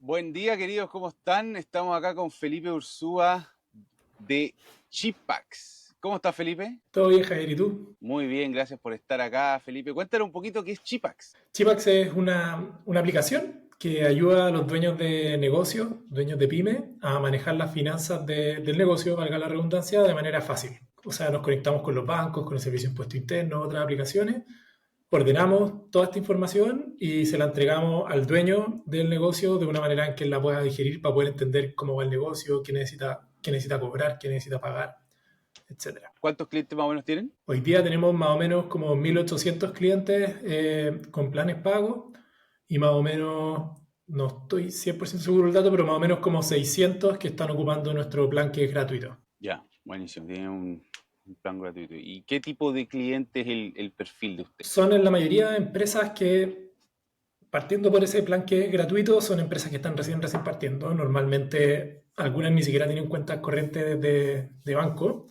Buen día, queridos, ¿cómo están? Estamos acá con Felipe Ursúa de Chipax. ¿Cómo está, Felipe? Todo bien, Javier, ¿y tú? Muy bien, gracias por estar acá, Felipe. Cuéntanos un poquito qué es Chipax. Chipax es una aplicación que ayuda a los dueños de negocios, dueños de pyme, a manejar las finanzas del negocio, valga la redundancia, de manera fácil. O sea, nos conectamos con los bancos, con el Servicio de Impuesto Interno, otras aplicaciones, ordenamos toda esta información y se la entregamos al dueño del negocio de una manera en que él la pueda digerir para poder entender cómo va el negocio, qué necesita cobrar, qué necesita pagar, etcétera. ¿Cuántos clientes más o menos tienen? Hoy día tenemos más o menos como 1.800 clientes con planes pagos y más o menos, no estoy 100% seguro del dato, pero más o menos como 600 que están ocupando nuestro plan que es gratuito. Ya, buenísimo, tienen un plan gratuito. ¿Y qué tipo de cliente es el perfil de usted? Son en la mayoría empresas que, partiendo por ese plan que es gratuito, son empresas que están recién partiendo. Normalmente algunas ni siquiera tienen cuentas corrientes de banco.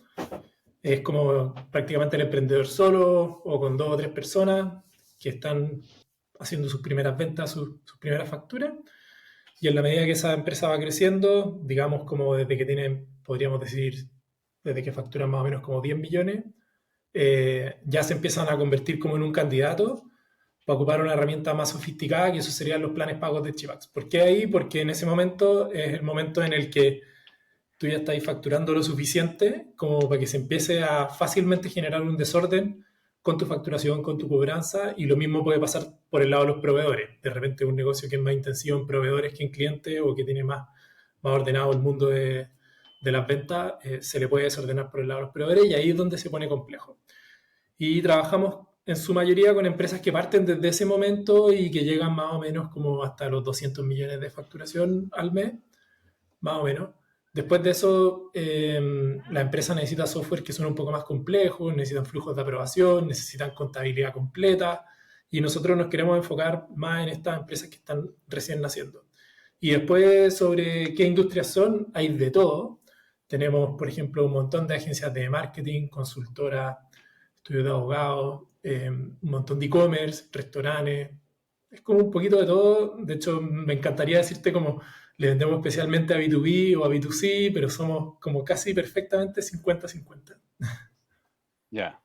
Es como prácticamente el emprendedor solo o con dos o tres personas que están haciendo sus primeras ventas, sus primeras facturas. Y en la medida que esa empresa va creciendo, digamos como desde que tienen, podríamos decir, desde que facturan más o menos como 10 millones, ya se empiezan a convertir como en un candidato para ocupar una herramienta más sofisticada, que eso serían los planes pagos de Chivax. ¿Por qué ahí? Porque en ese momento es el momento en el que tú ya estás facturando lo suficiente como para que se empiece a fácilmente generar un desorden con tu facturación, con tu cobranza, y lo mismo puede pasar por el lado de los proveedores. De repente un negocio que es más intensivo en proveedores que en clientes o que tiene más ordenado el mundo de las ventas, se le puede desordenar por el lado de los proveedores y ahí es donde se pone complejo. Y trabajamos en su mayoría con empresas que parten desde ese momento y que llegan más o menos como hasta los 200 millones de facturación al mes, más o menos. Después de eso, la empresa necesita software que son un poco más complejos, necesitan flujos de aprobación, necesitan contabilidad completa y nosotros nos queremos enfocar más en estas empresas que están recién naciendo. Y después sobre qué industrias son, hay de todo. Tenemos, por ejemplo, un montón de agencias de marketing, consultoras, estudios de abogados, un montón de e-commerce, restaurantes. Es como un poquito de todo. De hecho, me encantaría decirte como le vendemos especialmente a B2B o a B2C, pero somos como casi perfectamente 50-50. Ya,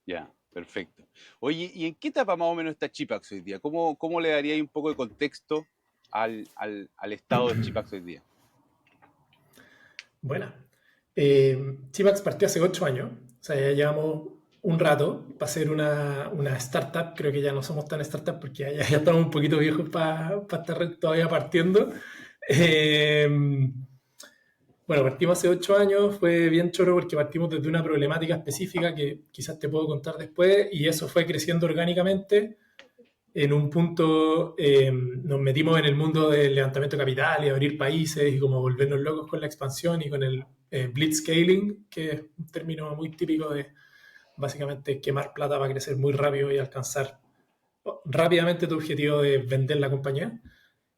ya, perfecto. Oye, ¿y en qué etapa más o menos está Chipax hoy día? ¿Cómo le daría ahí un poco de contexto al estado de Chipax hoy día? Buena. Chivax partió hace 8 años, o sea, ya llevamos un rato para ser una startup. Creo que ya no somos tan startup porque ya estamos un poquito viejos para estar todavía partiendo. Eh, bueno, partimos hace 8 años, fue bien choro porque partimos desde una problemática específica que quizás te puedo contar después, y eso fue creciendo orgánicamente. En un punto nos metimos en el mundo del levantamiento de capital y abrir países y como volvernos locos con la expansión y con el blitzscaling, que es un término muy típico de básicamente quemar plata para crecer muy rápido y alcanzar rápidamente tu objetivo de vender la compañía.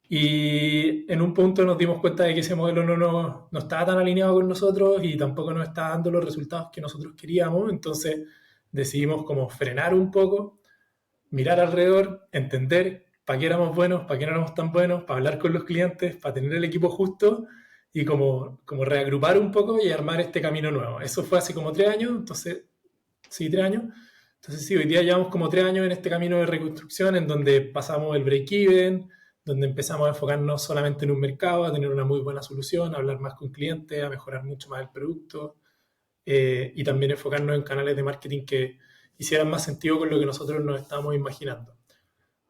Y en un punto nos dimos cuenta de que ese modelo no estaba tan alineado con nosotros y tampoco nos estaba dando los resultados que nosotros queríamos. Entonces decidimos como frenar un poco, mirar alrededor, entender para qué éramos buenos, para qué no éramos tan buenos, para hablar con los clientes, para tener el equipo justo y como reagrupar un poco y armar este camino nuevo. Eso fue hace como 3 años, entonces, sí, 3 años. Entonces, sí, hoy día llevamos como 3 años en este camino de reconstrucción en donde pasamos el break-even, donde empezamos a enfocarnos solamente en un mercado, a tener una muy buena solución, a hablar más con clientes, a mejorar mucho más el producto, y también enfocarnos en canales de marketing que hicieran más sentido con lo que nosotros nos estábamos imaginando.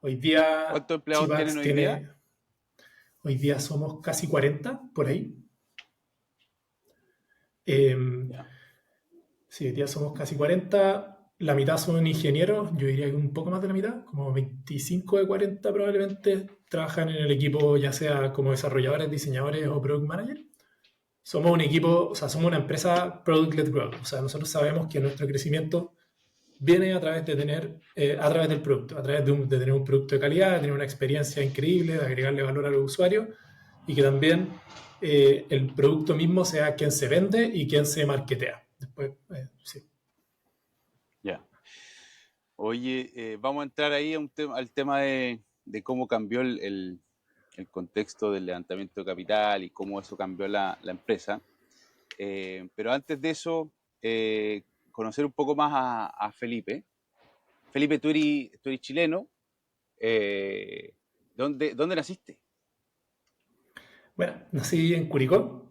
Hoy día ¿Cuántos empleados tienen Chivax hoy día? tiene, hoy día somos casi 40 por ahí. Eh, Ya. sí, hoy día somos casi 40. La mitad son ingenieros, yo diría que un poco más de la mitad, como 25 de 40 probablemente trabajan en el equipo, ya sea como desarrolladores, diseñadores o product manager. Somos un equipo, o sea, somos una empresa product-led growth. O sea, nosotros sabemos que nuestro crecimiento viene a través de a través del producto, a través de tener un producto de calidad, de tener una experiencia increíble, de agregarle valor a los usuarios y que también el producto mismo sea quien se vende y quien se marketea. Después, sí. Ya. Oye, vamos a entrar ahí a al tema de cómo cambió el el contexto del levantamiento de capital y cómo eso cambió la empresa. Pero antes de eso, conocer un poco más a Felipe. Felipe, tú eres chileno. Eh, ¿Dónde naciste? Bueno, nací en Curicó.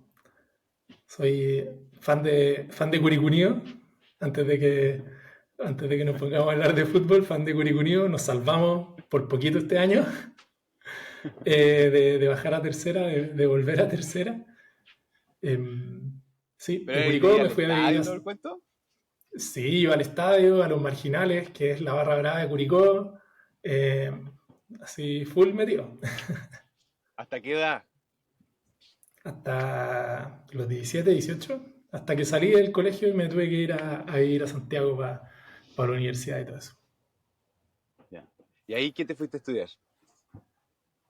Soy fan de Curicunio. Antes de que, antes de que nos pongamos a hablar de fútbol, fan de Curicunio. Nos salvamos por poquito este año de bajar a tercera, de volver a tercera. Sí, ¿Pero de eres de Curicó ir al me fui a vivir estadio a... y todo el cuento? Sí, iba al estadio, a los Marginales, que es la barra brava de Curicó. eh, Así, full metido. ¿Hasta qué edad? Hasta los 17, 18, hasta que salí del colegio y me tuve que ir a ir a Santiago para la universidad y todo eso. Ya. ¿Y ahí qué te fuiste a estudiar?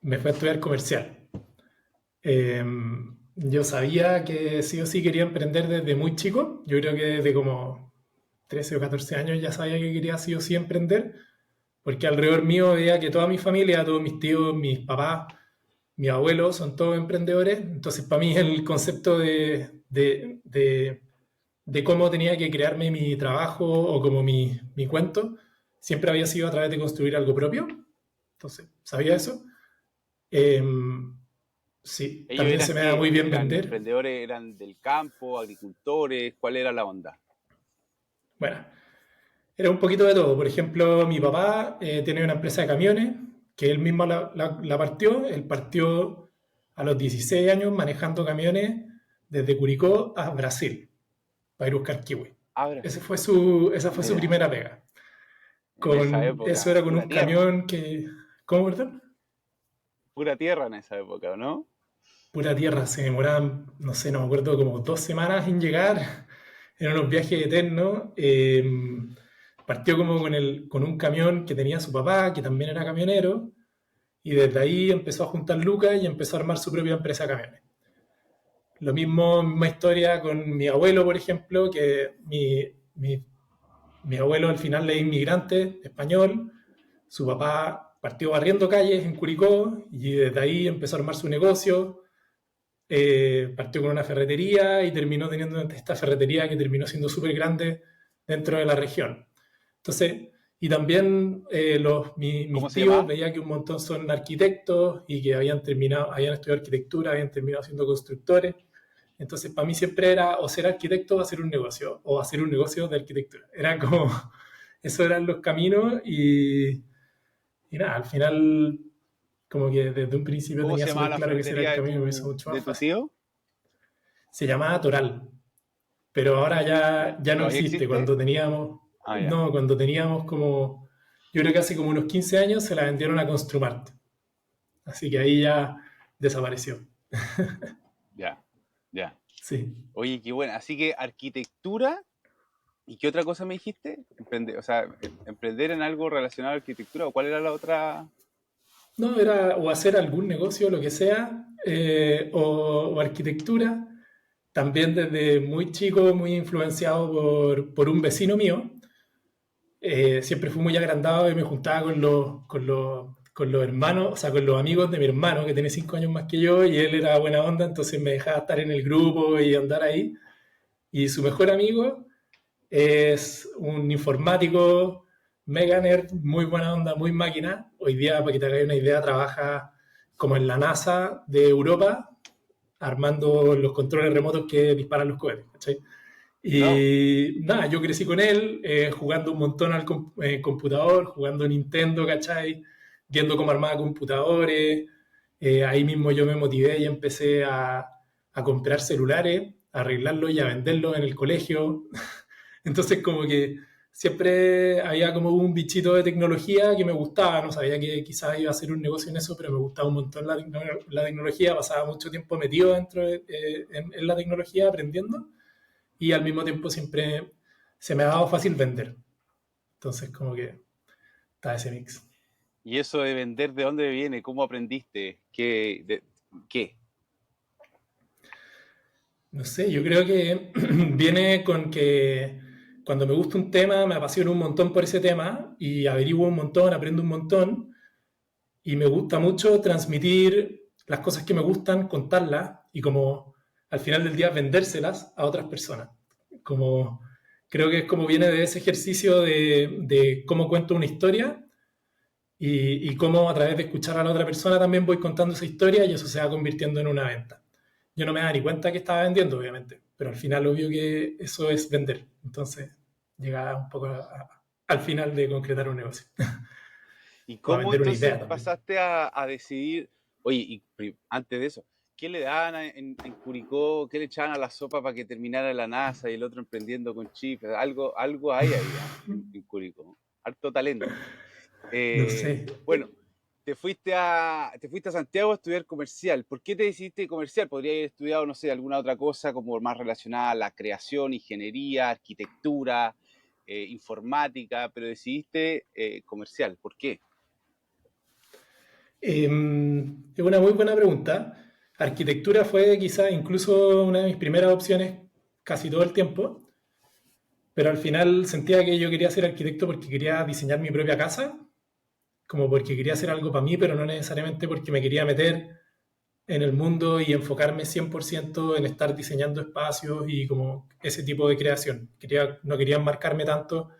Me fui a estudiar comercial. Eh, yo sabía que sí o sí quería emprender desde muy chico. Yo creo que desde como 13 o 14 años ya sabía que quería sí o sí emprender, porque alrededor mío veía que toda mi familia, todos mis tíos, mis papás, mis abuelos son todos emprendedores. Entonces, para mí el concepto de cómo tenía que crearme mi trabajo o como mi cuento, siempre había sido a través de construir algo propio. Entonces, sabía eso. Eh, sí, ¿Ellos también eran se me da qué? muy bien ¿Eran vender. emprendedores? ¿Eran del campo? ¿Agricultores? ¿Cuál era la onda? Bueno, era un poquito de todo. Por ejemplo, mi papá tiene una empresa de camiones que él mismo la partió. Él partió a los 16 años manejando camiones desde Curicó a Brasil para ir a buscar kiwi. Ah, Brasil. Esa fue su Mira, primera pega. en esa Eso época, era con pura un tierra. camión que... ¿Cómo, perdón? Pura tierra en esa época, ¿no? Pura tierra, se demoraban, no sé, no me acuerdo, como 2 semanas en llegar. Eran unos viajes eternos. Partió como con un camión que tenía su papá, que también era camionero, y desde ahí empezó a juntar lucas y empezó a armar su propia empresa de camiones. Lo mismo, misma historia con mi abuelo, por ejemplo, que mi abuelo al final es inmigrante español. Su papá partió barriendo calles en Curicó y desde ahí empezó a armar su negocio. Partió con una ferretería y terminó teniendo esta ferretería que terminó siendo súper grande dentro de la región. Entonces, y también ¿Cómo mis se tíos llamaba? veía que un montón son arquitectos y que habían estudiado arquitectura, habían terminado siendo constructores. Entonces, para mí siempre era o ser arquitecto o hacer un negocio, o hacer un negocio de arquitectura. Era como, esos eran los caminos y nada, al final como que desde un principio ¿Cómo tenía se llamaba súper la claro que ese era el ferretería de camino y me hizo tu, mucho de más tu fácil. tío? Se llamaba Toral, pero ahora Ya. ya no ¿Todavía existe. existe? Ah, ya. Cuando teníamos como, yo creo que hace como unos 15 años se la vendieron a Construmart, así que ahí ya desapareció. Ya. Ya. Sí. Oye, qué buena. Así que arquitectura. ¿Y qué otra cosa me dijiste? O sea, emprender en algo relacionado a arquitectura. ¿O cuál era la otra? No, era o hacer algún negocio, lo que sea, o arquitectura. También desde muy chico, muy influenciado por un vecino mío. Siempre fui muy agrandado y me juntaba con los hermanos, o sea, con los amigos de mi hermano, que tiene 5 años más que yo, y él era buena onda, entonces me dejaba estar en el grupo y andar ahí. Y su mejor amigo es un informático, mega nerd, muy buena onda, muy máquina. Hoy día, para que te hagas una idea, trabaja como en la NASA de Europa, armando los controles remotos que disparan los cohetes, ¿cachai? No. Y nada, yo crecí con él, jugando un montón al computador, jugando Nintendo, ¿cachai? Viendo cómo armaba computadores. Ahí mismo yo me motivé y empecé a comprar celulares, a arreglarlos y a venderlos en el colegio. Entonces como que siempre había como un bichito de tecnología que me gustaba, no sabía que quizás iba a hacer un negocio en eso, pero me gustaba un montón la tecnología, pasaba mucho tiempo metido dentro en la tecnología aprendiendo y al mismo tiempo siempre se me ha dado fácil vender. Entonces como que está ese mix. ¿Y eso de vender de dónde viene? ¿Cómo aprendiste? ¿Qué? No sé, yo creo que viene con que cuando me gusta un tema, me apasiono un montón por ese tema y averiguo un montón, aprendo un montón y me gusta mucho transmitir. las cosas que me gustan, contarlas y como al final del día vendérselas a otras personas. Como, creo que es como viene de ese ejercicio de cómo cuento una historia y cómo a través de escuchar a la otra persona también voy contando esa historia y eso se va convirtiendo en una venta. Yo no me daba ni cuenta que estaba vendiendo, obviamente, pero al final obvio que eso es vender. Entonces llega un poco al final de concretar un negocio. ¿Y O a cómo vender una idea entonces también. pasaste a decidir, oye, y antes de eso, ¿qué le daban en Curicó? ¿Qué le echaban a la sopa para que terminara la NASA y el otro emprendiendo con chips? Algo hay ahí, ¿ah? En Curicó. Harto talento. No sé. Bueno, te fuiste a Santiago a estudiar comercial. ¿Por qué te decidiste comercial? Podría haber estudiado, no sé, alguna otra cosa como más relacionada a la creación, ingeniería, arquitectura, informática, pero decidiste comercial. ¿Por qué? Es una muy buena pregunta. Arquitectura fue quizá incluso una de mis primeras opciones casi todo el tiempo, pero al final sentía que yo quería ser arquitecto porque quería diseñar mi propia casa, como porque quería hacer algo para mí, pero no necesariamente porque me quería meter en el mundo y enfocarme 100% en estar diseñando espacios y como ese tipo de creación. No quería enmarcarme tanto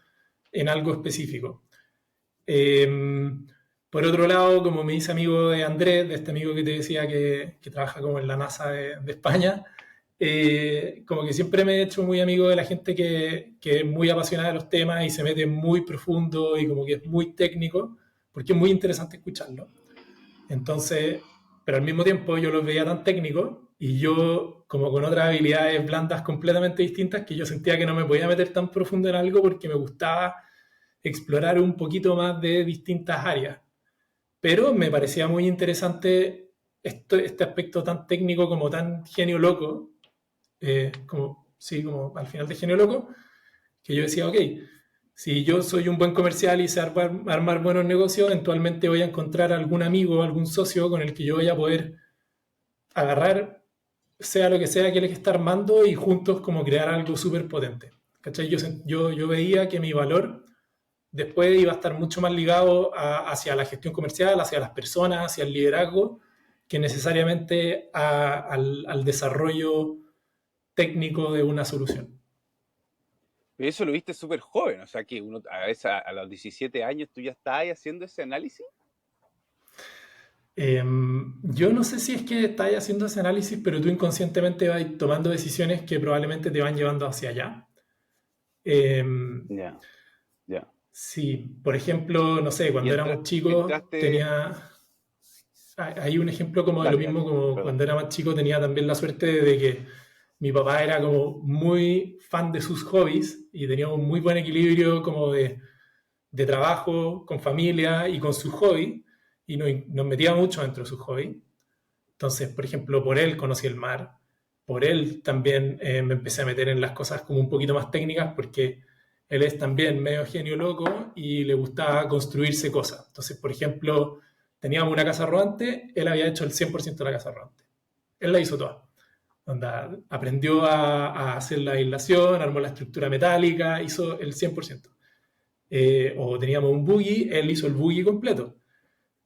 en algo específico. Eh, por otro lado, como me dice amigo de Andrés, de este amigo que te decía que trabaja como en la NASA de España, como que siempre me he hecho muy amigo de la gente que es muy apasionada de los temas y se mete muy profundo y como que es muy técnico, porque es muy interesante escucharlo. Entonces, pero al mismo tiempo yo los veía tan técnicos y yo como con otras habilidades blandas completamente distintas que yo sentía que no me podía meter tan profundo en algo porque me gustaba explorar un poquito más de distintas áreas. Pero me parecía muy interesante este aspecto tan técnico como tan genio loco, como, sí, como al final de genio loco, que yo decía, ok, si yo soy un buen comercial y sé armar buenos negocios, eventualmente voy a encontrar algún amigo, algún socio con el que yo vaya a poder agarrar, sea lo que sea que él está armando, y juntos como crear algo súper potente. ¿Cachai? Yo veía que mi valor después iba a estar mucho más ligado hacia la gestión comercial, hacia las personas, hacia el liderazgo, que necesariamente al desarrollo técnico de una solución. Pero eso lo viste súper joven, o sea que uno a veces a los 17 años tú ya estabas ahí haciendo ese análisis. Yo no sé si es que estás haciendo ese análisis, pero tú inconscientemente vas tomando decisiones que probablemente te van llevando hacia allá. Em, Ya, ya. sí, por ejemplo, no sé, Y cuando éramos chicos entraste, tenía. Hay un ejemplo como de lo dale, mismo, dale, como perdón. cuando era más chico tenía también la suerte de que mi papá era como muy fan de sus hobbies y teníamos un muy buen equilibrio como de trabajo, con familia y con sus hobbies, y nos metía mucho dentro de sus hobbies. Entonces, por ejemplo, por él conocí el mar, por él también me empecé a meter en las cosas como un poquito más técnicas porque él es también medio genio loco y le gustaba construirse cosas. Entonces, por ejemplo, teníamos una casa rodante, él había hecho el 100% de la casa rodante. Él la hizo toda. Onda, aprendió a hacer la aislación, armó la estructura metálica, hizo el 100%. O teníamos un buggy, él hizo el buggy completo.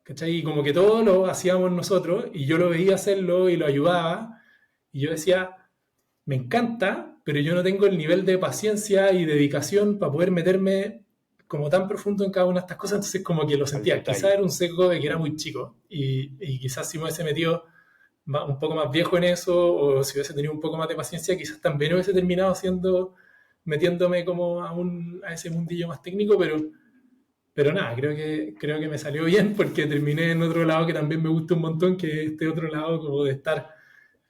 ¿Cachai? Y como que todo lo hacíamos nosotros y yo lo veía hacerlo y lo ayudaba y yo decía, me encanta, pero yo no tengo el nivel de paciencia y dedicación para poder meterme como tan profundo en cada una de estas cosas, entonces como que lo Al sentía. Quizás detalle. era un sesgo de que era muy chico y quizás si me hubiese metido un poco más viejo en eso o si hubiese tenido un poco más de paciencia, quizás también hubiese terminado siendo metiéndome como a ese mundillo más técnico, pero nada, creo que me salió bien porque terminé en otro lado que también me gusta un montón, que es este otro lado como de estar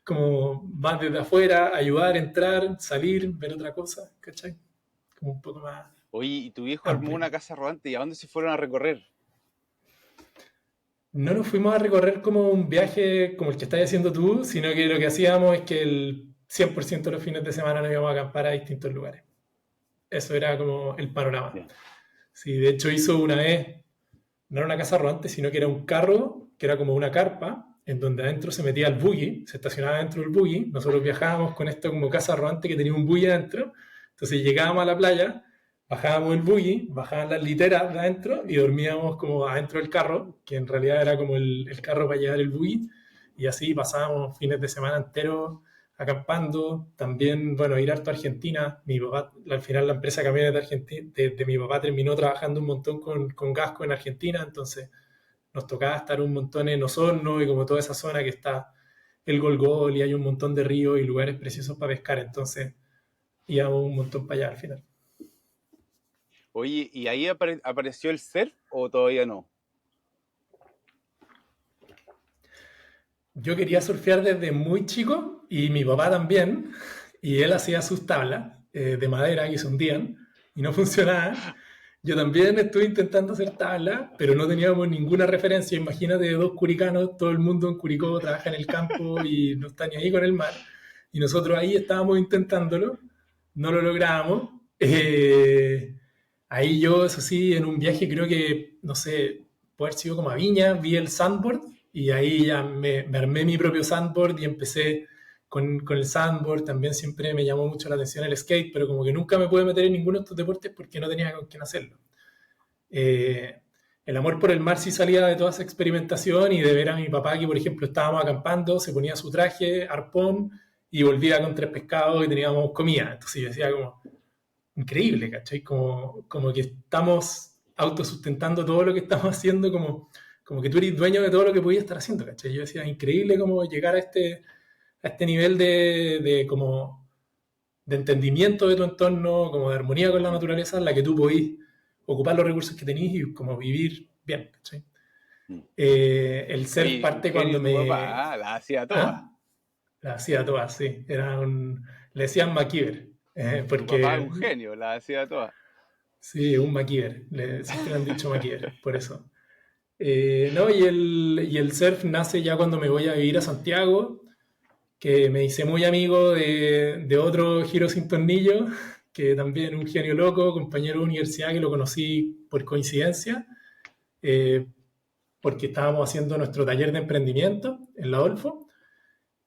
como más desde afuera, ayudar, entrar, salir, ver otra cosa, ¿cachai? Como un poco más Oye, ¿y tu viejo armó amplio. una casa rodante y a dónde se fueron a recorrer? No nos fuimos a recorrer como un viaje como el que estás haciendo tú, sino que lo que hacíamos es que el 100% de los fines de semana nos íbamos a acampar a distintos lugares. Eso era como el panorama. Ya. Sí, de hecho hizo una vez, no era una casa rodante, sino que era un carro, que era como una carpa, en donde adentro se metía el buggy, se estacionaba dentro del buggy, nosotros viajábamos con esto como casa rodante que tenía un buggy adentro, entonces llegábamos a la playa, bajábamos el buggy, bajaban las literas de adentro y dormíamos como adentro del carro, que en realidad era como el carro para llevar el buggy, y así pasábamos fines de semana enteros acampando. También, bueno, ir harto a Argentina. Mi papá, al final la empresa de camiones de, Argentina, de mi papá terminó trabajando un montón con Gasco en Argentina, entonces nos tocaba estar un montón en Osorno y como toda esa zona que está el Golgol y hay un montón de ríos y lugares preciosos para pescar, entonces íbamos un montón para allá al final. Oye, ¿y ahí apareció el surf o todavía no? Yo quería surfear desde muy chico y mi papá también, y él hacía sus tablas de madera que se hundían y no funcionaban. Yo también estuve intentando hacer tablas, pero no teníamos ninguna referencia. Imagínate dos curicanos, todo el mundo en Curicó trabaja en el campo y no está ni ahí con el mar. Y nosotros ahí estábamos intentándolo, no lo logramos. Ahí yo, eso sí, en un viaje creo que, no sé, puede haber sido como a Viña, vi el sandboard y ahí ya me armé mi propio sandboard y empecé con el sandboard. También siempre me llamó mucho la atención el skate, pero como que nunca me pude meter en ninguno de estos deportes porque no tenía con quién hacerlo. Eh, el amor por el mar sí salía de toda esa experimentación y de ver a mi papá que, por ejemplo, estábamos acampando, se ponía su traje, arpón y volvía con tres pescados y teníamos comida. Entonces yo decía como, increíble, ¿cachai? Como que estamos autosustentando todo lo que estamos haciendo, como que tú eres dueño de todo lo que podías estar haciendo, ¿cachai? Yo decía, increíble como llegar a este nivel como de entendimiento de tu entorno, como de armonía con la naturaleza, en la que tú podís ocupar los recursos que tenés y como vivir bien, ¿cachai? Mm. El ser Oye, un parte genio cuando tu me... papá, la hacía toda. ¿Ah? La hacía todas, sí. Le decían MacGyver, Tu papá es porque un genio, la hacía toda. sí, un MacGyver. Siempre le han dicho MacGyver, por eso. No, y el surf nace ya cuando me voy a vivir a Santiago, que me hice muy amigo de otro giro sin tornillo, que también un genio loco, compañero de universidad que lo conocí por coincidencia, eh, porque estábamos haciendo nuestro taller de emprendimiento en la Adolfo.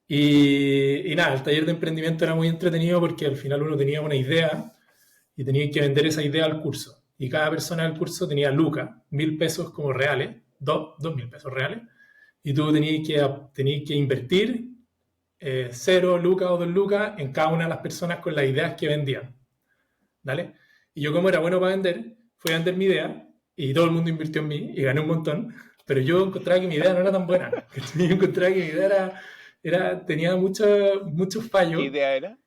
Y nada, el taller de emprendimiento era muy entretenido porque al final uno tenía una idea y tenía que vender esa idea al curso. Y cada persona del curso tenía lucas, 1.000 pesos como reales, 2.000 pesos reales, y tú tenías que invertir 0 lucas o 2 lucas en cada una de las personas con las ideas que vendían. ¿Vale? Y yo como era bueno para vender, fui a vender mi idea y todo el mundo invirtió en mí y gané un montón, pero yo encontraba que mi idea no era tan buena. Yo encontraba que mi idea tenía muchos ¿Qué fallos. idea era?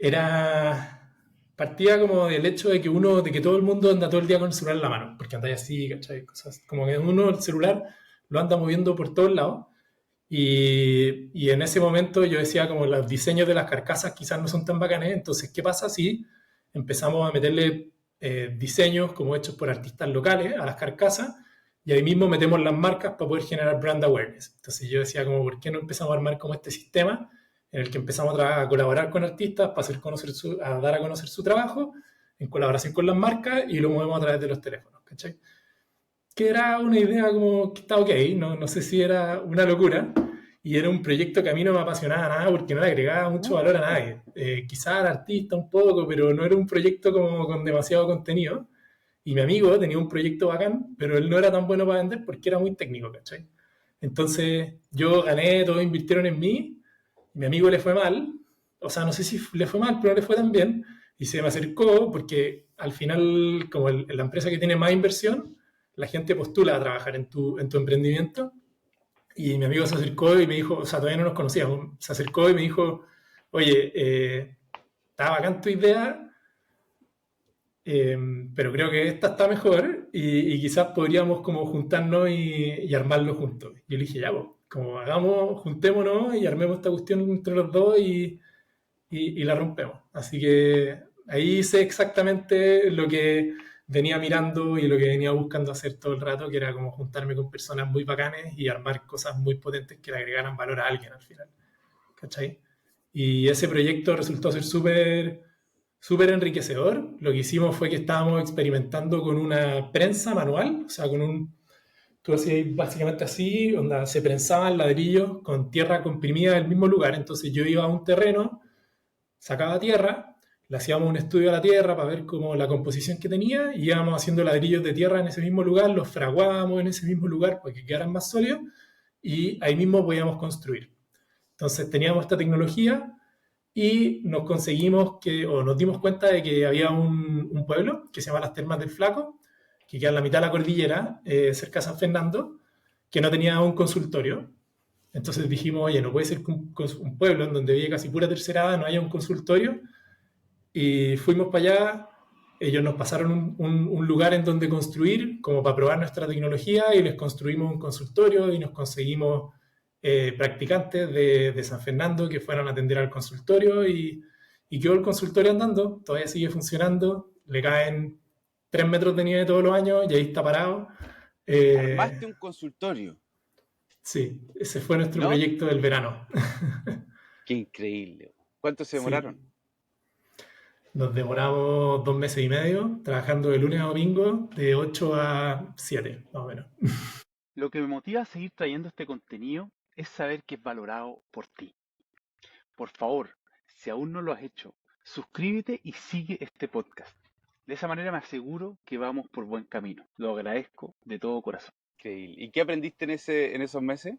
Era partía como del hecho de que todo el mundo anda todo el día con el celular en la mano, porque anda así, ¿cachai? Cosas, como que uno el celular lo anda moviendo por todos lados. Y en ese momento yo decía como los diseños de las carcasas quizás no son tan bacanes, entonces ¿qué pasa si empezamos a meterle diseños como hechos por artistas locales a las carcasas y ahí mismo metemos las marcas para poder generar brand awareness? Entonces yo decía como, ¿por qué no empezamos a armar como este sistema en el que empezamos a colaborar con artistas para a dar a conocer su trabajo en colaboración con las marcas y lo movemos a través de los teléfonos, ¿cachai? Que era una idea como que está ok, no sé si era una locura, y era un proyecto que a mí no me apasionaba nada porque no le agregaba mucho valor a nadie. Quizá al artista un poco, pero no era un proyecto como con demasiado contenido. Y mi amigo tenía un proyecto bacán, pero él no era tan bueno para vender porque era muy técnico, ¿cachai? Entonces yo gané, todos invirtieron en mí, y mi amigo le fue mal, o sea, no sé si le fue mal, pero no le fue tan bien, y se me acercó porque al final, como la empresa que tiene más inversión, la gente postula a trabajar en tu emprendimiento. Y mi amigo se acercó y me dijo, o sea, todavía no nos conocíamos, se acercó y me dijo, oye, está bacán tu idea, eh, pero creo que esta está mejor y quizás podríamos como juntarnos y armarlo juntos. Y yo le dije, ya, pues, como hagamos, juntémonos y armemos esta cuestión entre los dos y la rompemos. Así que ahí sé exactamente lo que venía mirando y lo que venía buscando hacer todo el rato, que era como juntarme con personas muy bacanes y armar cosas muy potentes que le agregaran valor a alguien al final. ¿Cachai? Y ese proyecto resultó ser súper enriquecedor. Lo que hicimos fue que estábamos experimentando con una prensa manual, o sea, tú hacías básicamente así, donde se prensaban ladrillos con tierra comprimida del mismo lugar. Entonces yo iba a un terreno, sacaba tierra, le hacíamos un estudio a la tierra para ver cómo la composición que tenía, y íbamos haciendo ladrillos de tierra en ese mismo lugar, los fraguábamos en ese mismo lugar para que quedaran más sólidos, y ahí mismo podíamos construir. Entonces teníamos esta tecnología y nos dimos cuenta de que había un pueblo que se llama Las Termas del Flaco, que queda en la mitad de la cordillera, cerca de San Fernando, que no tenía un consultorio. Entonces dijimos, oye, no puede ser que un pueblo en donde vive casi pura tercera edad no haya un consultorio. Y fuimos para allá, ellos nos pasaron un lugar en donde construir, como para probar nuestra tecnología, y les construimos un consultorio y nos conseguimos practicantes de San Fernando que fueran a atender al consultorio y quedó el consultorio andando, todavía sigue funcionando, le caen 3 metros de nieve todos los años y ahí está parado. Armaste un consultorio. Sí, ese fue nuestro ¿No? proyecto del verano. Qué increíble. ¿Cuánto se Sí, demoraron? nos demoramos 2 meses y medio trabajando de lunes a domingo de 8 a 7, más o menos. Lo que me motiva a seguir trayendo este contenido es saber que es valorado por ti. Por favor, si aún no lo has hecho, suscríbete y sigue este podcast. De esa manera me aseguro que vamos por buen camino. Lo agradezco de todo corazón. Increíble. ¿Y qué aprendiste en esos meses?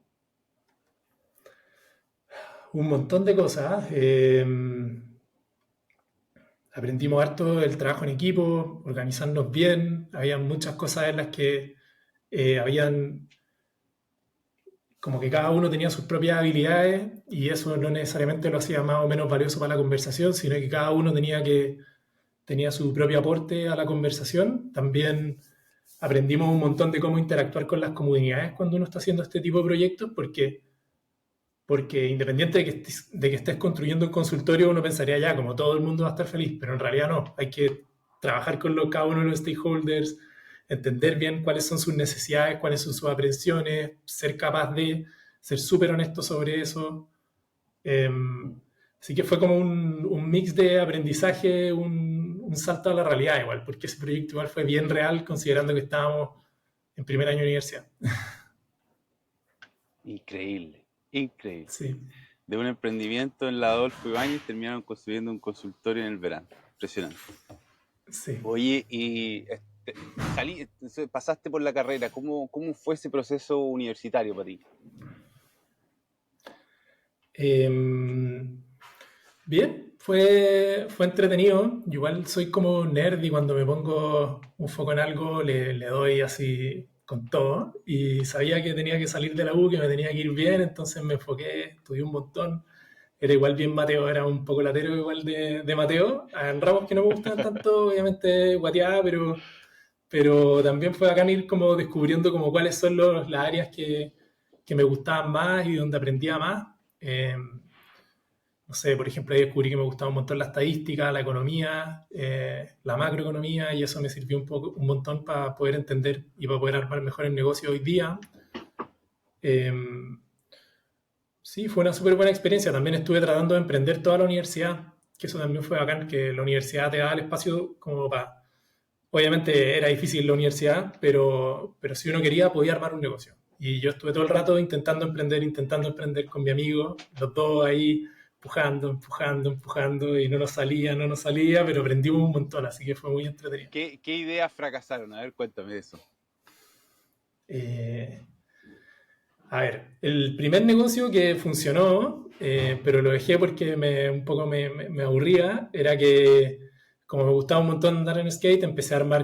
Un montón de cosas. Aprendimos harto el trabajo en equipo, organizarnos bien. Había muchas cosas en las que habían como que cada uno tenía sus propias habilidades y eso no necesariamente lo hacía más o menos valioso para la conversación, sino que cada uno tenía su propio aporte a la conversación. También aprendimos un montón de cómo interactuar con las comunidades cuando uno está haciendo este tipo de proyectos, porque independiente de que estés construyendo un consultorio, uno pensaría ya, como todo el mundo va a estar feliz, pero en realidad no. Hay que trabajar con cada uno de los stakeholders, entender bien cuáles son sus necesidades, cuáles son sus aprensiones, ser capaz de ser súper honesto sobre eso. Eh, Así que fue como un mix de aprendizaje, un salto a la realidad igual, porque ese proyecto igual fue bien real considerando que estábamos en primer año de universidad. Increíble, increíble. Sí, De un emprendimiento en la Adolfo Ibáñez terminaron construyendo un consultorio en el verano. Impresionante. sí. Oye, y pasaste por la carrera. ¿Cómo fue ese proceso universitario para ti? Eh, Bien, fue entretenido. Yo igual soy como nerd y cuando me pongo un foco en algo le doy así con todo. Y sabía que tenía que salir de la U, que me tenía que ir bien, entonces me enfoqué, estudié un montón. Era igual bien Mateo, era un poco latero igual de Mateo. En ramos que no me gustaban tanto, obviamente guateaba, pero también fue bacán ir como descubriendo como cuáles son las áreas que me gustaban más y donde aprendía más. No sé, por ejemplo, ahí descubrí que me gustaba un montón la estadística, la economía, la macroeconomía, y eso me sirvió un montón para poder entender y para poder armar mejor el negocio hoy día. Eh, sí, fue una súper buena experiencia. También estuve tratando de emprender toda la universidad, que eso también fue bacán, que la universidad te da el espacio como para... Obviamente era difícil la universidad, pero si uno quería podía armar un negocio. Y yo estuve todo el rato intentando emprender con mi amigo, los dos ahí empujando, y no nos salía, pero aprendimos un montón, así que fue muy entretenido. ¿Qué ideas fracasaron? A ver, cuéntame de eso. Eh, a ver, el primer negocio que funcionó, pero lo dejé porque un poco me aburría, era que como me gustaba un montón andar en skate, empezamos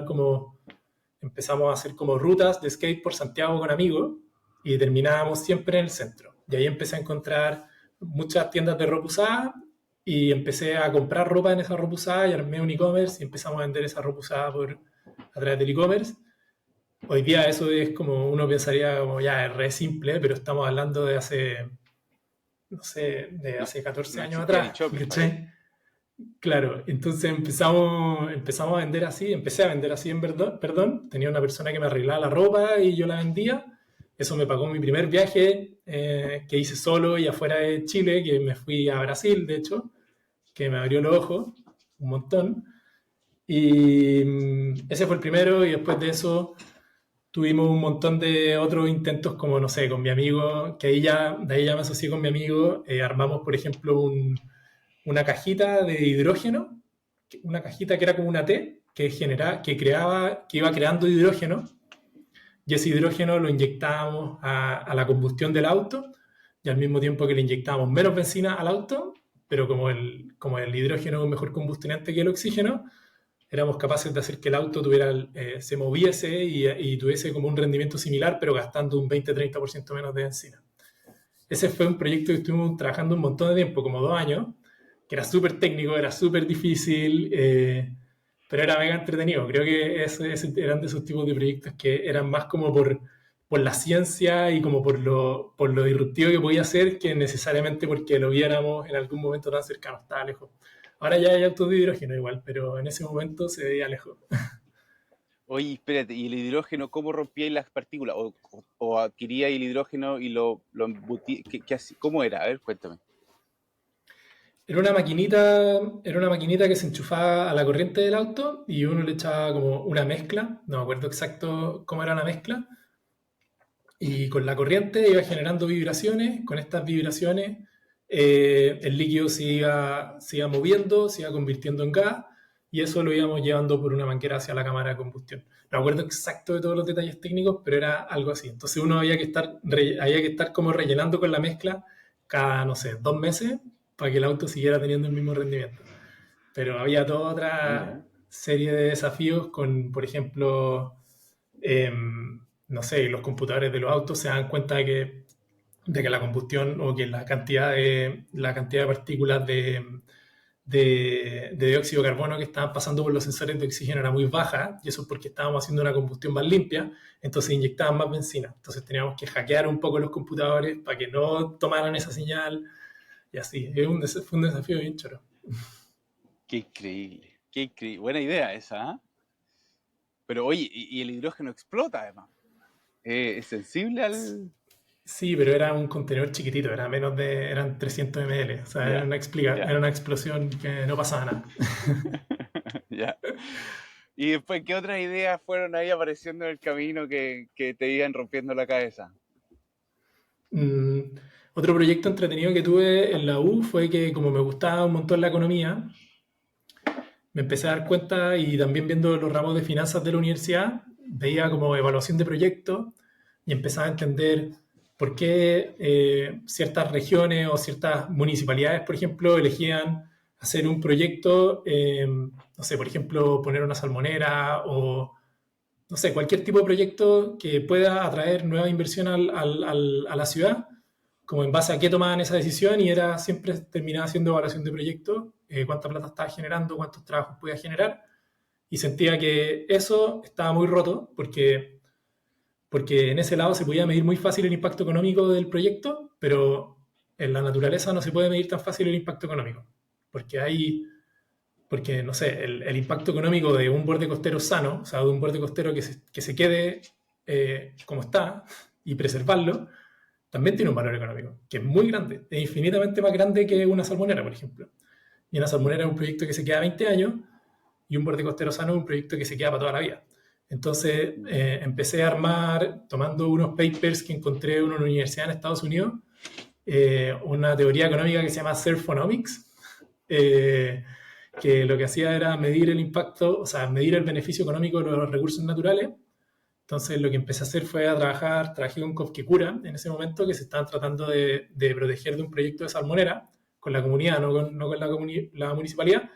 a hacer como rutas de skate por Santiago con amigos y terminábamos siempre en el centro. Y ahí empecé a encontrar muchas tiendas de ropa usada y empecé a comprar ropa en esa ropa usada y armé un e-commerce y empezamos a vender esa ropa usada a través del e-commerce. Hoy día eso es como uno pensaría como ya es re simple, pero estamos hablando de hace, no sé, de No, hace 14 no años existía ni atrás. Shopify. ¿Cachai? Claro, entonces empezamos a vender así, empecé a vender así en verdad, perdón, tenía una persona que me arreglaba la ropa y yo la vendía. Eso me pagó mi primer viaje que hice solo y afuera de Chile, que me fui a Brasil, de hecho, que me abrió los ojos un montón. Y ese fue el primero y después de eso tuvimos un montón de otros intentos como, no sé, con mi amigo, de ahí ya me asocié con mi amigo, armamos, por ejemplo, una cajita de hidrógeno, una cajita que era como una T, que iba creando hidrógeno, y ese hidrógeno lo inyectábamos a la combustión del auto, y al mismo tiempo que le inyectábamos menos benzina al auto, pero como el hidrógeno es un mejor combustionante que el oxígeno, éramos capaces de hacer que el auto se moviese y tuviese como un rendimiento similar, pero gastando un 20-30% menos de benzina. Ese fue un proyecto que estuvimos trabajando un montón de tiempo, como 2 años, que era súper técnico, era súper difícil, pero era mega entretenido. Creo que eran de esos tipos de proyectos que eran más como por la ciencia y como por lo disruptivo que podía ser, que necesariamente porque lo viéramos en algún momento tan cercano, estaba lejos. Ahora ya hay autos de hidrógeno igual, pero en ese momento se veía lejos. Oye, espérate, ¿y el hidrógeno cómo rompíais las partículas? ¿O adquiríais el hidrógeno y lo embutí? ¿Cómo era? A ver, cuéntame. Era una maquinita que se enchufaba a la corriente del auto y uno le echaba como una mezcla, no me acuerdo exacto cómo era la mezcla, y con la corriente iba generando vibraciones. Con estas vibraciones el líquido se iba moviendo, se iba convirtiendo en gas, y eso lo íbamos llevando por una manguera hacia la cámara de combustión. No me acuerdo exacto de todos los detalles técnicos, pero era algo así. Entonces uno había que estar como rellenando con la mezcla cada, no sé, 2 meses para que el auto siguiera teniendo el mismo rendimiento. Pero había toda Mira. otra serie de desafíos con, por ejemplo, no sé, los computadores de los autos se dan cuenta de que la combustión o que la cantidad de partículas de dióxido de carbono que estaban pasando por los sensores de oxígeno era muy baja, y eso es porque estábamos haciendo una combustión más limpia, entonces inyectaban más benzina. Entonces teníamos que hackear un poco los computadores para que no tomaran esa señal, y así. Fue un desafío bien choro. Qué increíble, qué increíble. Buena idea esa, ¿ah? Pero oye, y el hidrógeno explota además. ¿Es sensible al...? Sí, pero era un contenedor chiquitito, eran 300 ml, o sea, era Ya, una, ya, era una explosión que no pasaba nada. ya. Y después, ¿qué otras ideas fueron ahí apareciendo en el camino que te iban rompiendo la cabeza? Mm, Otro proyecto entretenido que tuve en la U fue que, como me gustaba un montón la economía, me empecé a dar cuenta, y también viendo los ramos de finanzas de la universidad, veía como evaluación de proyectos y empezaba a entender por qué ciertas regiones o ciertas municipalidades, por ejemplo, elegían hacer un proyecto, no sé, por ejemplo, poner una salmonera o, no sé, cualquier tipo de proyecto que pueda atraer nueva inversión a la ciudad, como en base a qué tomaban esa decisión, y era siempre terminaba haciendo evaluación de proyecto, cuánta plata estaba generando, cuántos trabajos podía generar, y sentía que eso estaba muy roto porque en ese lado se podía medir muy fácil el impacto económico del proyecto, pero en la naturaleza no se puede medir tan fácil el impacto económico, porque no sé, el impacto económico de un borde costero sano, o sea, de un borde costero que se quede como está, y preservarlo, también tiene un valor económico, que es muy grande, es infinitamente más grande que una salmonera, por ejemplo. Y una salmonera es un proyecto que se queda 20 años, y un borde costero sano es un proyecto que se queda para toda la vida. Entonces empecé a armar, tomando unos papers que encontré en una universidad en Estados Unidos, una teoría económica que se llama Surfonomics, eh, que lo que hacía era medir el impacto, o sea, medir el beneficio económico de los recursos naturales. Entonces lo que empecé a hacer fue trabajé con Cofquecura en ese momento, que se estaban tratando de proteger de un proyecto de salmonera con la comunidad, no con la municipalidad,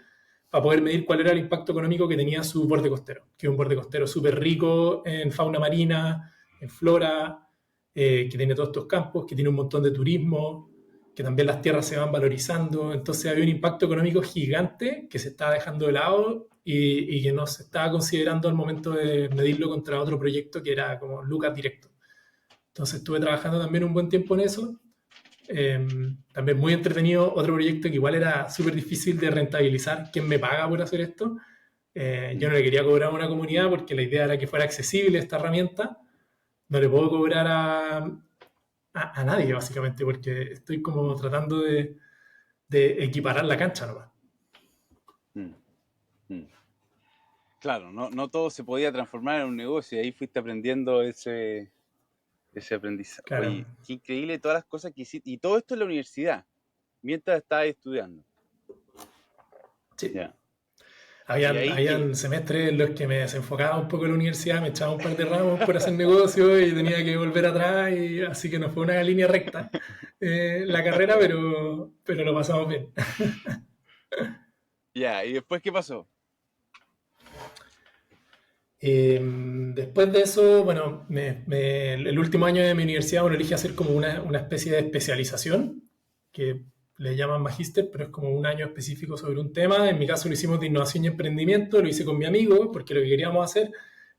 para poder medir cuál era el impacto económico que tenía su borde costero, que es un borde costero súper rico en fauna marina, en flora, que tiene todos estos campos, que tiene un montón de turismo, que también las tierras se van valorizando. Entonces había un impacto económico gigante que se estaba dejando de lado, y que no se estaba considerando al momento de medirlo contra otro proyecto que era como Lucas Directo. Entonces estuve trabajando también un buen tiempo en eso. Eh, También muy entretenido otro proyecto que igual era súper difícil de rentabilizar. ¿Quién me paga por hacer esto? Yo no le quería cobrar a una comunidad porque la idea era que fuera accesible esta herramienta. No le puedo cobrar a nadie, básicamente, porque estoy como tratando de equiparar la cancha nomás. Mm, mm. Claro, no todo se podía transformar en un negocio y ahí fuiste aprendiendo ese aprendizaje. Claro. Oye, qué increíble todas las cosas que hiciste. Y todo esto en la universidad, mientras estabas estudiando. Sí. Ya. Y ahí que, Habían semestres en los que me desenfocaba un poco la universidad, me echaba un par de ramos por hacer negocio y tenía que volver atrás, y así que no fue una línea recta la carrera, pero lo pasamos bien. ya, ¿y después qué pasó? Eh, Después de eso, bueno, el último año de mi universidad, bueno, elegí hacer como una especie de especialización, que le llaman magíster, pero es como un año específico sobre un tema. En mi caso lo hicimos de innovación y emprendimiento, lo hice con mi amigo, porque lo que queríamos hacer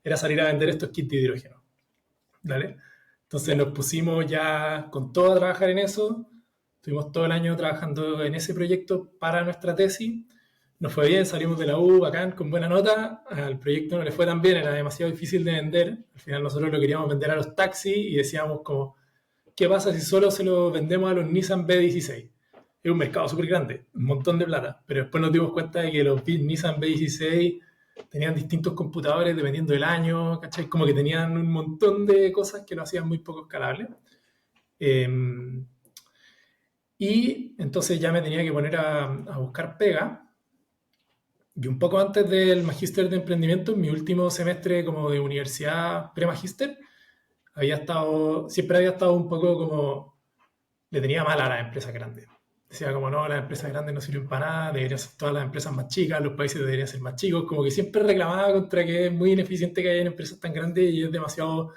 era salir a vender estos kits de hidrógeno. ¿Vale? Entonces Ya, nos pusimos ya con todo a trabajar en eso. Estuvimos todo el año trabajando en ese proyecto para nuestra tesis. Nos fue bien, salimos de la U, bacán, con buena nota. Al proyecto no le fue tan bien, era demasiado difícil de vender. Al final nosotros lo queríamos vender a los taxis y decíamos como, ¿qué pasa si solo se lo vendemos a los Nissan B16? Es un mercado súper grande, un montón de plata. Pero después nos dimos cuenta de que los Nissan B16 tenían distintos computadores dependiendo del año, ¿cachai? Como que tenían un montón de cosas que lo hacían muy poco escalable. Eh, y entonces ya me tenía que poner a buscar pega. Y un poco antes del magíster de emprendimiento, en mi último semestre como de universidad pre-magíster, siempre había estado un poco como, le tenía mal a las empresas grandes. Decía como no, las empresas grandes no sirven para nada, deberían ser todas las empresas más chicas, los países deberían ser más chicos, como que siempre reclamaba contra que es muy ineficiente que haya empresas tan grandes y es demasiado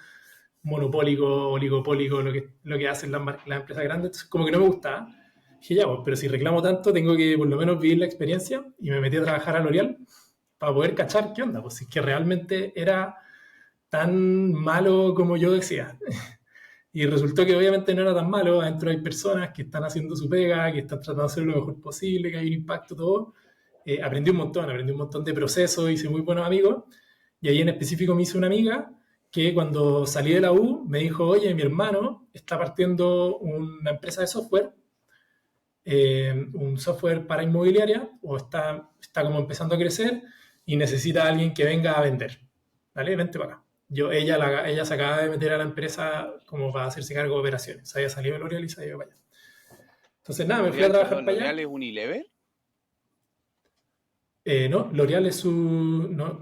monopólico, oligopólico lo que hacen las empresas grandes, entonces como que no me gustaba. Dije, ya, pues, pero si reclamo tanto, tengo que por lo menos vivir la experiencia, y me metí a trabajar a L'Oreal para poder cachar qué onda, pues si es que realmente era tan malo como yo decía. Y resultó que obviamente no era tan malo, adentro hay personas que están haciendo su pega, que están tratando de hacer lo mejor posible, que hay un impacto, todo. Aprendí un montón de procesos, hice muy buenos amigos, y ahí en específico me hice una amiga que cuando salí de la U me dijo, oye, mi hermano está partiendo una empresa de software, un software para inmobiliaria, o está como empezando a crecer y necesita a alguien que venga a vender. ¿Vale? Vente para acá. Ella se acaba de meter a la empresa como para hacerse cargo de operaciones. Se había salido de L'Oreal y se había ido para allá. Entonces, nada, me fui a L'Oreal, trabajar perdón, para allá. ¿L'Oreal es Unilever? No, L'Oreal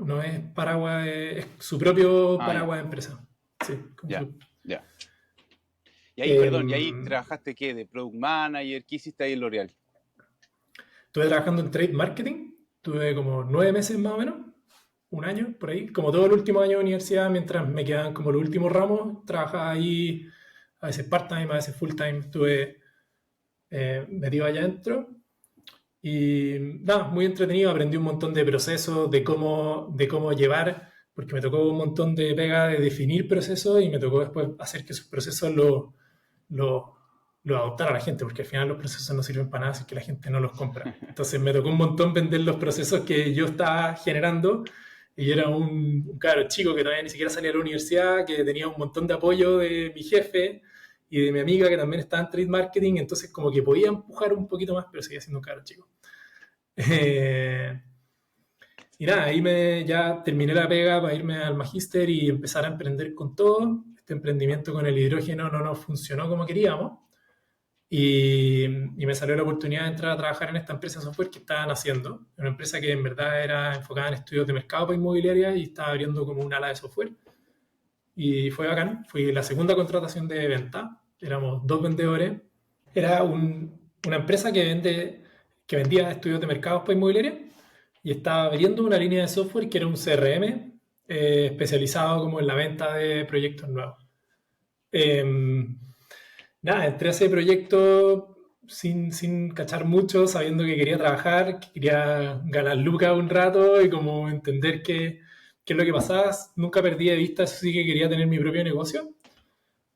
no es paraguas, es su propio Ah, ya, paraguas de empresa. Sí, como ya, su, ya. Y ahí, perdón, y ahí em, trabajaste qué, de Product Manager, ¿qué hiciste ahí en L'Oreal? Estuve trabajando en trade marketing, tuve como 9 meses más o menos, un año por ahí, como todo el último año de universidad, mientras me quedaban como los últimos ramos, trabajaba ahí a veces part-time, a veces full-time, estuve metido allá adentro. Y nada, muy entretenido, aprendí un montón de procesos, de cómo llevar, porque me tocó un montón de pega de definir procesos y me tocó después hacer que esos procesos lo, lo adoptara la gente, porque al final los procesos no sirven para nada si es que la gente no los compra. Entonces me tocó un montón vender los procesos que yo estaba generando, y yo era un cabro chico que todavía ni siquiera salía de la universidad, que tenía un montón de apoyo de mi jefe y de mi amiga que también estaba en trade marketing, entonces como que podía empujar un poquito más, pero seguía siendo un cabro chico. Eh, y nada, ya terminé la pega para irme al magíster y empezar a emprender con todo. Este emprendimiento con el hidrógeno no nos funcionó como queríamos, y me salió la oportunidad de entrar a trabajar en esta empresa de software que estaban haciendo. Una empresa que en verdad era enfocada en estudios de mercado para inmobiliaria y estaba abriendo como un ala de software. Y fue bacán, fui la segunda contratación de venta. Éramos dos vendedores. Era una empresa que vendía estudios de mercados para inmobiliaria y estaba abriendo una línea de software que era un CRM especializado como en la venta de proyectos nuevos. Em, Nada, entré a ese proyecto sin cachar mucho, sabiendo que quería trabajar, que quería ganar lucas un rato y como entender qué es lo que pasaba. Nunca perdí de vista, eso sí, que quería tener mi propio negocio.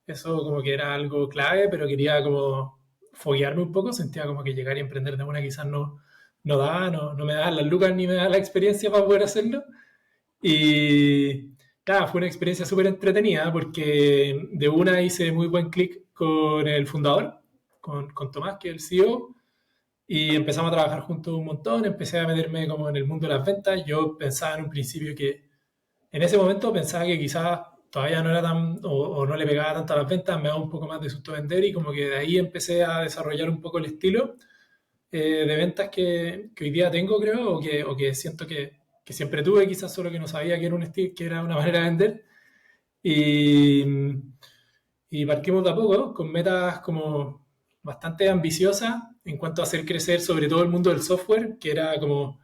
Eso como que era algo clave, pero quería como foguearme un poco. Sentía como que llegar y emprender de una quizás no me daban las lucas ni me daba la experiencia para poder hacerlo. Y nada, fue una experiencia súper entretenida porque de una hice muy buen clic con el fundador, con Tomás, que es el CEO, y empezamos a trabajar juntos un montón. Empecé a meterme como en el mundo de las ventas. Yo pensaba en un principio en ese momento pensaba que quizás todavía no era tan, o no le pegaba tanto a las ventas, me daba un poco más de susto vender, y como que de ahí empecé a desarrollar un poco el estilo de ventas que hoy día tengo, creo, o que siento que siempre tuve, quizás solo que no sabía que era un estilo, que era una manera de vender. Y, y partimos de a poco, con metas como bastante ambiciosas en cuanto a hacer crecer sobre todo el mundo del software, que era como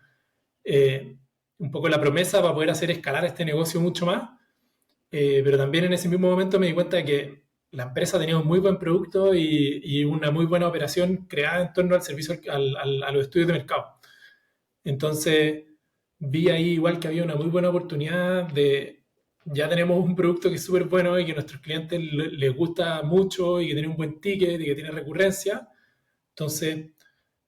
eh, un poco la promesa para poder hacer escalar este negocio mucho más. Pero también en ese mismo momento me di cuenta de que la empresa tenía un muy buen producto y una muy buena operación creada en torno al servicio a los estudios de mercado. Entonces vi ahí igual que había una muy buena oportunidad de, ya tenemos un producto que es súper bueno y que a nuestros clientes les gusta mucho y que tiene un buen ticket y que tiene recurrencia. Entonces,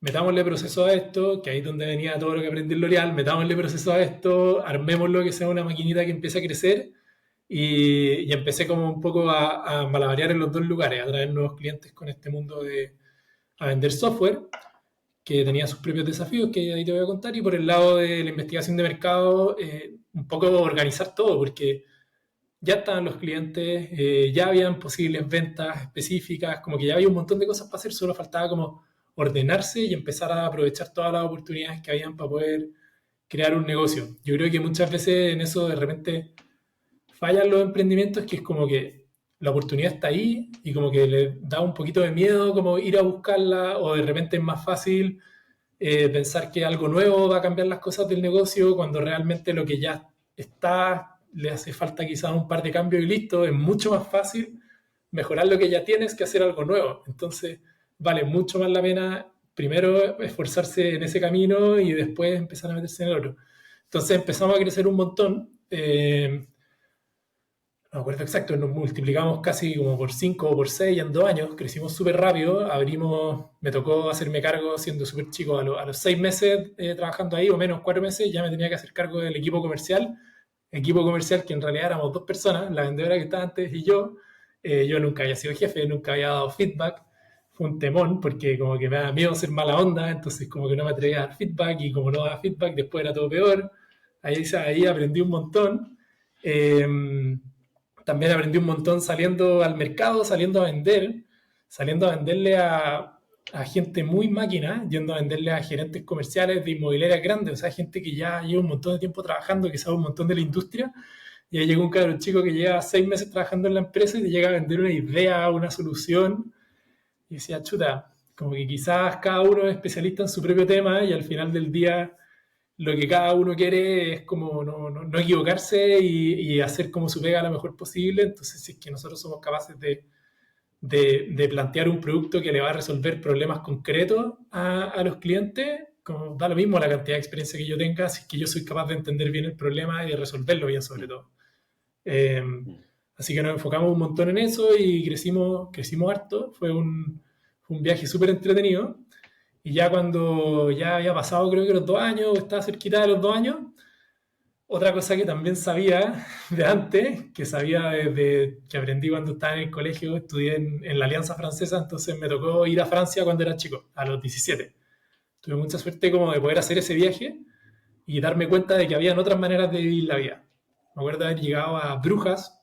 metámosle proceso a esto, que ahí es donde venía todo lo que aprendí en L'Oreal, metámosle proceso a esto, armémoslo que sea una maquinita que empiece a crecer y empecé como un poco a malabarear en los dos lugares, a traer nuevos clientes con este mundo de a vender software, que tenía sus propios desafíos, que ahí te voy a contar, y por el lado de la investigación de mercado, un poco organizar todo, porque ya estaban los clientes, ya habían posibles ventas específicas, como que ya había un montón de cosas para hacer, solo faltaba como ordenarse y empezar a aprovechar todas las oportunidades que habían para poder crear un negocio. Yo creo que muchas veces en eso de repente fallan los emprendimientos, que es como que la oportunidad está ahí y como que le da un poquito de miedo como ir a buscarla o de repente es más fácil pensar que algo nuevo va a cambiar las cosas del negocio cuando realmente lo que ya está le hace falta quizás un par de cambios y listo. Es mucho más fácil mejorar lo que ya tienes que hacer algo nuevo. Entonces vale mucho más la pena primero esforzarse en ese camino y después empezar a meterse en el otro. Entonces empezamos a crecer un montón. No me acuerdo exacto, nos multiplicamos casi como por 5 o por 6 en 2 años, crecimos súper rápido, abrimos, me tocó hacerme cargo siendo súper chico, a los 6 meses trabajando ahí, o menos 4 meses, ya me tenía que hacer cargo del equipo comercial que en realidad éramos dos personas, la vendedora que estaba antes y yo nunca había sido jefe, nunca había dado feedback, fue un temón porque como que me daba miedo ser mala onda, entonces como que no me atrevía a dar feedback y como no daba feedback después era todo peor, ahí aprendí un montón. Eh, También aprendí un montón saliendo al mercado, saliendo a venderle a gente muy máquina, yendo a venderle a gerentes comerciales de inmobiliarias grandes, o sea, gente que ya lleva un montón de tiempo trabajando, que sabe un montón de la industria, y ahí llegó un cabrón chico que lleva 6 meses trabajando en la empresa y te llega a vender una idea, una solución, y decía, chuta, como que quizás cada uno es especialista en su propio tema y al final del día lo que cada uno quiere es como no equivocarse y hacer como su pega lo mejor posible. Entonces, si es que nosotros somos capaces de plantear un producto que le va a resolver problemas concretos a los clientes, como da lo mismo la cantidad de experiencia que yo tenga, si es que yo soy capaz de entender bien el problema y de resolverlo bien sobre Mm, todo. Eh, mm. Así que nos enfocamos un montón en eso y crecimos harto. Fue un viaje súper entretenido. Y ya cuando ya había pasado creo que los 2 años, o estaba cerquita de los 2 años, otra cosa que también sabía de antes, que sabía desde que aprendí cuando estaba en el colegio, estudié en la Alianza Francesa, entonces me tocó ir a Francia cuando era chico, a los 17. Tuve mucha suerte como de poder hacer ese viaje y darme cuenta de que habían otras maneras de vivir la vida. Me acuerdo de haber llegado a Brujas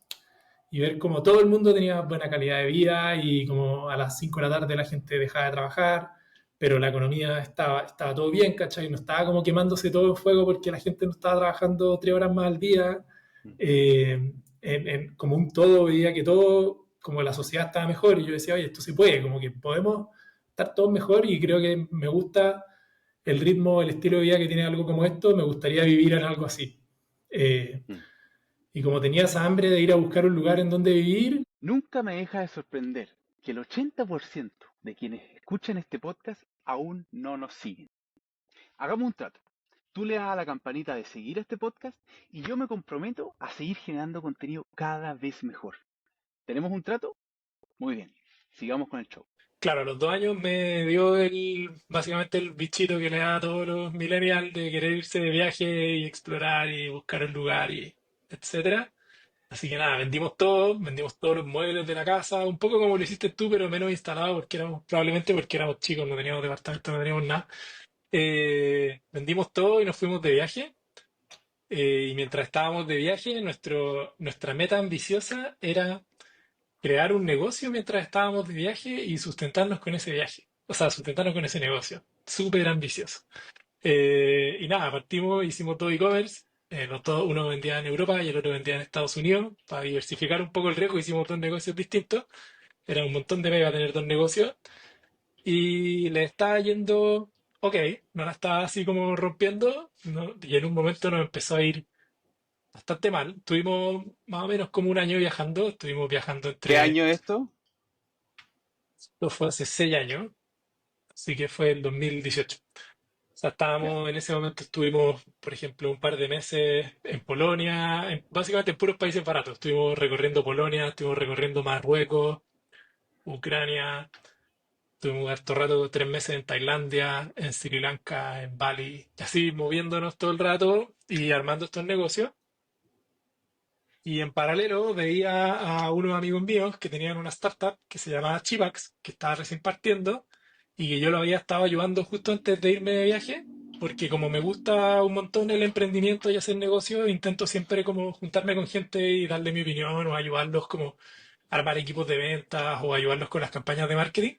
y ver como todo el mundo tenía buena calidad de vida y como a las 5 de la tarde la gente dejaba de trabajar, pero la economía estaba todo bien, ¿cachai? No estaba como quemándose todo en fuego porque la gente no estaba trabajando 3 horas más al día. Mm. Como un todo veía que todo, como la sociedad estaba mejor y yo decía, oye, esto se puede, como que podemos estar todos mejor y creo que me gusta el ritmo, el estilo de vida que tiene algo como esto, me gustaría vivir en algo así. Eh, Mm. y como tenía esa hambre de ir a buscar un lugar en donde vivir, Nunca me deja de sorprender que el 80% de quienes escuchan este podcast aún no nos siguen. Hagamos un trato. Tú le das a la campanita de seguir a este podcast y yo me comprometo a seguir generando contenido cada vez mejor. ¿Tenemos un trato? Muy bien. Sigamos con el show. claro, a los 2 años me dio básicamente el bichito que le da a todos los millennials de querer irse de viaje y explorar y buscar un lugar y etcétera. Así que nada, vendimos todos los muebles de la casa, un poco como lo hiciste tú, pero menos instalado porque probablemente porque éramos chicos, no teníamos departamento, no teníamos nada. Vendimos todo y nos fuimos de viaje. Y mientras estábamos de viaje, nuestra meta ambiciosa era crear un negocio mientras estábamos de viaje y sustentarnos con ese viaje. O sea, sustentarnos con ese negocio. Súper ambicioso. Y nada, partimos, hicimos todo e-commerce. Uno vendía en Europa y el otro vendía en Estados Unidos. Para diversificar un poco el riesgo, hicimos dos negocios distintos. Era un montón de pega tener dos negocios. Y le estaba yendo, ok, no la estaba así como rompiendo. Y en un momento nos empezó a ir bastante mal. Estuvimos más o menos como un año viajando. Estuvimos viajando ¿Qué entre, año es esto? esto fue hace 6 años, así que fue el 2018. O sea, Ya. estábamos, en ese momento estuvimos, por ejemplo, un par de meses en Polonia, básicamente en puros países baratos. Estuvimos recorriendo Polonia, estuvimos recorriendo Marruecos, Ucrania, estuvimos harto rato, 3 meses en Tailandia, en Sri Lanka, en Bali, y así moviéndonos todo el rato y armando estos negocios. Y en paralelo veía a unos amigos míos que tenían una startup que se llamaba Chivax, que estaba recién partiendo y que yo lo había estado ayudando justo antes de irme de viaje, porque como me gusta un montón el emprendimiento y hacer negocios, intento siempre como juntarme con gente y darle mi opinión o ayudarlos como a armar equipos de ventas o ayudarlos con las campañas de marketing.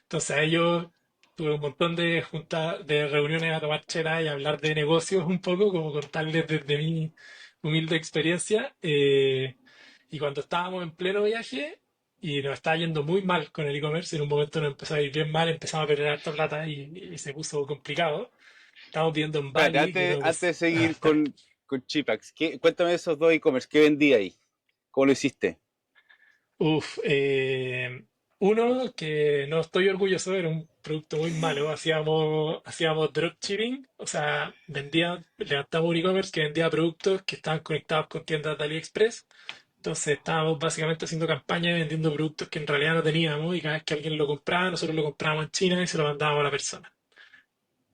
Entonces a ellos tuve un montón de juntas, de reuniones a tomar chela y hablar de negocios un poco, como contarles desde mi humilde experiencia. Y cuando estábamos en pleno viaje y nos estaba yendo muy mal con el e-commerce, en un momento nos empezó a ir bien mal, empezamos a perder harta plata y se puso complicado. Estábamos viendo en Espérate, Bali que antes, no... antes de seguir con Chipax, cuéntame de esos dos e-commerce, ¿qué vendí ahí? ¿Cómo lo hiciste? Uf, uno que no estoy orgulloso, era un producto muy malo. Hacíamos dropshipping, o sea, levantamos un e-commerce que vendía productos que estaban conectados con tiendas de AliExpress. Entonces estábamos básicamente haciendo campañas vendiendo productos que en realidad no teníamos y cada vez que alguien lo compraba, nosotros lo comprábamos en China y se lo mandábamos a la persona.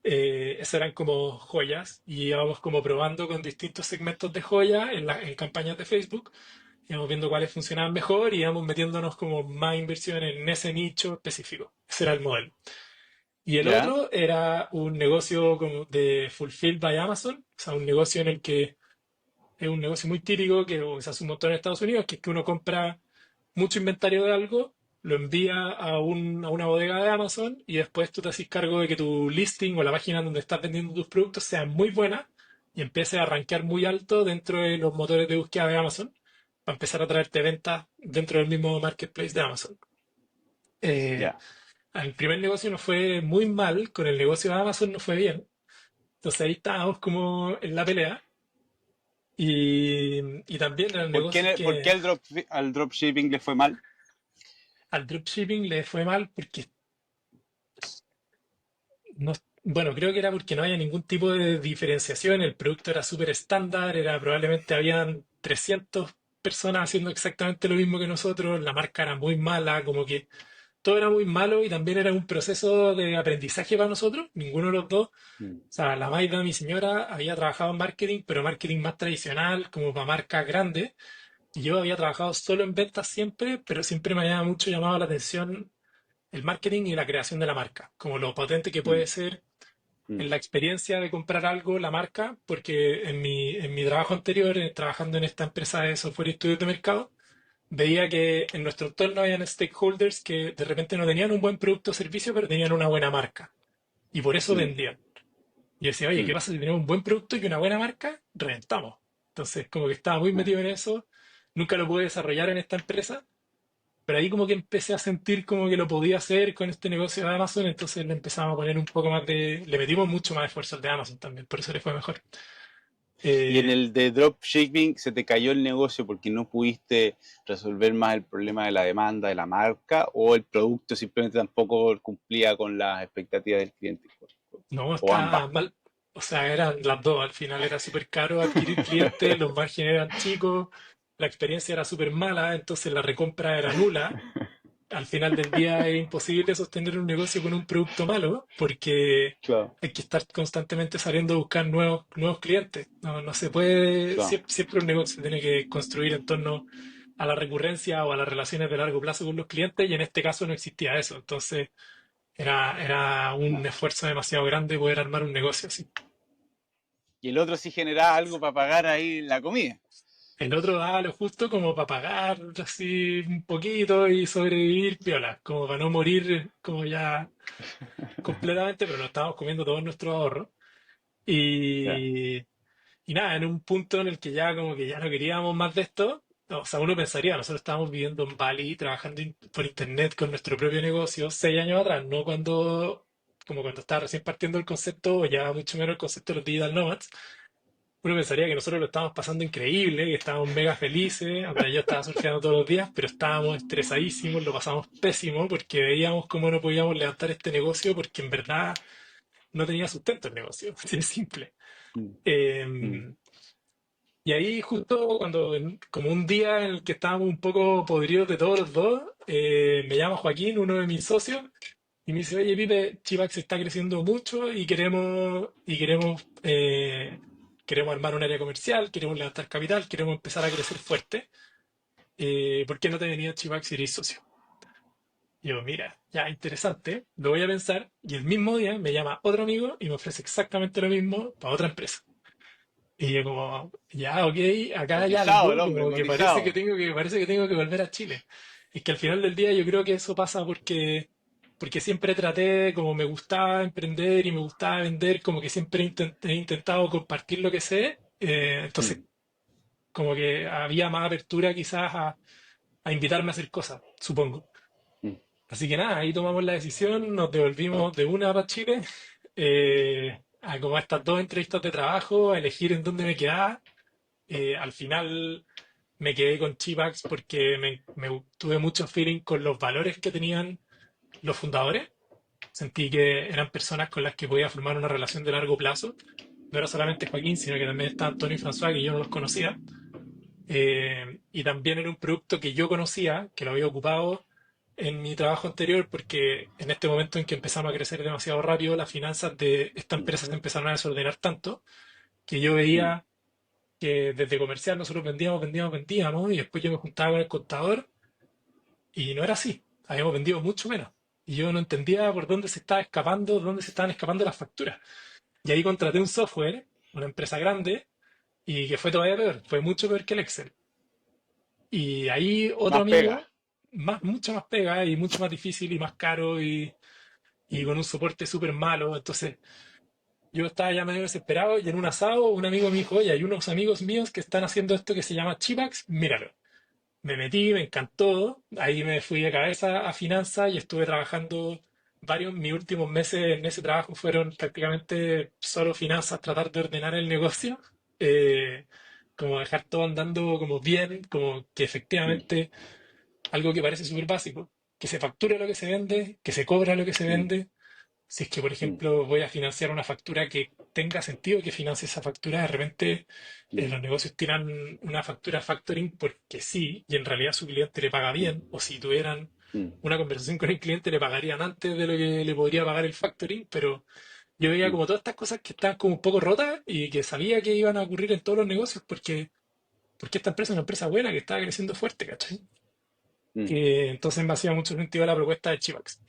Esas eran como joyas y íbamos como probando con distintos segmentos de joyas en campañas de Facebook, íbamos viendo cuáles funcionaban mejor y íbamos metiéndonos como más inversión en ese nicho específico. Ese era el modelo. Y el ¿Ya? otro era un negocio como de Fulfilled by Amazon, o sea, un negocio en el que es un negocio muy típico que se hace un montón en Estados Unidos, que es que uno compra mucho inventario de algo, lo envía a una bodega de Amazon y después tú te haces cargo de que tu listing o la página donde estás vendiendo tus productos sea muy buena y empiece a rankear muy alto dentro de los motores de búsqueda de Amazon para empezar a traerte ventas dentro del mismo marketplace de Amazon. Eh, Ya. el primer negocio nos fue muy mal, con el negocio de Amazon no fue bien. Entonces ahí estábamos como en la pelea. Y también eran ¿Por qué, negocios por qué que al dropshipping le fue mal? al dropshipping le fue mal porque no, bueno, creo que era porque no había ningún tipo de diferenciación, el producto era súper estándar, era probablemente habían 300 personas haciendo exactamente lo mismo que nosotros, la marca era muy mala, como que todo era muy malo y también era un proceso de aprendizaje para nosotros, ninguno de los dos. Mm, O sea, la Maida, mi señora, había trabajado en marketing, pero marketing más tradicional, como para marcas grandes. Y yo había trabajado solo en ventas siempre, pero siempre me había mucho llamado la atención el marketing y la creación de la marca, como lo potente que mm, puede ser mm. en la experiencia de comprar algo, la marca, porque en mi trabajo anterior, trabajando en esta empresa de software y estudios de mercado, veía que en nuestro entorno habían stakeholders que de repente no tenían un buen producto o servicio, pero tenían una buena marca. Y por eso Mm, vendían. Y yo decía, oye, ¿qué mm. pasa si tenemos un buen producto y una buena marca? Reventamos. Entonces, como que estaba muy Ah. metido en eso. Nunca lo pude desarrollar en esta empresa, pero ahí como que empecé a sentir como que lo podía hacer con este negocio de Amazon, entonces le empezamos a poner un poco más le metimos mucho más esfuerzo al de Amazon también, por eso le fue mejor. Y en Eh, el de dropshipping se te cayó el negocio porque no pudiste resolver más el problema de la demanda de la marca o el producto simplemente tampoco cumplía con las expectativas del cliente. no, O ambas. estaba mal, o sea, eran las dos, al final era súper caro adquirir clientes, los márgenes eran chicos, la experiencia era súper mala, entonces la recompra era nula. Al final del día es imposible sostener un negocio con un producto malo porque Claro, hay que estar constantemente saliendo a buscar nuevos clientes. No se puede, claro. siempre un negocio se tiene que construir en torno a la recurrencia o a las relaciones de largo plazo con los clientes y en este caso no existía eso. Entonces era un No. esfuerzo demasiado grande poder armar un negocio así. Y el otro sí generaba algo para pagar ahí la comida. El otro daba lo justo como para pagar así un poquito y sobrevivir piola, como para no morir como ya completamente, pero nos estábamos comiendo todos nuestros ahorros. Ya. Y, y nada, en un punto en el que ya como que ya no queríamos más de esto, o sea, uno pensaría, nosotros estábamos viviendo en Bali, trabajando por internet con nuestro propio negocio 6 años atrás, no cuando, como cuando estaba recién partiendo el concepto, o ya mucho menos el concepto de los digital nomads. Uno pensaría que nosotros lo estábamos pasando increíble, que estábamos mega felices, donde yo estaba surfeando todos los días, pero estábamos estresadísimos, lo pasamos pésimo porque veíamos cómo no podíamos levantar este negocio porque en verdad no tenía sustento el negocio, así de simple. Mm, mm, Eh, y ahí justo cuando, como un día en el que estábamos un poco podridos de todos los dos, me llama Joaquín, uno de mis socios, y me dice, oye, Pipe, Chivax está creciendo mucho queremos armar un área comercial, queremos levantar capital, queremos empezar a crecer fuerte. ¿Por qué no te venía Chivax y eres socio? Y yo, mira, ya interesante, lo voy a pensar. Y el mismo día me llama otro amigo y me ofrece exactamente lo mismo para otra empresa. Y yo como, ya, ok, acá hay Cotizado el algo, hombre, como que parece que cotizado. tengo que volver a Chile. Es que al final del día yo creo que eso pasa porque siempre traté, como me gustaba emprender y me gustaba vender, como que siempre he intentado compartir lo que sé. Entonces, Mm, como que había más apertura quizás a invitarme a hacer cosas, supongo. mm, Así que nada, ahí tomamos la decisión, nos devolvimos de una para Chile, a como a estas dos entrevistas de trabajo, a elegir en dónde me quedaba. Al final me quedé con Chipax porque tuve mucho feeling con los valores que tenían los fundadores. Sentí que eran personas con las que podía formar una relación de largo plazo. No era solamente Joaquín, sino que también está Antonio y François, que yo no los conocía. Y también era un producto que yo conocía, que lo había ocupado en mi trabajo anterior, porque en este momento en que empezamos a crecer demasiado rápido, las finanzas de esta mm, empresa se empezaron a desordenar tanto que yo mm, veía que desde comercial nosotros vendíamos, y después yo me juntaba con el contador y no era así. Habíamos vendido mucho menos. Y yo no entendía por dónde se estaba escapando, dónde se estaban escapando las facturas. Y ahí contraté un software, una empresa grande, y que fue todavía peor, fue mucho peor que el Excel. Y ahí otro más pega. amigo, mucho más pega y mucho más difícil y más caro y Mm, con un soporte súper malo. Entonces yo estaba ya medio desesperado y en un asado un amigo me dijo, oye, hay unos amigos míos que están haciendo esto que se llama Chipax, míralo. Me metí, me encantó, ahí me fui de cabeza a finanzas y estuve trabajando mis últimos meses en ese trabajo fueron prácticamente solo finanzas, tratar de ordenar el negocio, eh, como dejar todo andando como bien, como que mm, efectivamente algo que parece súper básico, que se facture lo que se vende, que se cobra lo que se mm, vende. Si es que, por mm, ejemplo, voy a financiar una factura que tenga sentido que financie esa factura, de repente mm, los negocios tiran una factura factoring porque sí, y en realidad su cliente le paga bien, o si tuvieran mm, una conversación con el cliente le pagarían antes de lo que le podría pagar el factoring, pero yo veía mm, como todas estas cosas que estaban como un poco rotas y que sabía que iban a ocurrir en todos los negocios porque esta empresa es una empresa buena que estaba creciendo fuerte, ¿cachai? mm, Que entonces me hacía mucho sentido la propuesta de Chivax.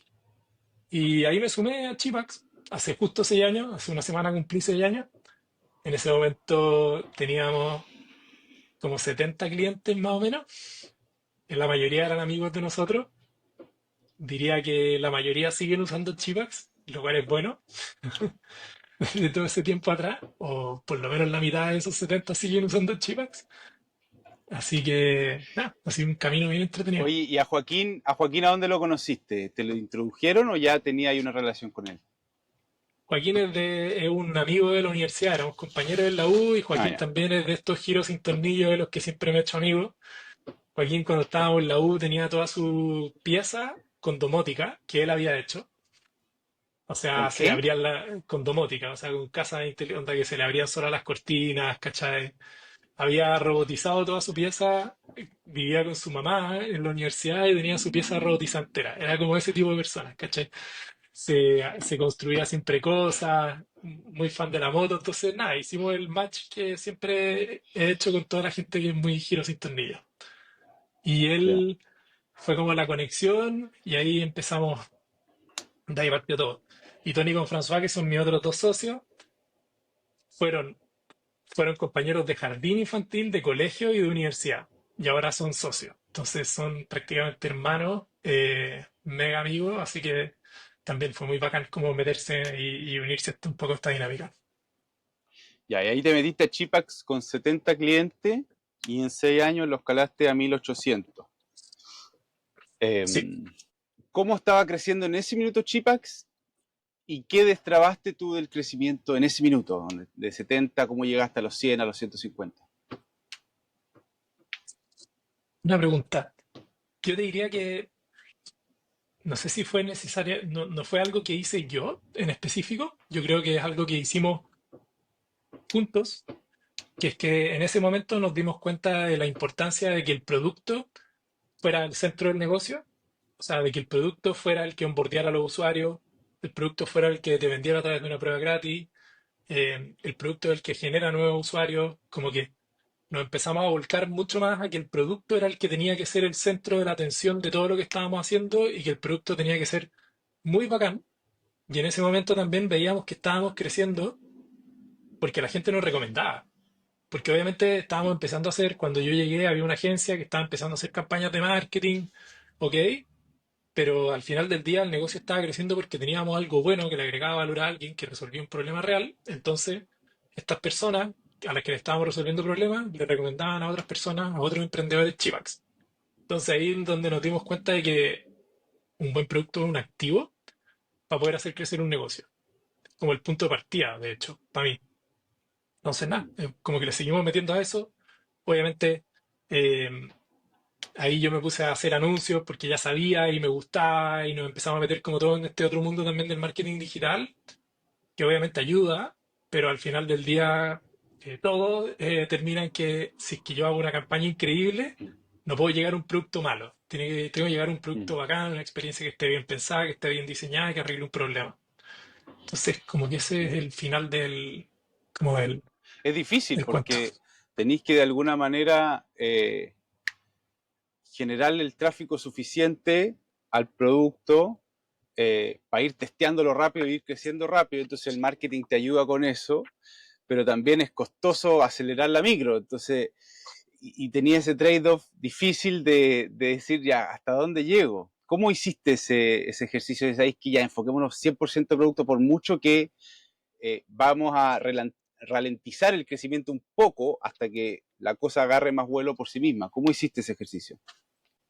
Y ahí me sumé a Chivax hace justo 6 años, hace una semana cumplí 6 años. En ese momento teníamos como 70 clientes más o menos, la mayoría eran amigos de nosotros. Diría que la mayoría siguen usando Chivax, lo cual es bueno, de todo ese tiempo atrás, o por lo menos la mitad de esos 70 siguen usando Chivax. Así que, nada, ha sido un camino bien entretenido. Oye, ¿y a Joaquín a dónde lo conociste? ¿Te lo introdujeron o ya tenía ahí una relación con él? Joaquín es un amigo de la universidad, éramos compañeros en la U y Ah, Joaquín ya. también es de estos giros sin tornillos de los que siempre me he hecho amigo. Joaquín cuando estábamos en la U tenía toda su pieza con domótica que él había hecho. O ¿Con sea, se le qué? abrían con domótica, o sea, con onda que se le abrían solo las cortinas, ¿cachai? Había robotizado toda su pieza, vivía con su mamá en la universidad y tenía su pieza robotizada. Era como ese tipo de personas, ¿cachai? Se construía siempre cosas, muy fan de la moto, entonces nada, hicimos el match que siempre he hecho con toda la gente que es muy giro sin tornillos. Y Ya. él fue como la conexión y ahí empezamos, de ahí partió todo. Y Tony con François, que son mis otros dos socios, fueron, fueron compañeros de jardín infantil, de colegio y de universidad. Y ahora son socios. Entonces son prácticamente hermanos, mega amigos, así que también fue muy bacán como meterse y unirse un poco a esta dinámica. Ya, y ahí te metiste a Chipax con 70 clientes y en 6 años los escalaste a 1800. Sí, Em, ¿Cómo estaba creciendo en ese minuto Chipax y qué destrabaste tú del crecimiento en ese minuto? De 70, ¿cómo llegaste a los 100, a los 150? una pregunta. Yo te diría que no sé si fue necesaria, no fue algo que hice yo en específico. Yo creo que es algo que hicimos juntos, que es que en ese momento nos dimos cuenta de la importancia de que el producto fuera el centro del negocio, o sea, de que el producto fuera el que onboardeara a los usuarios, el producto fuera el que te vendiera a través de una prueba gratis, el producto el que genera nuevos usuarios, como que nos empezamos a volcar mucho más a que el producto era el que tenía que ser el centro de la atención de todo lo que estábamos haciendo y que el producto tenía que ser muy bacán. Y en ese momento también veíamos que estábamos creciendo porque la gente nos recomendaba. Porque obviamente estábamos empezando a hacer, cuando yo llegué había una agencia que estaba empezando a hacer campañas de marketing, ok, pero al final del día el negocio estaba creciendo porque teníamos algo bueno que le agregaba valor a alguien que resolvía un problema real. Entonces, estas personas a las que le estábamos resolviendo problemas le recomendaban a otras personas, a otros emprendedores Chivax. Entonces ahí es donde nos dimos cuenta de que un buen producto es un activo para poder hacer crecer un negocio. Como el punto de partida, de hecho, para mí. Entonces, nada, como que le seguimos metiendo a eso. Obviamente, eh, ahí yo me puse a hacer anuncios porque ya sabía y me gustaba y nos empezamos a meter como todo en este otro mundo también del marketing digital, que obviamente ayuda, pero al final del día todo termina en que si es que yo hago una campaña increíble, no puedo llegar a un producto malo. Tengo que llegar a un producto bacán, una experiencia que esté bien pensada, que esté bien diseñada, que arregle un problema. Entonces, como que ese es el final como Es difícil del cuento. porque tenéis que de alguna manera generar el tráfico suficiente al producto para ir testeándolo rápido e ir creciendo rápido. Entonces el marketing te ayuda con eso, pero también es costoso acelerar la micro. Entonces, y tenía ese trade-off difícil de decir ya, ¿hasta dónde llego? ¿Cómo hiciste ese ejercicio de sabéis que ya enfoquémonos 100% producto por mucho que vamos a ralentizar el crecimiento un poco hasta que la cosa agarre más vuelo por sí misma? ¿Cómo hiciste ese ejercicio?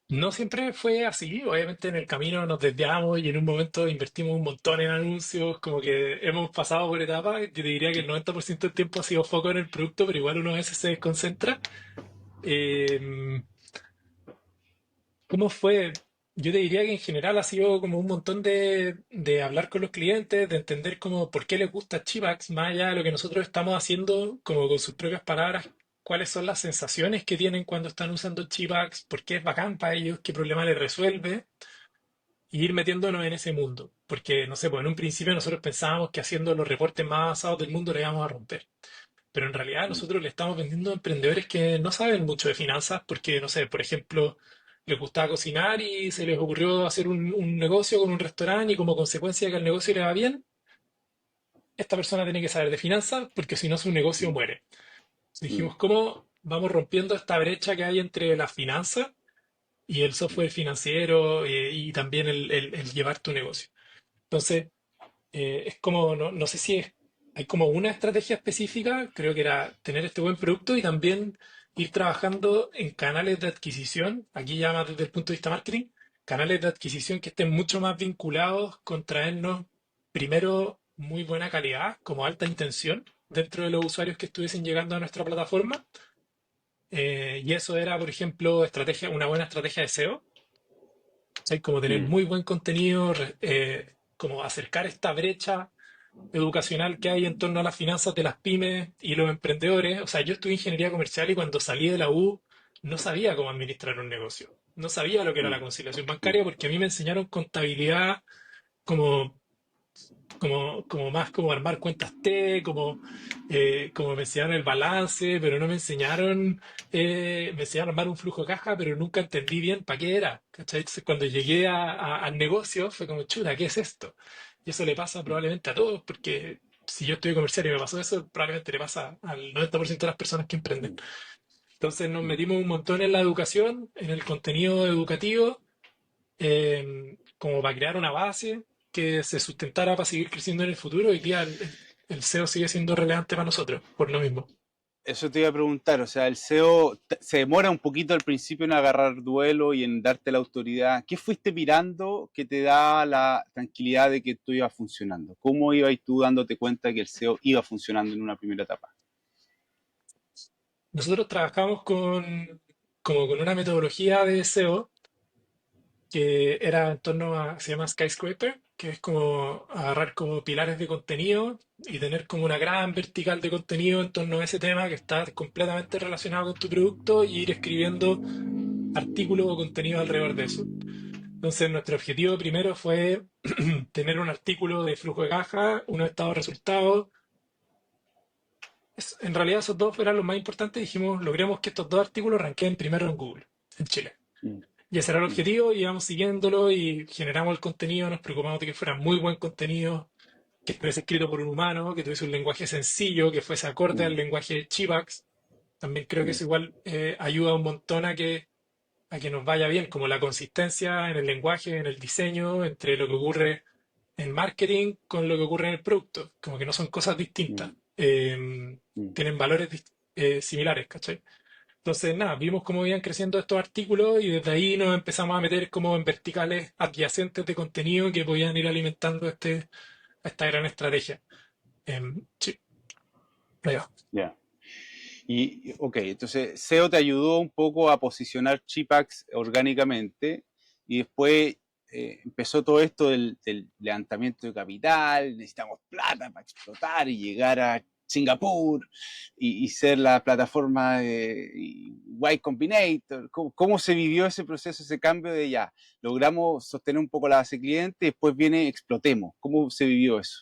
No siempre fue así, obviamente en el camino nos desviamos y en un momento invertimos un montón en anuncios, como que hemos pasado por etapas, yo te diría que el 90% del tiempo ha sido foco en el producto, pero igual uno a veces se desconcentra. Eh, ¿Cómo fue? Yo te diría que en general ha sido como un montón de hablar con los clientes, de entender como por qué les gusta Chivax, más allá de lo que nosotros estamos haciendo, como con sus propias palabras, cuáles son las sensaciones que tienen cuando están usando Chivax, por qué es bacán para ellos, qué problema les resuelve, y ir metiéndonos en ese mundo. Porque, no sé, pues en un principio nosotros pensábamos que haciendo los reportes más avanzados del mundo le íbamos a romper. Pero en realidad nosotros le estamos vendiendo a emprendedores que no saben mucho de finanzas porque, no sé, por ejemplo, les gustaba cocinar y se les ocurrió hacer un negocio con un restaurante y como consecuencia de que el negocio le va bien, esta persona tiene que saber de finanzas porque si no su negocio muere. Mm, Dijimos, ¿cómo vamos rompiendo esta brecha que hay entre las finanzas y el software financiero y también el llevar tu negocio? Entonces, es como, no sé si hay como una estrategia específica, creo que era tener este buen producto y también ir trabajando en canales de adquisición, aquí ya más desde el punto de vista marketing, canales de adquisición que estén mucho más vinculados con traernos primero muy buena calidad, como alta intención dentro de los usuarios que estuviesen llegando a nuestra plataforma. Y eso era, por ejemplo, una buena estrategia de SEO, ¿sí? Como tener mm, muy buen contenido, como acercar esta brecha educacional que hay en torno a las finanzas de las pymes y los emprendedores. O sea, yo estudié ingeniería comercial y cuando salí de la U no sabía cómo administrar un negocio. No sabía lo que era mm, la conciliación mm, bancaria porque a mí me enseñaron contabilidad como, como más como armar cuentas T, como me enseñaron el balance, pero no me enseñaron, me enseñaron a armar un flujo de caja, pero nunca entendí bien para qué era. ¿Cachai? Entonces, cuando llegué al negocio fue como, chuta, ¿qué es esto? Y eso le pasa probablemente a todos, porque si yo estoy comercial y me pasó eso, probablemente le pasa al 90% de las personas que emprenden. mm, Entonces nos mm, metimos un montón en la educación, en el contenido educativo, como para crear una base que se sustentara para seguir creciendo en el futuro. Hoy día el SEO sigue siendo relevante para nosotros, por lo mismo. Eso te iba a preguntar, o sea, el SEO se demora un poquito al principio en agarrar duelo y en darte la autoridad. ¿Qué fuiste mirando que te da la tranquilidad de que tú ibas funcionando? ¿Cómo ibas tú dándote cuenta que el SEO iba funcionando en una primera etapa? Nosotros trabajamos como con una metodología de SEO que era en torno a, se llama Skyscraper, que es como agarrar como pilares de contenido y tener como una gran vertical de contenido en torno a ese tema que está completamente relacionado con tu producto y ir escribiendo artículos o contenido alrededor de eso. Entonces, nuestro objetivo primero fue tener un artículo de flujo de caja, un estado de resultados. En realidad, esos dos eran los más importantes. Dijimos, logremos que estos dos artículos ranqueen primero en Google, en Chile. Mm, Y ese era el mm, objetivo, íbamos siguiéndolo y generamos el contenido, nos preocupamos de que fuera muy buen contenido, que estuviese escrito por un humano, que tuviese un lenguaje sencillo, que fuese acorde al mm, lenguaje de Chivax. También creo que mm, eso igual ayuda un montón a que nos vaya bien, como la consistencia en el lenguaje, en el diseño, entre lo que ocurre en marketing con lo que ocurre en el producto. Como que no son cosas distintas. mm, mm. Tienen valores similares, ¿cachai? Entonces, nada, vimos cómo iban creciendo estos artículos y desde ahí nos empezamos a meter como en verticales adyacentes de contenido que podían ir alimentando esta gran estrategia. Sí, ahí va. Ya. Ok, entonces SEO te ayudó un poco a posicionar Chipax orgánicamente y después empezó todo esto del levantamiento de capital, necesitamos plata para explotar y llegar a Singapur y ser la plataforma de Y Combinator. ¿Cómo se vivió ese proceso, ese cambio de ya, logramos sostener un poco la base cliente, después viene explotemos? ¿Cómo se vivió eso?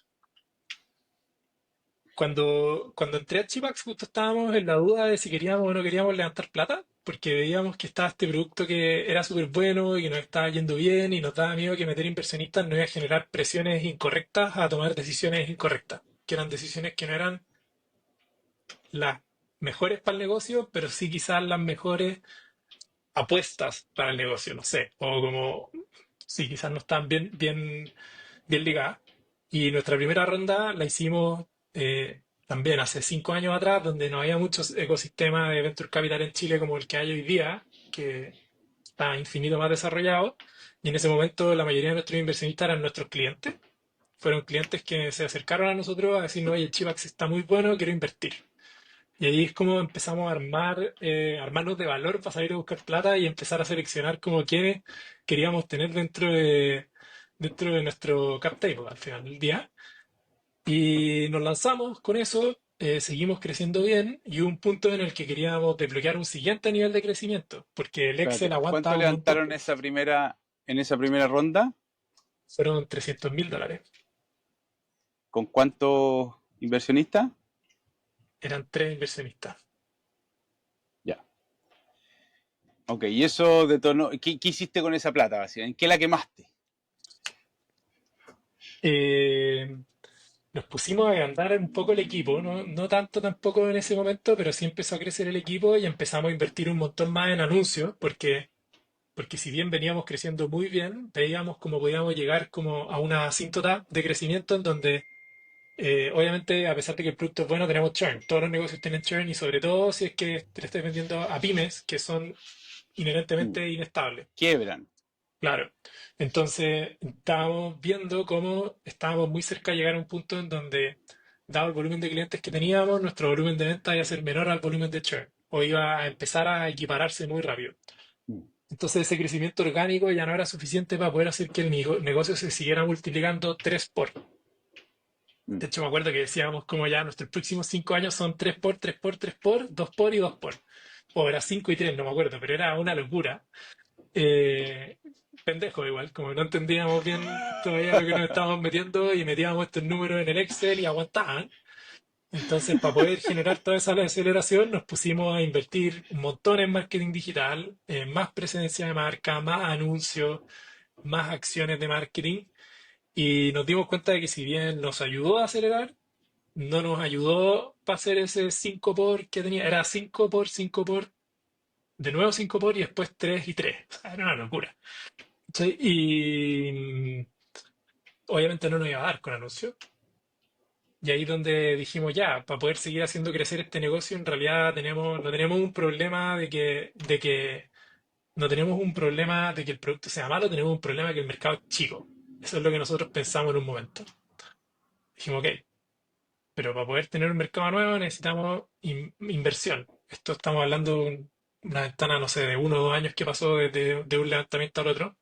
Cuando entré a Chipax justo estábamos en la duda de si queríamos o no queríamos levantar plata, porque veíamos que estaba este producto que era súper bueno y que nos estaba yendo bien y nos daba miedo que meter inversionistas nos iba a generar presiones incorrectas a tomar decisiones incorrectas, que eran decisiones que no eran las mejores para el negocio, pero sí quizás las mejores apuestas para el negocio, no sé, o como sí, quizás no están bien ligadas. Y nuestra primera ronda la hicimos también hace 5 años atrás, donde no había mucho ecosistema de Venture Capital en Chile como el que hay hoy día, que está infinito más desarrollado. Y en ese momento la mayoría de nuestros inversionistas eran nuestros clientes. Fueron clientes que se acercaron a nosotros a decirnos, oye, Chivax está muy bueno, quiero invertir. Y ahí es como empezamos a armarnos de valor para salir a buscar plata y empezar a seleccionar como quienes queríamos tener dentro de nuestro cap table al final del día. Y nos lanzamos con eso, seguimos creciendo bien y hubo un punto en el que queríamos desbloquear un siguiente nivel de crecimiento, porque el Excel Espérate, ¿cuánto aguanta un montón. levantaron en esa primera ronda? Fueron $300.000. ¿Con cuántos inversionistas? Eran tres inversionistas. Ya. Ok, y eso detonó. ¿Qué hiciste con esa plata, básicamente? ¿En qué la quemaste? Eh, Nos pusimos a agrandar un poco el equipo, no tanto tampoco en ese momento, pero sí empezó a crecer el equipo y empezamos a invertir un montón más en anuncios, porque si bien veníamos creciendo muy bien, veíamos cómo podíamos llegar como a una asíntota de crecimiento en donde obviamente a pesar de que el producto es bueno, tenemos churn. Todos los negocios tienen churn y sobre todo si es que te estás vendiendo a pymes que son Mm, inherentemente inestables. quiebran. Claro. Entonces, estábamos viendo cómo estábamos muy cerca de llegar a un punto en donde, dado el volumen de clientes que teníamos, nuestro volumen de venta iba a ser menor al volumen de churn, o iba a empezar a equipararse muy rápido. Mm, Entonces, ese crecimiento orgánico ya no era suficiente para poder hacer que el negocio se siguiera multiplicando 3 por. mm, De hecho, me acuerdo que decíamos como ya nuestros próximos 5 años son 3 por, 3 por, 3 por, 2 por y 2 por. O era 5 y 3, no me acuerdo, pero era una locura. eh, Pendejo igual, como no entendíamos bien todavía lo que nos estábamos metiendo y metíamos estos números en el Excel y aguantaban. Entonces, para poder generar toda esa aceleración, nos pusimos a invertir un montón en marketing digital, en más presencia de marca, más anuncios, más acciones de marketing y nos dimos cuenta de que si bien nos ayudó a acelerar, no nos ayudó para hacer ese 5 por que tenía, era 5 por, 5 por, de nuevo 5 por y después 3 y 3. O sea, era una locura. ¿Sí? Y obviamente no nos iba a dar con anuncios. Y ahí donde dijimos ya, para poder seguir haciendo crecer este negocio, en realidad no tenemos un problema no tenemos un problema de que el producto sea malo, tenemos un problema de que el mercado es chico. Eso es lo que nosotros pensamos en un momento. Dijimos, ok, pero para poder tener un mercado nuevo necesitamos inversión. Esto estamos hablando de una ventana, no sé, de 1 o 2 años que pasó de un levantamiento al otro.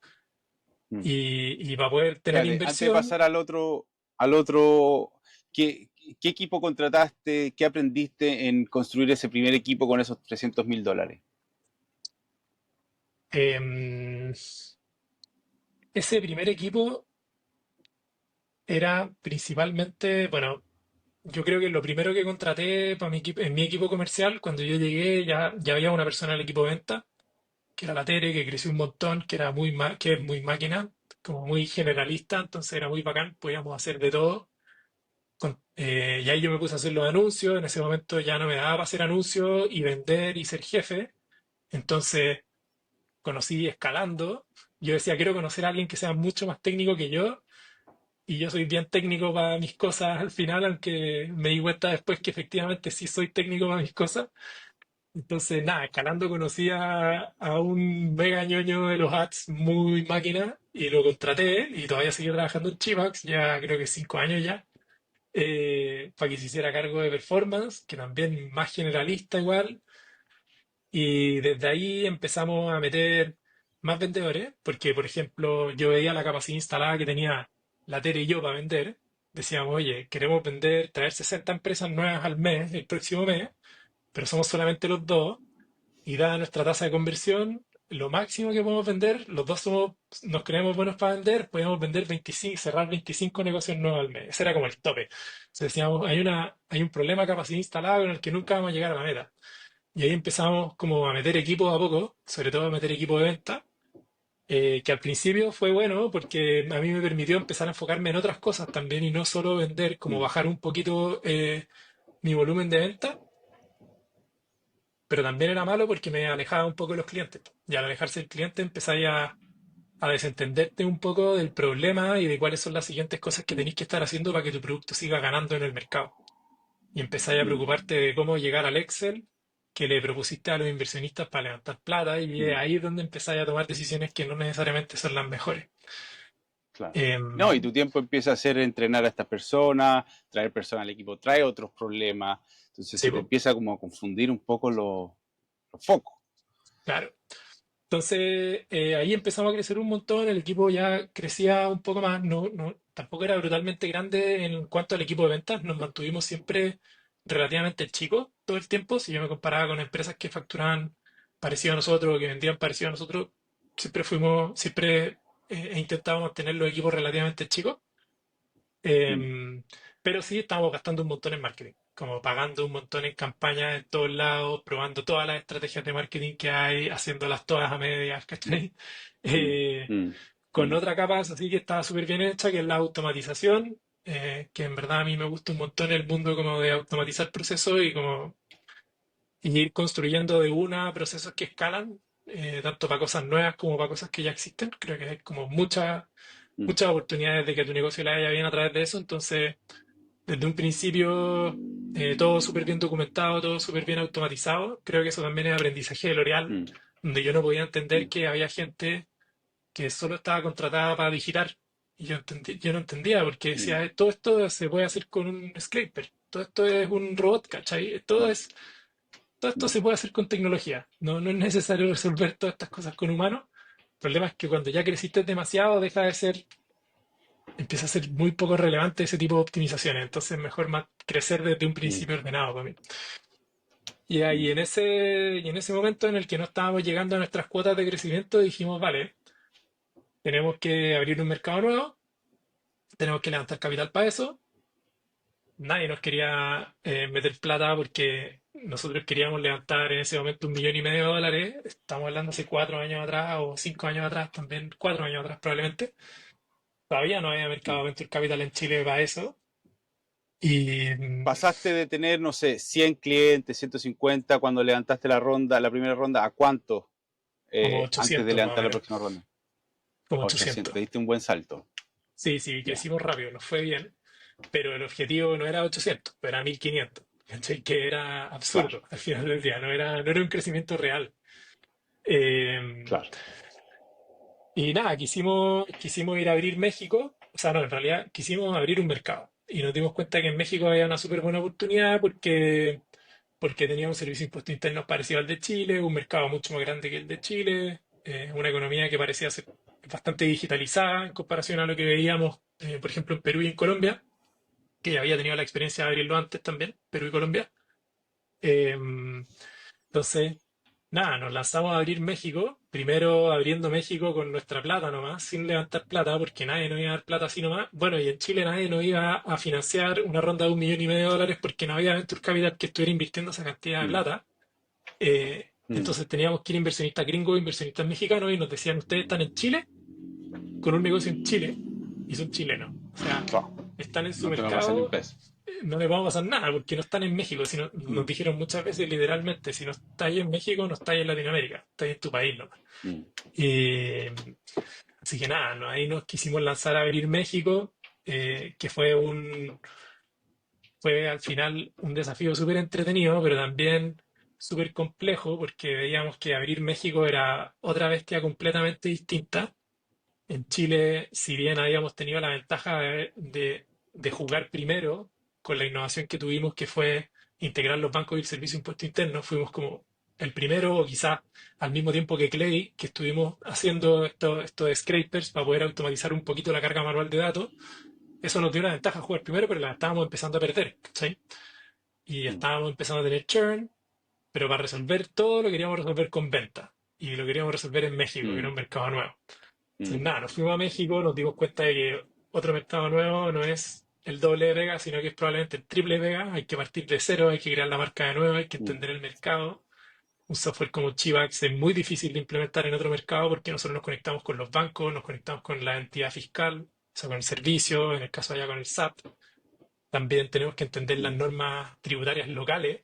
Mm. Y para poder tener Espérate, antes de inversión, pasar al otro, ¿qué, qué equipo contrataste? ¿Qué aprendiste en construir ese primer equipo con esos $300.000? em, ese primer equipo era principalmente, bueno, yo creo que lo primero que contraté para en mi equipo comercial, cuando yo llegué, ya había una persona en el equipo de venta, que era la Tere, que creció un montón, que era que es muy máquina, como muy generalista, entonces era muy bacán, podíamos hacer de todo. Y ahí yo me puse a hacer los anuncios, en ese momento ya no me daba para hacer anuncios y vender y ser jefe, entonces conocí escalando. Yo decía, quiero conocer a alguien que sea mucho más técnico que yo, y yo soy bien técnico para mis cosas al final, aunque me di cuenta después que efectivamente sí soy técnico para mis cosas. Entonces, nada, escalando conocí a un mega ñoño de los ads muy máquina y lo contraté y todavía sigue trabajando en Chivax, ya creo que 5 años ya, para que se hiciera cargo de performance, que también más generalista igual. Y desde ahí empezamos a meter más vendedores, porque por ejemplo yo veía la capacidad instalada que tenía la Tere y yo para vender. Decíamos, oye, queremos vender, traer 60 empresas nuevas al mes, el próximo mes, pero somos solamente los dos. Y dada nuestra tasa de conversión, lo máximo que podemos vender, los dos nos creemos buenos para vender, podemos vender 25, cerrar 25 negocios nuevos al mes. Ese era como el tope. Entonces decíamos, hay un problema de capacidad instalada con el que nunca vamos a llegar a la meta. Y ahí empezamos como a meter equipos a poco, sobre todo a meter equipo de venta, que al principio fue bueno porque a mí me permitió empezar a enfocarme en otras cosas también y no solo vender, como Mm, bajar un poquito mi volumen de venta, pero también era malo porque me alejaba un poco de los clientes. Y al alejarse del cliente empezáis a desentenderte un poco del problema y de cuáles son las siguientes cosas que tenéis que estar haciendo para que tu producto siga ganando en el mercado. Y empezáis a mm, preocuparte de cómo llegar al Excel que le propusiste a los inversionistas para levantar plata y mm, ahí es donde empezáis a tomar decisiones que no necesariamente son las mejores. claro. No, y Em, tu tiempo empieza a ser entrenar a estas personas, traer personas al equipo, trae otros problemas. Entonces sí, se te po, empieza como a confundir un poco los focos. claro. Entonces ahí empezamos a crecer un montón, el equipo ya crecía un poco más, tampoco era brutalmente grande en cuanto al equipo de ventas, nos mantuvimos siempre relativamente chicos todo el tiempo, si yo me comparaba con empresas que facturaban parecido a nosotros, que vendían parecido a nosotros, siempre he intentado mantener los equipos relativamente chicos. Mm, Em, pero sí estamos gastando un montón en marketing, como pagando un montón en campañas en todos lados, probando todas las estrategias de marketing que hay, haciéndolas todas a medias, mm, ¿cachai? mm, Eh, mm, con otra capa así que está súper bien hecha, que es la automatización, que en verdad a mí me gusta un montón el mundo como de automatizar procesos y ir construyendo de una procesos que escalan, tanto para cosas nuevas como para cosas que ya existen. Creo que hay como mm, muchas oportunidades de que a tu negocio le vaya bien a través de eso, entonces desde un principio todo súper bien documentado, todo súper bien automatizado. Creo que eso también es aprendizaje de L'Oreal, mm, donde yo no podía entender mm, que había gente que solo estaba contratada para digitar. Y yo no entendía, porque mm, decía, todo esto se puede hacer con un scraper, todo esto es un robot, ¿cachai? Todo esto mm, se puede hacer con tecnología. No es necesario resolver todas estas cosas con humanos. El problema es que cuando ya creciste demasiado, empieza a ser muy poco relevante ese tipo de optimizaciones. Entonces, mejor más crecer desde un mm, principio ordenado para mí. Y ahí y en ese momento en el que no estábamos llegando a nuestras cuotas de crecimiento, dijimos, vale, tenemos que abrir un mercado nuevo, tenemos que levantar capital para eso. Nadie nos quería meter plata porque nosotros queríamos levantar en ese momento $1,500,000. Estamos hablando hace 4 años atrás o 5 años atrás, también 4 años atrás probablemente. Todavía no había mercado mm. de venture capital en Chile para eso. Y Pasaste de tener, no sé, 100 clientes, 150 cuando levantaste la primera ronda, ¿a cuánto como antes de 800 más o levantar la menos, próxima ronda? como 800, 800. diste un buen salto. Sí, sí, Ya. crecimos rápido, nos fue bien. pero el objetivo no era 800, era 1500, ¿cachai? Que era Claro, absurdo al final del día, no era un crecimiento real. Eh, claro. y nada, quisimos ir a abrir México, o sea, no, en realidad quisimos abrir un mercado. Y nos dimos cuenta que en México había una súper buena oportunidad porque tenía un servicio de impuestos internos parecido al de Chile, un mercado mucho más grande que el de Chile, una economía que parecía ser bastante digitalizada en comparación a lo que veíamos, por ejemplo, en Perú y en Colombia, que ya había tenido la experiencia de abrirlo antes también, Perú y Colombia. Eh, entonces, nada, nos lanzamos a abrir México, primero abriendo México con nuestra plata nomás, sin levantar plata, porque nadie nos iba a dar plata así nomás. Bueno, y en Chile nadie nos iba a financiar una ronda de 1,5 millones porque no había venture capital que estuviera invirtiendo esa cantidad de Mm, plata. mm, Entonces teníamos que ir inversionistas gringos, inversionistas mexicanos, y nos decían, ustedes están en Chile, con un negocio en Chile, y son chilenos. O sea, claro. están en su No te va a pasar ni un mercado, peso. no les vamos a pasar nada porque no están en México. Sino, nos Mm, dijeron muchas veces literalmente, si no estáis en México, no estáis en Latinoamérica, estáis en tu país nomás. mm, Y, así que nada, ahí nos quisimos lanzar a abrir México, que fue al final un desafío súper entretenido, pero también súper complejo porque veíamos que abrir México era otra bestia completamente distinta. En Chile, si bien habíamos tenido la ventaja de jugar primero con la innovación que tuvimos, que fue integrar los bancos y el servicio de impuesto interno, fuimos como el primero, o quizás al mismo tiempo que Clay, que estuvimos haciendo estos scrapers para poder automatizar un poquito la carga manual de datos. Eso nos dio una ventaja jugar primero, pero la estábamos empezando a perder, ¿cachai? Y mm, estábamos empezando a tener churn, pero para resolver todo lo queríamos resolver con venta. Y lo queríamos resolver en México, que era mm, un mercado nuevo. Entonces, mm, nada, nos fuimos a México, nos dimos cuenta de que otro mercado nuevo no es el doble de Vega, sino que es probablemente el triple de Vega. Hay que partir de cero, hay que crear la marca de nuevo, hay que mm, entender el mercado. Un software como Chivax es muy difícil de implementar en otro mercado porque nosotros nos conectamos con los bancos, nos conectamos con la entidad fiscal, o sea, con el servicio, en el caso allá con el SAT. También tenemos que entender las mm, normas tributarias locales.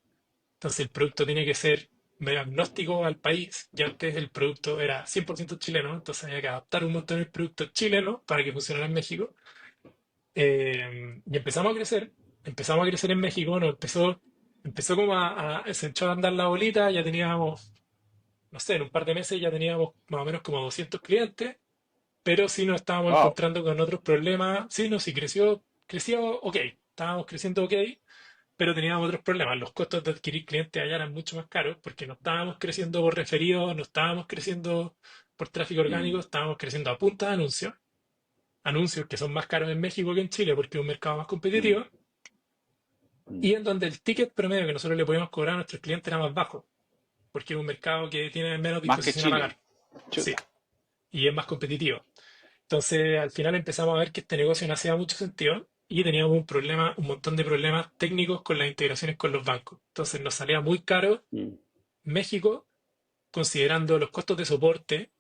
Entonces el producto tiene que ser medio agnóstico al país. Ya antes el producto era 100% chileno, entonces había que adaptar un montón el producto chileno para que funcionara en México. Y empezamos a crecer en México, empezó como se echó a andar la bolita, ya teníamos, no sé, en un par de meses ya teníamos más o menos como 200 clientes, pero sí nos estábamos wow. encontrando con otros problemas. Sí, no, sí creció ok, estábamos creciendo ok, pero teníamos otros problemas. Los costos de adquirir clientes allá eran mucho más caros porque no estábamos creciendo por referidos, no estábamos creciendo por tráfico orgánico, Mm, estábamos creciendo a punta de anuncios. Anuncios que son más caros en México que en Chile porque es un mercado más mm, competitivo mm. y en donde el ticket promedio que nosotros le podíamos cobrar a nuestros clientes era más bajo porque es un mercado que tiene menos Más que disposición a Chile. pagar. Sí, Chuta. y es más competitivo. Entonces, al final empezamos a ver que este negocio no hacía mucho sentido y teníamos un problema, un montón de problemas técnicos con las integraciones con los bancos. Entonces, nos salía muy caro Mm, México, considerando los costos de soporte,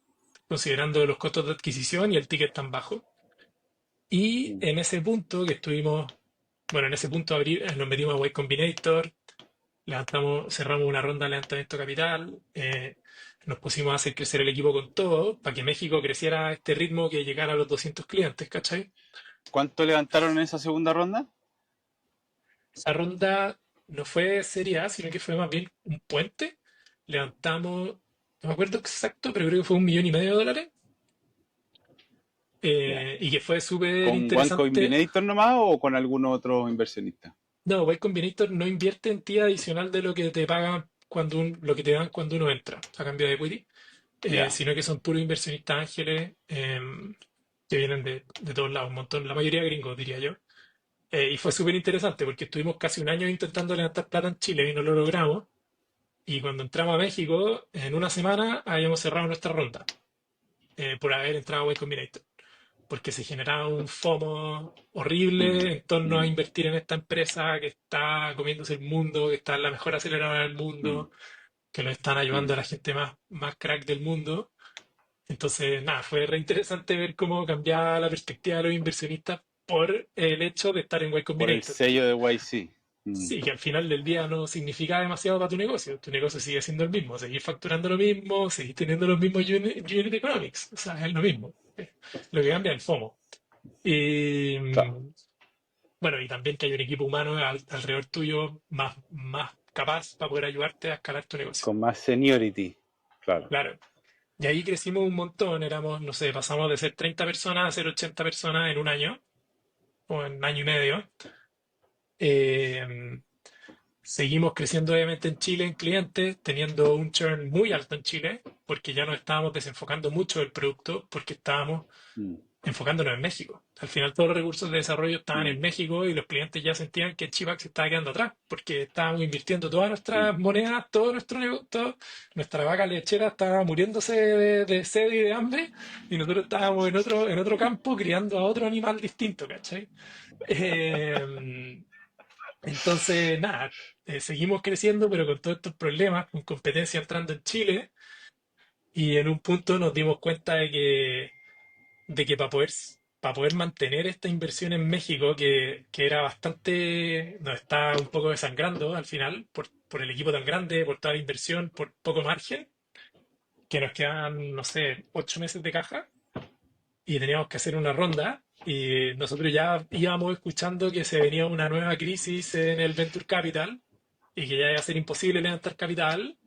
considerando los costos de adquisición y el ticket tan bajo. Y mm. en ese punto que estuvimos, bueno, en ese punto nos metimos a Y Combinator, cerramos una ronda de levantamiento de capital, nos pusimos a hacer crecer el equipo con todo para que México creciera a este ritmo que llegara a los 200 clientes, ¿cachai? ¿Cuánto levantaron en esa segunda ronda? Esa ronda no fue Serie A, sino que fue más bien un puente. Levantamos, no me acuerdo exacto, pero creo que fue 1,5 millones de dólares. Ya. Y que fue súper ¿Con One interesante. Combinator nomás o con algún otro inversionista? No, Y Combinator no invierte en ti adicional de lo que te pagan lo que te dan cuando uno entra a cambio de equity, Ya. sino que son puros inversionistas ángeles que vienen de todos lados, un montón, la mayoría gringos, diría yo. Y fue súper interesante porque estuvimos casi un año intentando levantar plata en Chile y no lo logramos. Y cuando entramos a México, en una semana habíamos cerrado nuestra ronda por haber entrado a Y Combinator. Porque se generaba un FOMO Mm, horrible en torno a mm, invertir en esta empresa que está comiéndose el mundo, que está en la mejor aceleradora del mm, mundo, que lo están ayudando mm. a la gente más crack del mundo. Entonces, nada, fue re interesante ver cómo cambiaba la perspectiva de los inversionistas por el hecho de estar en Y Por el Combinator. sello de YC. Mm, Sí, que al final del día no significa demasiado para tu negocio. Tu negocio sigue siendo el mismo, seguir facturando lo mismo, seguir teniendo los mismos unit economics. O sea, es lo mismo. Lo que cambia es el FOMO. Y claro. bueno, y también que hay un equipo humano alrededor tuyo más capaz para poder ayudarte a escalar tu negocio. Con más seniority, claro. Claro. Y ahí crecimos un montón, éramos, no sé, pasamos de ser 30 personas a ser 80 personas en un año, o en año y medio. Eh, Seguimos creciendo obviamente en Chile en clientes, teniendo un churn muy alto en Chile, porque ya nos estábamos desenfocando mucho del producto, porque estábamos Mm, enfocándonos en México. Al final todos los recursos de desarrollo estaban mm, en México y los clientes ya sentían que Chivax se estaba quedando atrás, porque estábamos invirtiendo todas mm. nuestras monedas, todo nuestro negocio, nuestra vaca lechera estaba muriéndose de sed y de hambre, y nosotros estábamos en otro campo criando a otro animal distinto, ¿cachai? Eh, entonces, nada, seguimos creciendo, pero con todos estos problemas, con competencia entrando en Chile, y en un punto nos dimos cuenta de que para poder mantener esta inversión en México, que era bastante, nos está un poco desangrando al final, por el equipo tan grande, por toda la inversión, por poco margen, que nos quedan, no sé, 8 meses de caja, y teníamos que hacer una ronda. Y nosotros ya íbamos escuchando que se venía una nueva crisis en el Venture Capital y que ya iba a ser imposible levantar capital.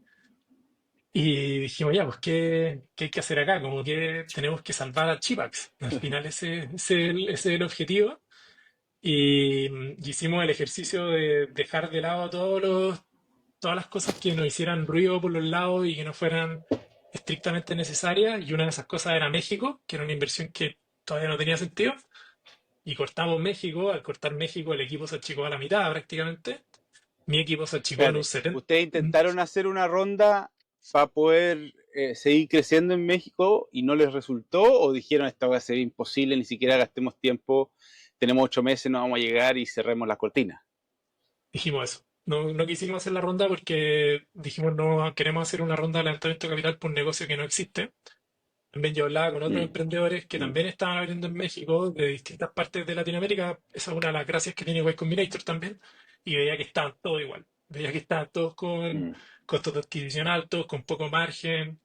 Y dijimos, ya, pues, ¿qué hay que hacer acá? Como que tenemos que salvar a Chipax. Al final ese es el objetivo. Y hicimos el ejercicio de dejar de lado todas las cosas que nos hicieran ruido por los lados y que no fueran estrictamente necesarias. Y una de esas cosas era México, que era una inversión que todavía no tenía sentido. Y cortamos México. Al cortar México, el equipo se achicó a la mitad prácticamente. Mi equipo se achicó en un Espérate, 70. ¿ustedes intentaron hacer una ronda para poder seguir creciendo en México y no les resultó? ¿O dijeron esta va a ser imposible, ni siquiera gastemos tiempo, tenemos 8 meses, no vamos a llegar y cerremos la cortina? Dijimos eso. No, no quisimos hacer la ronda porque dijimos no queremos hacer una ronda de levantamiento de capital por un negocio que no existe. También yo hablaba con otros Mm, emprendedores que mm. también estaban abriendo en México, de distintas partes de Latinoamérica. Esa es una de las gracias que tiene Y Combinator también. Y veía que estaban todos igual. Veía que estaban todos con Mm. costos de adquisición altos, con poco margen,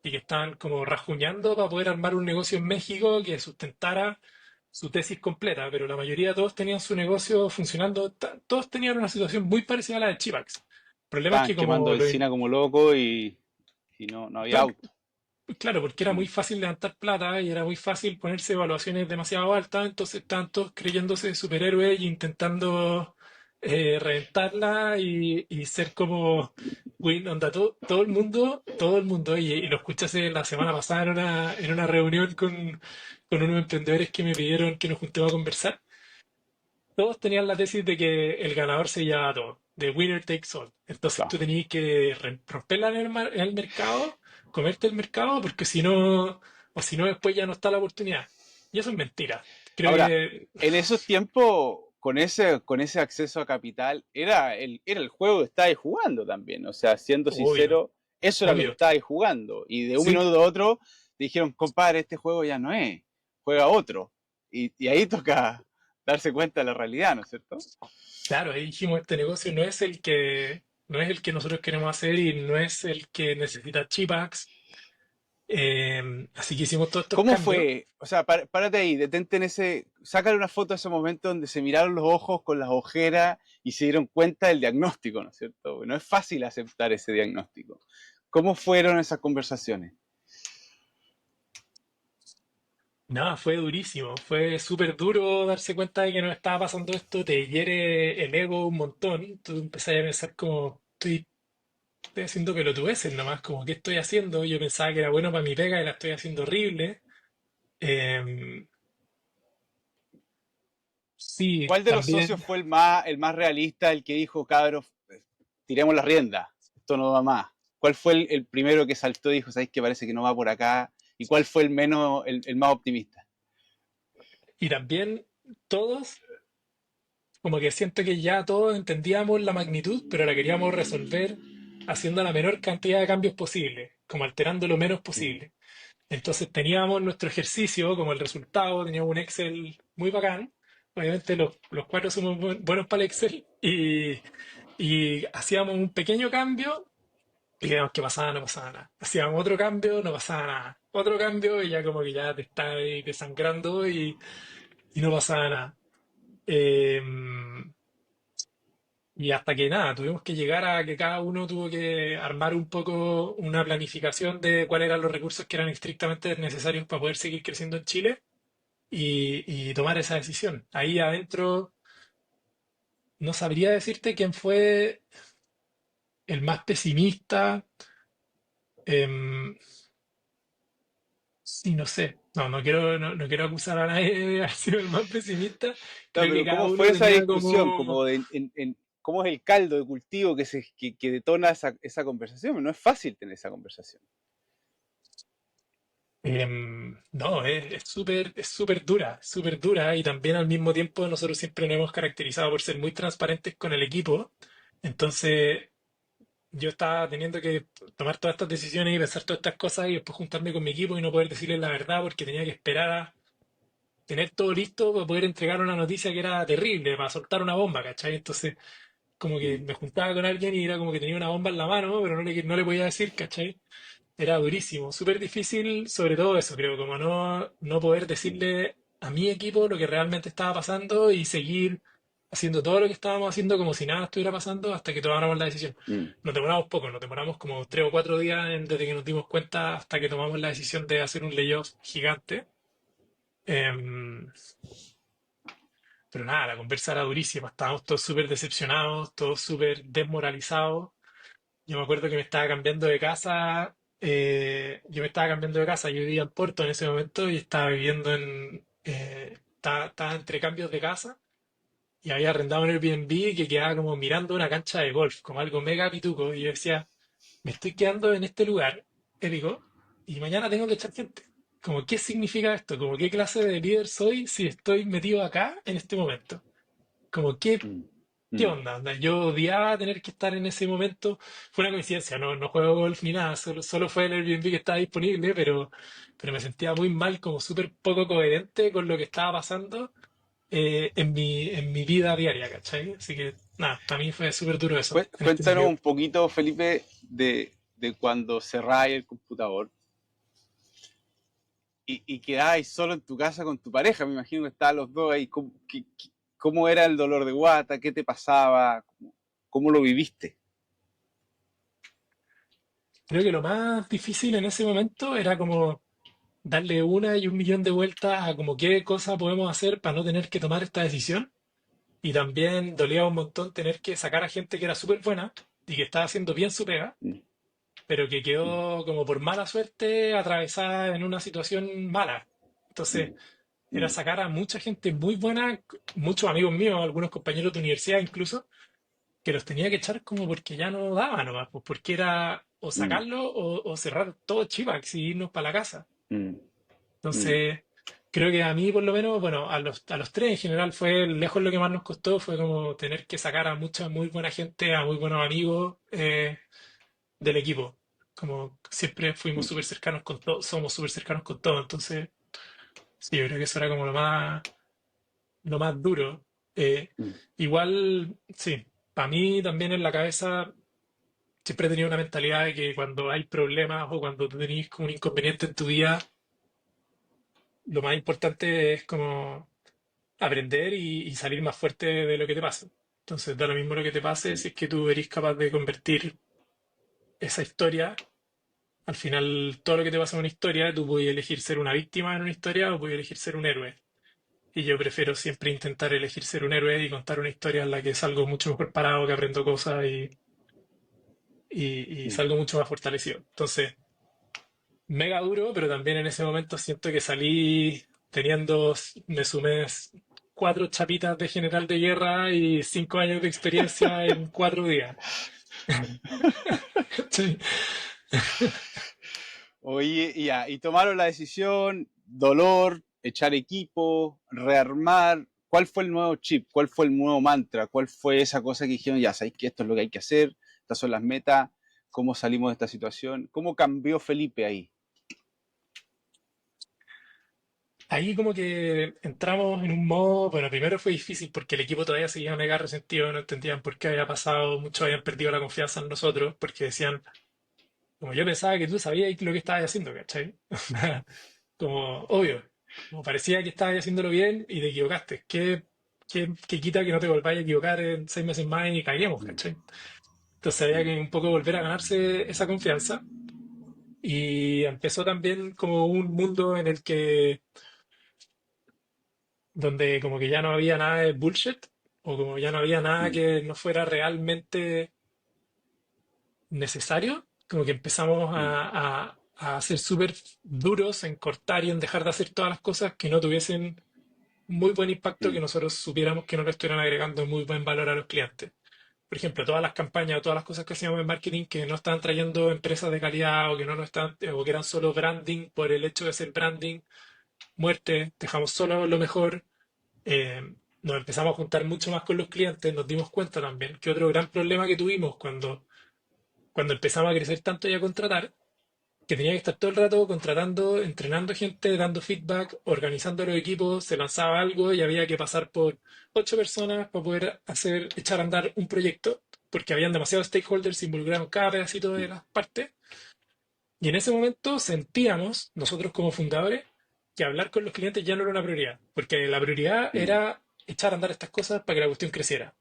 y que estaban como rajuñando para poder armar un negocio en México que sustentara su tesis completa. Pero la mayoría, todos tenían su negocio funcionando, todos tenían una situación muy parecida a la de Chivax. El problema es Estaban que quemando como benzina como loco y no había claro, auto. claro, porque era muy Mm. fácil levantar plata y era muy fácil ponerse evaluaciones demasiado altas, entonces estaban todos creyéndose superhéroes e intentando reventarla y ser como Win, onda, todo el mundo, y lo escuché hace la semana pasada en una reunión con unos emprendedores que me pidieron que nos juntemos a conversar. Todos tenían la tesis de que el ganador se llevaba todo, de winner takes all. Entonces tú Claro. tenías que romperla en el mercado, comerte el mercado, porque si no, o si no, después ya no está la oportunidad. Y eso es mentira. Creo Ahora, que, en esos tiempos, con ese acceso a capital, era el juego que estabais jugando también. O sea, siendo obvio, sincero, eso era lo que obvio. estabais jugando. Y de un Sí, minuto a otro dijeron, compadre, este juego ya no es, juega otro. Y ahí toca darse cuenta de la realidad, ¿no es cierto? claro, ahí dijimos, este negocio no es el que nosotros queremos hacer y no es el que necesita Chipax. Así que hicimos todos estos ¿Cómo cambios. fue? O sea, párate ahí, detente en sácale una foto de ese momento donde se miraron los ojos con las ojeras y se dieron cuenta del diagnóstico, ¿no es cierto? No es fácil aceptar ese diagnóstico. ¿Cómo fueron esas conversaciones? Nada, fue durísimo, fue súper duro darse cuenta de que nos estaba pasando esto, te hiere el ego un montón, tú empezás a pensar como, estoy haciendo pelotudeces nomás, como, ¿qué estoy haciendo? Yo pensaba que era bueno para mi pega y la estoy haciendo horrible. Em, sí, ¿Cuál de los también, socios fue el más realista, el que dijo, cabros, tiremos la rienda, esto no va más? ¿Cuál fue el primero que saltó y dijo, sabéis que parece que no va por acá? ¿Y cuál fue el más optimista? y también todos, como que siento que ya todos entendíamos la magnitud, pero la queríamos resolver haciendo la menor cantidad de cambios posible, como alterando lo menos Mm. posible. Entonces teníamos nuestro ejercicio como el resultado, teníamos un Excel muy bacán. Obviamente los cuatro somos buenos para el Excel y hacíamos un pequeño cambio y veíamos que pasaba, no pasaba nada. Hacíamos otro cambio, no pasaba nada. Otro cambio y ya como que ya te está ahí desangrando y no pasaba nada. Em, y hasta que nada, tuvimos que llegar a que cada uno tuvo que armar un poco una planificación de cuáles eran los recursos que eran estrictamente necesarios para poder seguir creciendo en Chile y tomar esa decisión. Ahí adentro no sabría decirte quién fue el más pesimista. em, sí, no sé. No quiero acusar a nadie de haber sido el más pesimista. No, Creo que pero cada ¿cómo uno fue esa tenía discusión? como... ¿Cómo es el caldo de cultivo que detona esa conversación? No es fácil tener esa conversación. No, es súper dura y también al mismo tiempo nosotros siempre nos hemos caracterizado por ser muy transparentes con el equipo. Entonces yo estaba teniendo que tomar todas estas decisiones y pensar todas estas cosas y después juntarme con mi equipo y no poder decirles la verdad porque tenía que esperar a tener todo listo para poder entregar una noticia que era terrible, para soltar una bomba, ¿cachai? Entonces como que Mm, me juntaba con alguien y era como que tenía una bomba en la mano, pero no le podía decir, ¿cachai? Era durísimo, súper difícil, sobre todo eso, creo, como no poder mm, decirle a mi equipo lo que realmente estaba pasando y seguir haciendo todo lo que estábamos haciendo como si nada estuviera pasando hasta que tomáramos la decisión. mm. Nos demoramos poco, nos demoramos como 3 o 4 días desde que nos dimos cuenta hasta que tomamos la decisión de hacer un layoff gigante. Em, pero nada, la conversa era durísima, estábamos todos súper decepcionados, todos súper desmoralizados. Yo me acuerdo que me estaba cambiando de casa. Yo me estaba cambiando de casa. Yo vivía en Puerto en ese momento y estaba viviendo estaba entre cambios de casa y había arrendado un Airbnb que quedaba como mirando una cancha de golf, como algo mega pituco. Y yo decía, me estoy quedando en este lugar épico y mañana tengo que echar gente. Como, ¿qué significa esto? Como, ¿qué clase de líder soy si estoy metido acá en este momento? Como, Mm, ¿qué mm. onda? Onda, yo odiaba tener que estar en ese momento. Fue una coincidencia, no juego golf ni nada, solo fue el Airbnb que estaba disponible, pero me sentía muy mal, como súper poco coherente con lo que estaba pasando en mi vida diaria, ¿cachai? Así que nada, para mí fue súper duro eso, en este Cuéntanos sentido. un poquito, Felipe, de cuando cerráis el computador y quedáis solo en tu casa con tu pareja. Me imagino que estaban los dos ahí. ¿Cómo era el dolor de guata? ¿Qué te pasaba? ¿Cómo lo viviste? Creo que lo más difícil en ese momento era como darle una y un millón de vueltas a como qué cosa podemos hacer para no tener que tomar esta decisión. Y también dolía un montón tener que sacar a gente que era súper buena y que estaba haciendo bien su pega, Mm, pero que mm, quedó como por mala suerte atravesada en una situación mala. Entonces, mm, era mm, sacar a mucha gente muy buena, muchos amigos míos, algunos compañeros de universidad incluso, que los tenía que echar como porque ya no daba nomás, pues porque era o mm, sacarlo o cerrar todo Chivax y irnos para la casa. mm, mm, Entonces, creo que a mí, por lo menos, bueno, a los tres en general fue lejos lo que más nos costó, fue como tener que sacar a mucha muy buena gente, a muy buenos amigos del equipo. Como siempre fuimos mm, súper cercanos con todos, somos súper cercanos con todos. Entonces, sí, yo creo que eso era como lo más duro. Eh, mm. igual, sí, para mí también en la cabeza siempre he tenido una mentalidad de que cuando hay problemas o cuando tú tenés como un inconveniente en tu vida, lo más importante es como aprender y salir más fuerte de lo que te pasa. Entonces, da lo mismo lo que te pase, Mm, si es que tú eres capaz de convertir esa historia, al final todo lo que te pasa en una historia, tú puedes elegir ser una víctima en una historia o puedes elegir ser un héroe. Y yo prefiero siempre intentar elegir ser un héroe y contar una historia en la que salgo mucho mejor parado, que aprendo cosas y mm. salgo mucho más fortalecido. Entonces, mega duro, pero también en ese momento siento que salí teniendo, me sumé 4 chapitas de general de guerra y 5 años de experiencia en 4 días. Sí. Oye, ya, y tomaron la decisión, dolor, echar equipo, rearmar. ¿Cuál fue el nuevo chip? ¿Cuál fue el nuevo mantra? ¿Cuál fue esa cosa que dijeron, ya sabéis que esto es lo que hay que hacer, estas son las metas, cómo salimos de esta situación? ¿Cómo cambió Felipe ahí? Ahí como que entramos en un modo, bueno, primero fue difícil porque el equipo todavía seguía mega resentido, no entendían por qué había pasado, muchos habían perdido la confianza en nosotros, porque decían, como yo pensaba que tú sabías lo que estabas haciendo, ¿cachai? Como, obvio, como parecía que estabas haciéndolo bien y te equivocaste. ¿Qué? que quita que no te volváis a equivocar en 6 meses más y caguemos, mm, ¿cachai? Entonces había mm, que un poco volver a ganarse esa confianza. Y empezó también como un mundo en el que, donde como que ya no había nada de bullshit, o como ya no había nada mm, que no fuera realmente necesario, como que empezamos mm, a ser súper duros en cortar y en dejar de hacer todas las cosas que no tuviesen muy buen impacto, que mm, nosotros supiéramos que no le estuvieran agregando muy buen valor a los clientes. Por ejemplo, todas las campañas o todas las cosas que hacíamos en marketing que no estaban trayendo empresas de calidad o que no nos están, o que eran solo branding por el hecho de ser branding, muerte, dejamos solo lo mejor. eh, Nos empezamos a juntar mucho más con los clientes, nos dimos cuenta también que otro gran problema que tuvimos cuando empezamos a crecer tanto y a contratar, que tenía que estar todo el rato contratando, entrenando gente, dando feedback, organizando los equipos, se lanzaba algo y había que pasar por 8 personas para poder echar a andar un proyecto, porque habían demasiados stakeholders involucrados en cada pedacito de mm, las partes. Y en ese momento sentíamos, nosotros como fundadores, que hablar con los clientes ya no era una prioridad, porque la prioridad mm, era echar a andar estas cosas para que la cuestión creciera.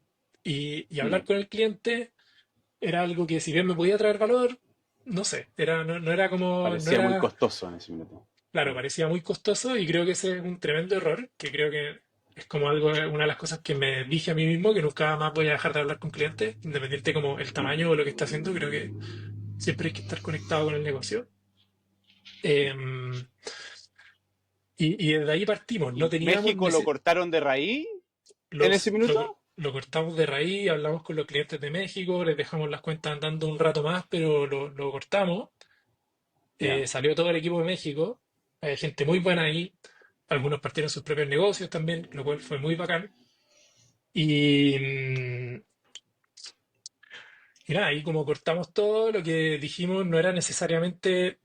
Y hablar mm. con el cliente era algo que si bien me podía traer valor, no sé, no era como, no Parecía muy era, costoso en ese minuto. claro, Mm, parecía muy costoso y creo que ese es un tremendo error, que creo que es como algo, una de las cosas que me dije a mí mismo, que nunca más voy a dejar de hablar con clientes, independiente como el mm. tamaño o lo que está haciendo, creo que siempre hay que estar conectado con el negocio. Em, y desde ahí partimos, no ¿Y teníamos, México lo cortaron de raíz en ese los, minuto? lo cortamos de raíz, hablamos con los clientes de México, les dejamos las cuentas andando un rato más, pero lo cortamos. Ya. Salió todo el equipo de México, hay gente muy buena ahí, algunos partieron sus propios negocios también, lo cual fue muy bacán. Y, y nada, ahí como cortamos todo, lo que dijimos no era necesariamente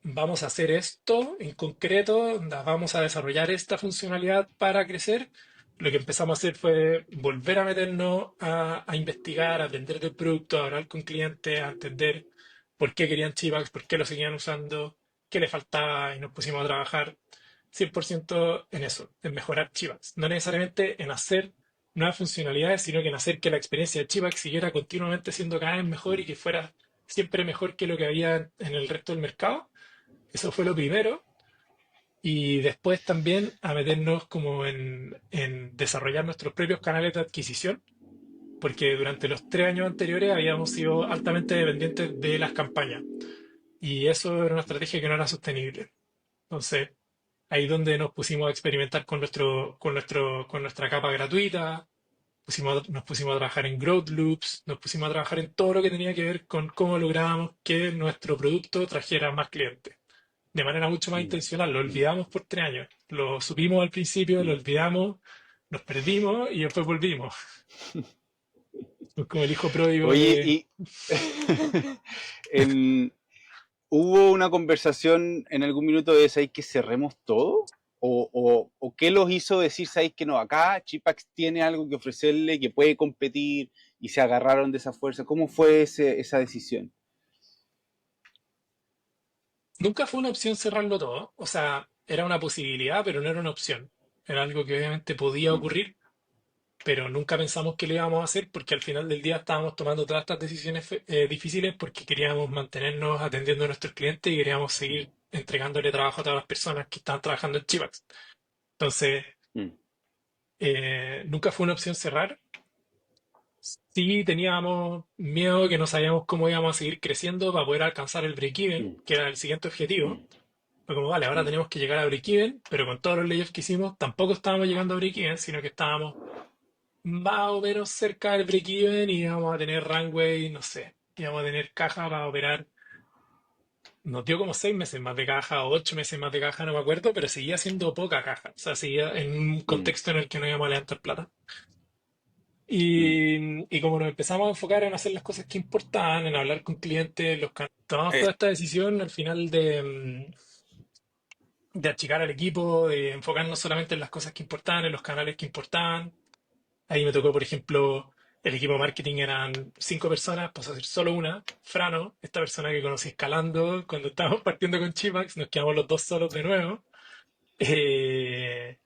vamos a hacer esto en concreto, onda, vamos a desarrollar esta funcionalidad para crecer. Lo que empezamos a hacer fue volver a meternos a investigar, a aprender del producto, a hablar con clientes, a entender por qué querían Chivax, por qué lo seguían usando, qué le faltaba y nos pusimos a trabajar 100% en eso, en mejorar Chivax. No necesariamente en hacer nuevas funcionalidades, sino que en hacer que la experiencia de Chivax siguiera continuamente siendo cada vez mejor y que fuera siempre mejor que lo que había en el resto del mercado. Eso fue lo primero. Y después también a meternos como en desarrollar nuestros propios canales de adquisición, porque durante los 3 años anteriores habíamos sido altamente dependientes de las campañas. Y eso era una estrategia que no era sostenible. Entonces, ahí es donde nos pusimos a experimentar con nuestra capa gratuita, nos pusimos a trabajar en growth loops, nos pusimos a trabajar en todo lo que tenía que ver con cómo lográbamos que nuestro producto trajera más clientes de manera mucho más Mm, intencional. Lo olvidamos por 3 años. Lo supimos al principio, lo mm. olvidamos, nos perdimos y después volvimos. Es como el hijo pródigo Oye, de... y en, ¿hubo una conversación en algún minuto de ¿sabéis que cerremos todo? ¿O qué los hizo decir, ¿sabéis que no? Acá Chipax tiene algo que ofrecerle, que puede competir y se agarraron de esa fuerza. ¿Cómo fue esa decisión? Nunca fue una opción cerrarlo todo. O sea, era una posibilidad, pero no era una opción. Era algo que obviamente podía Mm, ocurrir, pero nunca pensamos que lo íbamos a hacer porque al final del día estábamos tomando todas estas decisiones difíciles porque queríamos mantenernos atendiendo a nuestros clientes y queríamos seguir entregándole trabajo a todas las personas que estaban trabajando en Chivax. Entonces, mm, nunca fue una opción cerrar. Sí teníamos miedo que no sabíamos cómo íbamos a seguir creciendo para poder alcanzar el break-even, mm, que era el siguiente objetivo. mm, Fue como, vale, ahora mm, tenemos que llegar a break-even, pero con todos los layoffs que hicimos, tampoco estábamos llegando a break-even, sino que estábamos más o menos cerca del break-even y íbamos a tener runway, no sé, íbamos a tener caja para operar. Nos dio como 6 meses más de caja o 8 meses más de caja, no me acuerdo, pero seguía siendo poca caja. O sea, seguía en un mm, contexto en el que no íbamos a levantar plata. mm. Y como nos empezamos a enfocar en hacer las cosas que importaban, en hablar con clientes, tomamos Eh, toda esta decisión al final de achicar al equipo, de enfocarnos solamente en las cosas que importaban, en los canales que importaban. Ahí me tocó, por ejemplo, el equipo de marketing eran 5 personas, pasó a ser solo una, Frano, esta persona que conocí escalando cuando estábamos partiendo con Chimax, nos quedamos los dos solos de nuevo. Eh,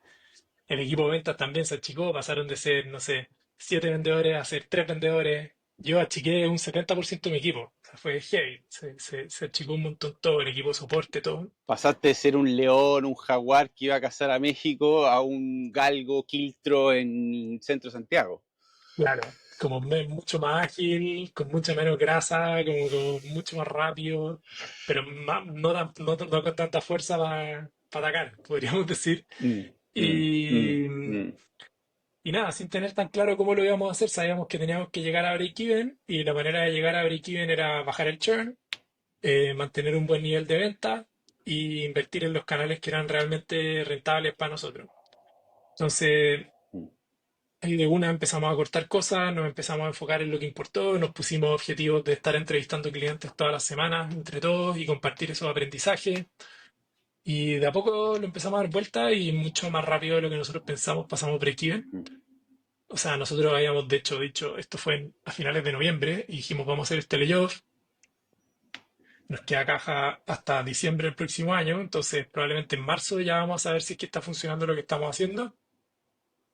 El equipo de ventas también se achicó, pasaron de ser, no sé, 7 vendedores a ser 3 vendedores. Yo achiqué un 70% de mi equipo. O sea, fue heavy. Se achicó un montón todo, el equipo de soporte, todo. Pasaste de ser un león, un jaguar que iba a cazar a México, a un galgo quiltro en Centro Santiago. Claro. Como mucho más ágil, con mucha menos grasa, como mucho más rápido, pero no con tanta fuerza para atacar, podríamos decir. Mm, mm, mm, Y, mm, y nada, sin tener tan claro cómo lo íbamos a hacer, sabíamos que teníamos que llegar a break-even y la manera de llegar a break-even era bajar el churn, mantener un buen nivel de venta y invertir en los canales que eran realmente rentables para nosotros. Entonces, mm, ahí de una empezamos a cortar cosas, nos empezamos a enfocar en lo que importó, nos pusimos objetivos de estar entrevistando clientes todas las semanas entre todos y compartir esos aprendizajes. Y de a poco lo empezamos a dar vuelta y mucho más rápido de lo que nosotros pensamos pasamos break-even. mm, O sea, nosotros habíamos de hecho dicho, esto fue a finales de noviembre, y dijimos vamos a hacer este layoff, nos queda caja hasta diciembre del próximo año, entonces probablemente en marzo ya vamos a ver si es que está funcionando lo que estamos haciendo.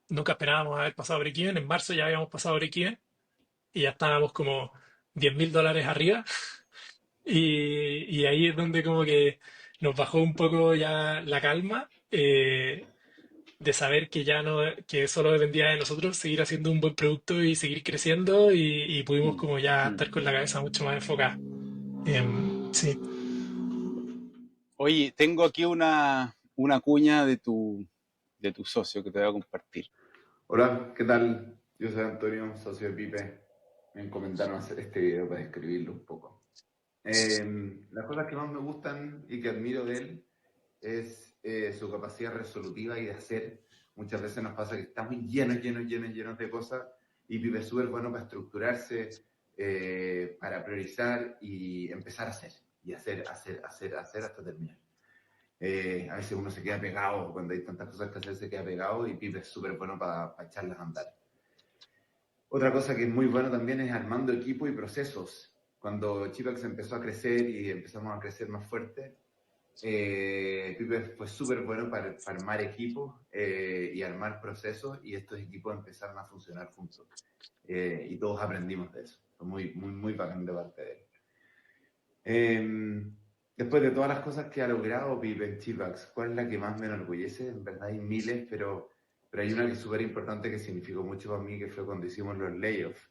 Nunca esperábamos haber pasado break-even, en marzo ya habíamos pasado break-even y ya estábamos como $10.000 arriba. Y ahí es donde como que nos bajó un poco ya la calma, de saber que ya no, que solo dependía de nosotros seguir haciendo un buen producto y seguir creciendo y pudimos mm, como ya mm. estar con la cabeza mucho más enfocada. Sí, Oye, tengo aquí una cuña de tu socio que te voy a compartir. Hola, ¿qué tal? Yo soy Antonio, socio de Pipe. Me encomendaron hacer este video para describirlo un poco. Las cosas que más me gustan y que admiro de él es su capacidad resolutiva y de hacer. Muchas veces nos pasa que estamos llenos de cosas y Pipe es súper bueno para estructurarse, para priorizar y empezar a hacer. Y hacer hasta terminar. A veces uno se queda pegado, cuando hay tantas cosas que hacer se queda pegado y Pipe es súper bueno para echarlas a andar. Otra cosa que es muy bueno también es armando equipo y procesos. Cuando Chipax empezó a crecer y empezamos a crecer más fuerte, Pipe fue súper bueno para armar equipos y armar procesos y estos equipos empezaron a funcionar juntos. Y todos aprendimos de eso. Fue muy bacán de parte de él. Después de todas las cosas que ha logrado Pipe en Chipax, ¿cuál es la que más me enorgullece? En verdad hay miles, pero hay una que es súper importante que significó mucho para mí, que fue cuando hicimos los layoffs.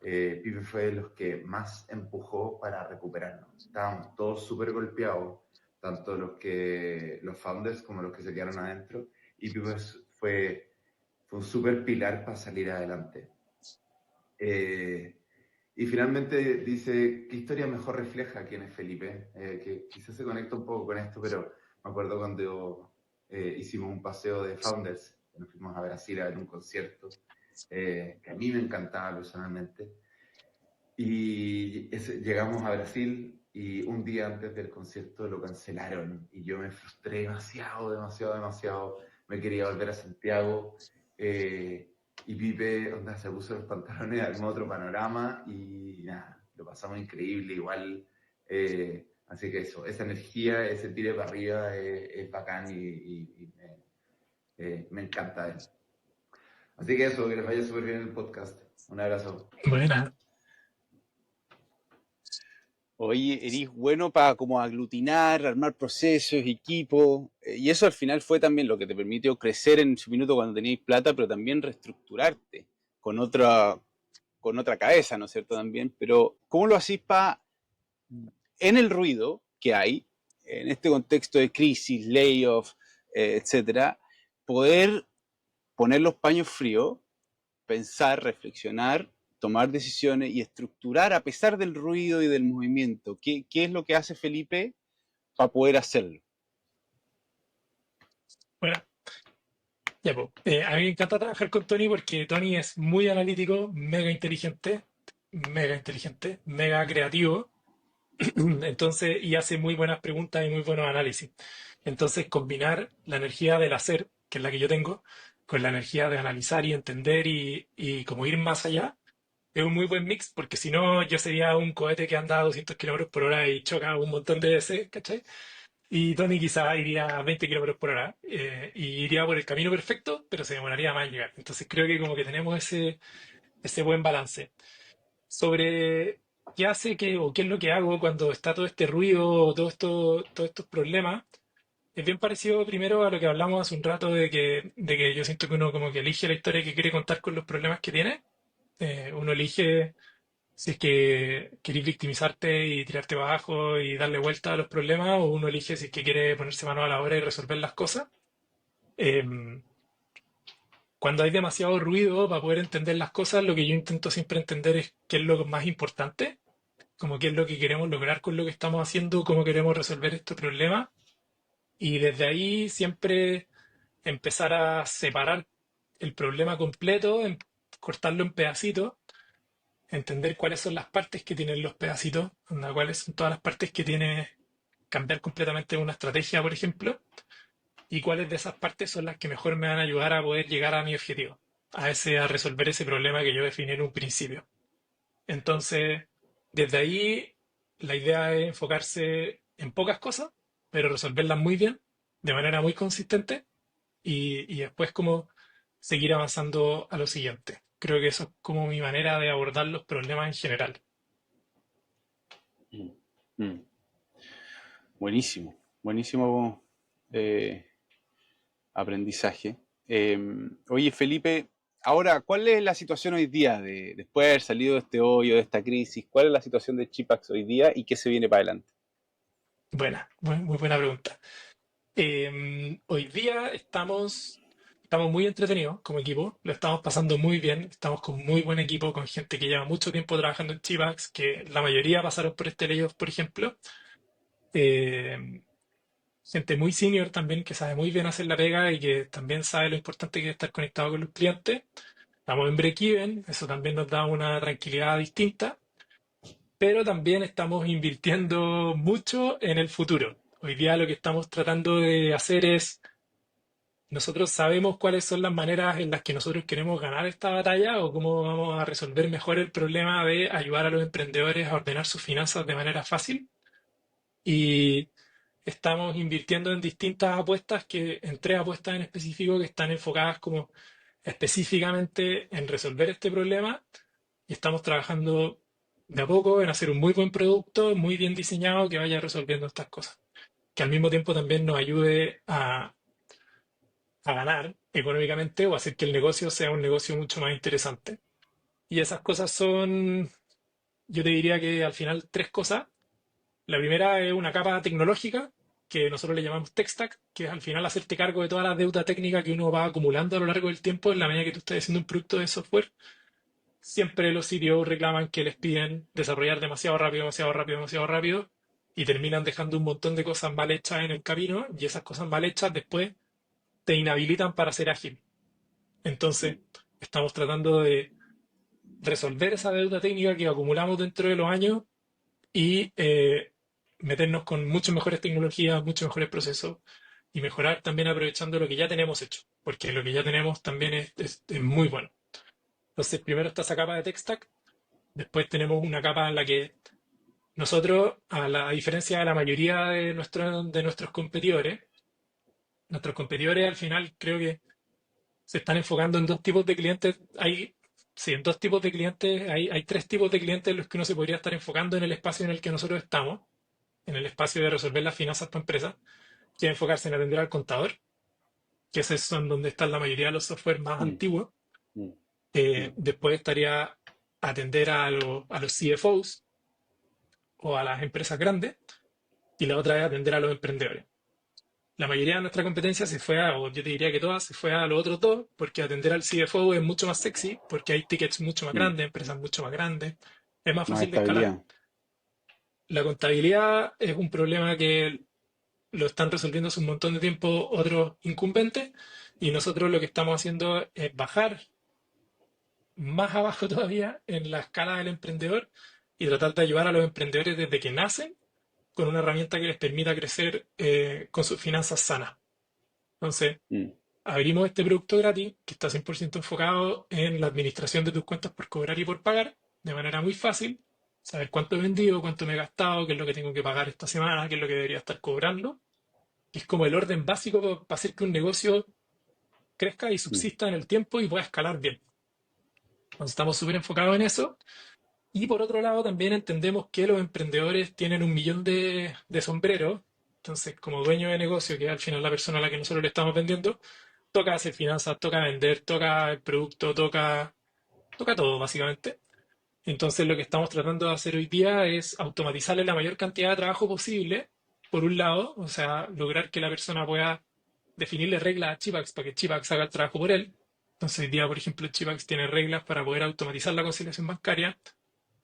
Pipe fue de los que más empujó para recuperarnos. Estábamos todos súper golpeados, tanto los founders como los que se quedaron adentro, y Pipe fue un súper pilar para salir adelante. Y finalmente dice, ¿qué historia mejor refleja quién es Felipe? Que quizás se conecta un poco con esto, pero me acuerdo cuando hicimos un paseo de Founders, nos fuimos a Brasil a ver un concierto, que a mí me encantaba personalmente, y llegamos a Brasil y un día antes del concierto lo cancelaron y yo me frustré demasiado, me quería volver a Santiago, y Pipe onda, se puso los pantalones, armó otro panorama y nada, lo pasamos increíble igual. Así que eso, esa energía, ese tire para arriba es bacán y me encanta él. Así que eso, que les vaya súper bien el podcast. Un abrazo. buena. Oye, eres bueno para como aglutinar, armar procesos, equipos, y eso al final fue también lo que te permitió crecer en su minuto cuando teníais plata, pero también reestructurarte con con otra cabeza, ¿no es cierto? También, pero ¿cómo lo hacís para, en el ruido que hay, en este contexto de crisis, layoff, etcétera, poder poner los paños fríos, pensar, reflexionar, tomar decisiones y estructurar a pesar del ruido y del movimiento? ¿Qué es lo que hace Felipe para poder hacerlo? Bueno, ya pues. A mí me encanta trabajar con Tony porque Tony es muy analítico, mega inteligente, mega creativo. Entonces, y hace muy buenas preguntas y muy buenos análisis. Entonces, combinar la energía del hacer, que es la que yo tengo, con la energía de analizar y entender y como ir más allá, es un muy buen mix, porque si no, yo sería un cohete que anda a 200 kilómetros por hora y choca un montón de veces, ¿cachai? Y Tony quizá iría a 20 kilómetros por hora y iría por el camino perfecto, pero se demoraría más en llegar. Entonces creo que como que tenemos ese buen balance. Sobre qué hace que, o qué es lo que hago cuando está todo este ruido, o todos estos problemas, es bien parecido primero a lo que hablamos hace un rato de que yo siento que uno como que elige la historia que quiere contar con los problemas que tiene. Uno elige si es que querés victimizarte y tirarte para abajo y darle vuelta a los problemas, o uno elige si es que quiere ponerse mano a la obra y resolver las cosas. Em, Cuando hay demasiado ruido para poder entender las cosas, lo que yo intento siempre entender es qué es lo más importante, como qué es lo que queremos lograr con lo que estamos haciendo, cómo queremos resolver este problema. Y desde ahí siempre empezar a separar el problema completo, cortarlo en pedacitos, entender cuáles son las partes que tienen los pedacitos, onda, cuáles son todas las partes que tiene cambiar completamente una estrategia, por ejemplo, y cuáles de esas partes son las que mejor me van a ayudar a poder llegar a mi objetivo, a resolver ese problema que yo definí en un principio. Entonces, desde ahí, la idea es enfocarse en pocas cosas, pero resolverlas muy bien, de manera muy consistente, y después como seguir avanzando a lo siguiente. Creo que eso es como mi manera de abordar los problemas en general. Mm, mm. Buenísimo, buenísimo eh, aprendizaje. Oye, Felipe, ahora, ¿cuál es la situación hoy día después de haber salido de este hoyo, de esta crisis? ¿Cuál es la situación de Chipax hoy día y qué se viene para adelante? Buena, muy buena pregunta. Hoy día estamos muy entretenidos como equipo, lo estamos pasando muy bien, estamos con muy buen equipo, con gente que lleva mucho tiempo trabajando en Chivax, que la mayoría pasaron por este layoff, por ejemplo. Eh, Gente muy senior también que sabe muy bien hacer la pega y que también sabe lo importante que es estar conectado con los clientes. Estamos en break-even, eso también nos da una tranquilidad distinta, pero también estamos invirtiendo mucho en el futuro. Hoy día lo que estamos tratando de hacer es, nosotros sabemos cuáles son las maneras en las que nosotros queremos ganar esta batalla o cómo vamos a resolver mejor el problema de ayudar a los emprendedores a ordenar sus finanzas de manera fácil. Y estamos invirtiendo en distintas apuestas, en tres apuestas en específico que están enfocadas como específicamente en resolver este problema, y estamos trabajando de a poco en hacer un muy buen producto, muy bien diseñado, que vaya resolviendo estas cosas, que al mismo tiempo también nos ayude a ganar económicamente o hacer que el negocio sea un negocio mucho más interesante. Y esas cosas son, yo te diría que al final tres cosas. La primera es una capa tecnológica, que nosotros le llamamos tech stack, que es al final hacerte cargo de toda la deuda técnica que uno va acumulando a lo largo del tiempo en la medida que tú estés haciendo un producto de software. Siempre los CTO reclaman que les piden desarrollar demasiado rápido, demasiado rápido, demasiado rápido, y terminan dejando un montón de cosas mal hechas en el camino, y esas cosas mal hechas después te inhabilitan para ser ágil. Entonces, estamos tratando de resolver esa deuda técnica que acumulamos dentro de los años y meternos con muchas mejores tecnologías, muchos mejores procesos y mejorar también aprovechando lo que ya tenemos hecho, porque lo que ya tenemos también es muy bueno. Entonces, primero está esa capa de tech stack, después tenemos una capa en la que nosotros, a la diferencia de la mayoría de nuestros competidores al final creo que se están enfocando en dos tipos de clientes. Sí, en dos tipos de clientes, hay tres tipos de clientes en los que uno se podría estar enfocando en el espacio en el que nosotros estamos, en el espacio de resolver las finanzas para empresas, que es enfocarse en atender al contador, que ese son donde están la mayoría de los software más Mm, antiguos. mm, mm, Después estaría atender a los CFOs o a las empresas grandes, y la otra es atender a los emprendedores. La mayoría de nuestra competencia o yo te diría que todas, se fue a los otros dos, porque atender al CFO es mucho más sexy, porque hay tickets mucho más mm. grandes, empresas mucho más grandes, es más Más fácil de escalar. estabilidad. La contabilidad es un problema que lo están resolviendo hace un montón de tiempo otros incumbentes, y nosotros lo que estamos haciendo es bajar más abajo todavía en la escala del emprendedor y tratar de ayudar a los emprendedores desde que nacen con una herramienta que les permita crecer con sus finanzas sanas. Entonces, Mm, abrimos este producto gratis que está 100% enfocado en la administración de tus cuentas por cobrar y por pagar, de manera muy fácil, saber cuánto he vendido, cuánto me he gastado, qué es lo que tengo que pagar esta semana, qué es lo que debería estar cobrando. que es como el orden básico para hacer que un negocio crezca y mm, subsista en el tiempo y pueda escalar bien. Entonces estamos súper enfocados en eso. Y por otro lado, también entendemos que los emprendedores tienen un millón de sombreros. Entonces, como dueño de negocio, que es al final la persona a la que nosotros le estamos vendiendo, toca hacer finanzas, toca vender, toca el producto, toca todo, básicamente. Entonces, lo que estamos tratando de hacer hoy día es automatizarle la mayor cantidad de trabajo posible, por un lado, o sea, lograr que la persona pueda definirle reglas a Chipax para que Chipax haga el trabajo por él. Entonces, hoy día, por ejemplo, Chipax tiene reglas para poder automatizar la conciliación bancaria,